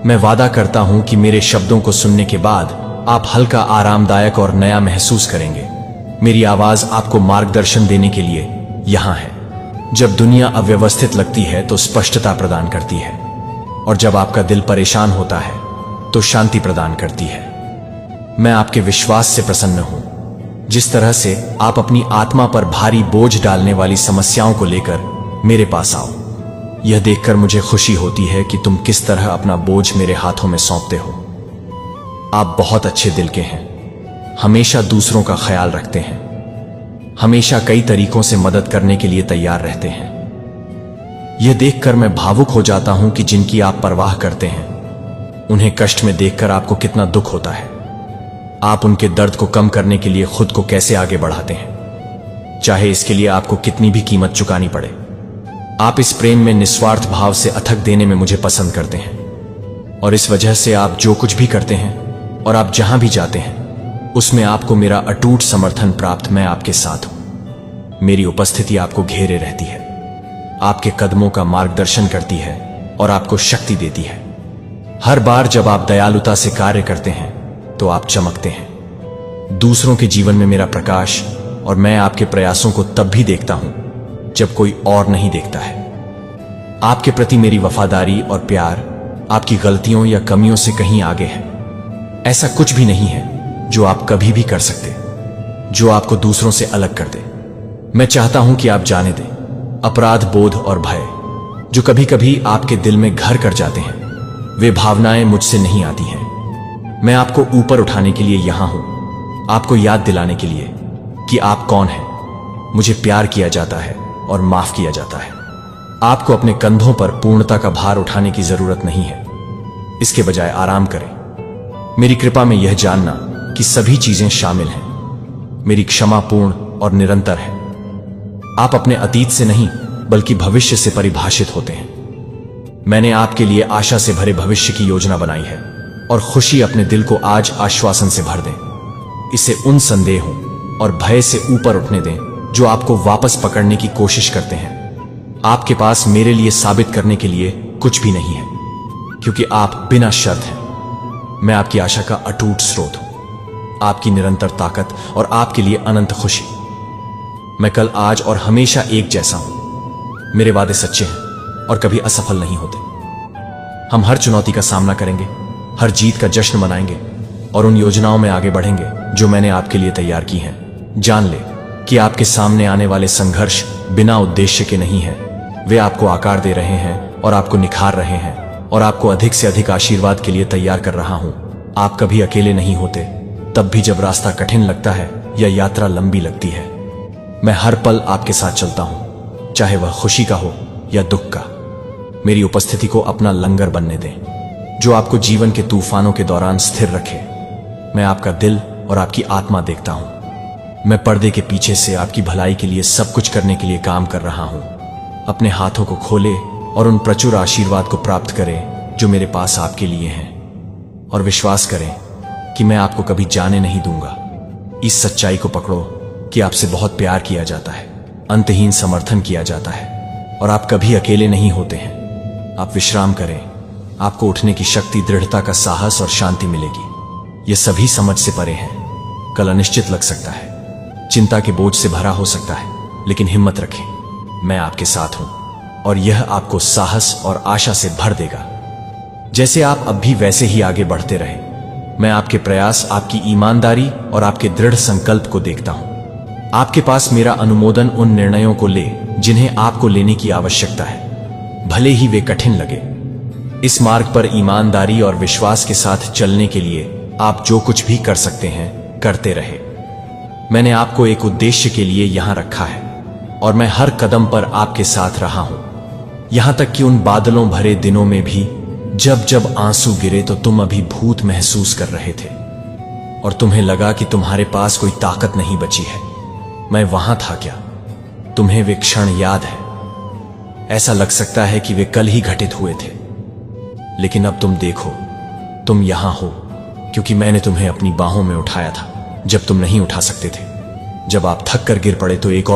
Speaker 3: मैं वादा करता हूं कि मेरे शब्दों को सुनने के बाद आप हल्का, आरामदायक और नया महसूस करेंगे। मेरी आवाज आपको मार्गदर्शन देने के लिए यहां है। जब दुनिया अव्यवस्थित लगती है तो स्पष्टता प्रदान करती है, और जब आपका दिल परेशान होता है तो शांति प्रदान करती है। मैं आपके विश्वास से प्रसन्न हूं। जिस तरह से आप अपनी आत्मा पर भारी बोझ डालने वाली समस्याओं को लेकर मेरे पास आओ, यह देखकर मुझे खुशी होती है कि तुम किस तरह अपना बोझ मेरे हाथों में सौंपते हो। आप बहुत अच्छे दिल के हैं, हमेशा दूसरों का ख्याल रखते हैं, हमेशा कई तरीकों से मदद करने के लिए तैयार रहते हैं। यह देखकर मैं भावुक हो जाता हूं कि जिनकी आप परवाह करते हैं, उन्हें कष्ट में देखकर आपको कितना दुख होता है। आप उनके दर्द को कम करने के लिए खुद को कैसे आगे बढ़ाते हैं, चाहे इसके लिए आपको कितनी भी कीमत चुकानी पड़े। आप इस प्रेम में निस्वार्थ भाव से अथक देने में मुझे पसंद करते हैं, और इस वजह से आप जो कुछ भी करते हैं और आप जहां भी जाते हैं उसमें आपको मेरा अटूट समर्थन प्राप्त। मैं आपके साथ हूं। मेरी उपस्थिति आपको घेरे रहती है, आपके कदमों का मार्गदर्शन करती है और आपको शक्ति देती है। हर बार जब आप दयालुता से कार्य करते हैं तो आप चमकते हैं, दूसरों के जीवन में मेरा प्रकाश, और मैं आपके प्रयासों को तब भी देखता हूं जब कोई और नहीं देखता है। आपके प्रति मेरी वफादारी और प्यार आपकी गलतियों या कमियों से कहीं आगे है। ऐसा कुछ भी नहीं है जो आप कभी भी कर सकते जो आपको दूसरों से अलग कर दे। मैं चाहता हूं कि आप जाने दें अपराध बोध और भय जो कभी कभी आपके दिल में घर कर जाते हैं, वे भावनाएं मुझसे नहीं आती हैं। मैं आपको ऊपर उठाने के लिए यहां हूं, आपको याद दिलाने के लिए कि आप कौन हैं। मुझे प्यार किया जाता है और माफ किया जाता है। आपको अपने कंधों पर पूर्णता का भार उठाने की जरूरत नहीं है, इसके बजाय आराम करें। मेरी कृपा में यह जानना कि सभी चीजें शामिल हैं। मेरी क्षमा पूर्ण और निरंतर है। आप अपने अतीत से नहीं बल्कि भविष्य से परिभाषित होते हैं। मैंने आपके लिए आशा से भरे भविष्य की योजना बनाई है, और खुशी अपने दिल को आज आश्वासन से भर दें। इसे उन संदेहों और भय से ऊपर उठने दें जो आपको वापस पकड़ने की कोशिश करते हैं। आपके पास मेरे लिए साबित करने के लिए कुछ भी नहीं है, क्योंकि आप बिना शर्त हैं। मैं आपकी आशा का अटूट स्रोत हूं, आपकी निरंतर ताकत और आपके लिए अनंत खुशी। मैं कल, आज और हमेशा एक जैसा हूं। मेरे वादे सच्चे हैं और कभी असफल नहीं होते। हम हर चुनौती का सामना करेंगे, हर जीत का जश्न मनाएंगे और उन योजनाओं में आगे बढ़ेंगे जो मैंने आपके लिए तैयार की हैं। जान ले कि आपके सामने आने वाले संघर्ष बिना उद्देश्य के नहीं हैं। वे आपको आकार दे रहे हैं और आपको निखार रहे हैं, और आपको अधिक से अधिक आशीर्वाद के लिए तैयार कर रहा हूं। आप कभी अकेले नहीं होते, तब भी जब रास्ता कठिन लगता है या यात्रा लंबी लगती है। मैं हर पल आपके साथ चलता हूं, चाहे वह खुशी का हो या दुख का। मेरी उपस्थिति को अपना लंगर बनने दें जो आपको जीवन के तूफानों के दौरान स्थिर रखे। मैं आपका दिल और आपकी आत्मा देखता हूं। मैं पर्दे के पीछे से आपकी भलाई के लिए सब कुछ करने के लिए काम कर रहा हूं। अपने हाथों को खोले और उन प्रचुर आशीर्वाद को प्राप्त करें जो मेरे पास आपके लिए हैं, और विश्वास करें कि मैं आपको कभी जाने नहीं दूंगा। इस सच्चाई को पकड़ो कि आपसे बहुत प्यार किया जाता है, अंतहीन समर्थन किया जाता है, और आप कभी अकेले नहीं होते हैं। आप विश्राम करें, आपको उठने की शक्ति, दृढ़ता का साहस और शांति मिलेगी। यह सभी समझ से परे है। कल अनिश्चित लग सकता है, चिंता के बोझ से भरा हो सकता है, लेकिन हिम्मत रखें, मैं आपके साथ हूं और यह आपको साहस और आशा से भर देगा। जैसे आप अब भी वैसे ही आगे बढ़ते रहे। मैं आपके प्रयास, आपकी ईमानदारी और आपके दृढ़ संकल्प को देखता हूं। आपके पास मेरा अनुमोदन उन निर्णयों को ले जिन्हें आपको लेने की आवश्यकता है। भले ही वे कठिन लगे। इस मार्ग पर ईमानदारी और विश्वास के साथ चलने के लिए आप जो कुछ भी कर सकते हैं करते रहे। मैंने आपको एक उद्देश्य के लिए यहां रखा है और मैं हर कदम पर आपके साथ रहा हूं, यहां तक कि उन बादलों भरे दिनों में भी जब जब आंसू गिरे तो तुम अभिभूत महसूस कर रहे थे और तुम्हें लगा कि तुम्हारे पास कोई ताकत नहीं बची है। मैं वहां था क्या? तुम्हें वे क्षण याद है? ऐसा लग सकता है कि वे कल ही घटित हुए थे, लेकिन अब तुम देखो, तुम यहां हो क्योंकि मैंने तुम्हें अपनी बाहों में उठाया था जब तुम नहीं उठा सकते थे। जब आप थक कर गिर पड़े तो एक और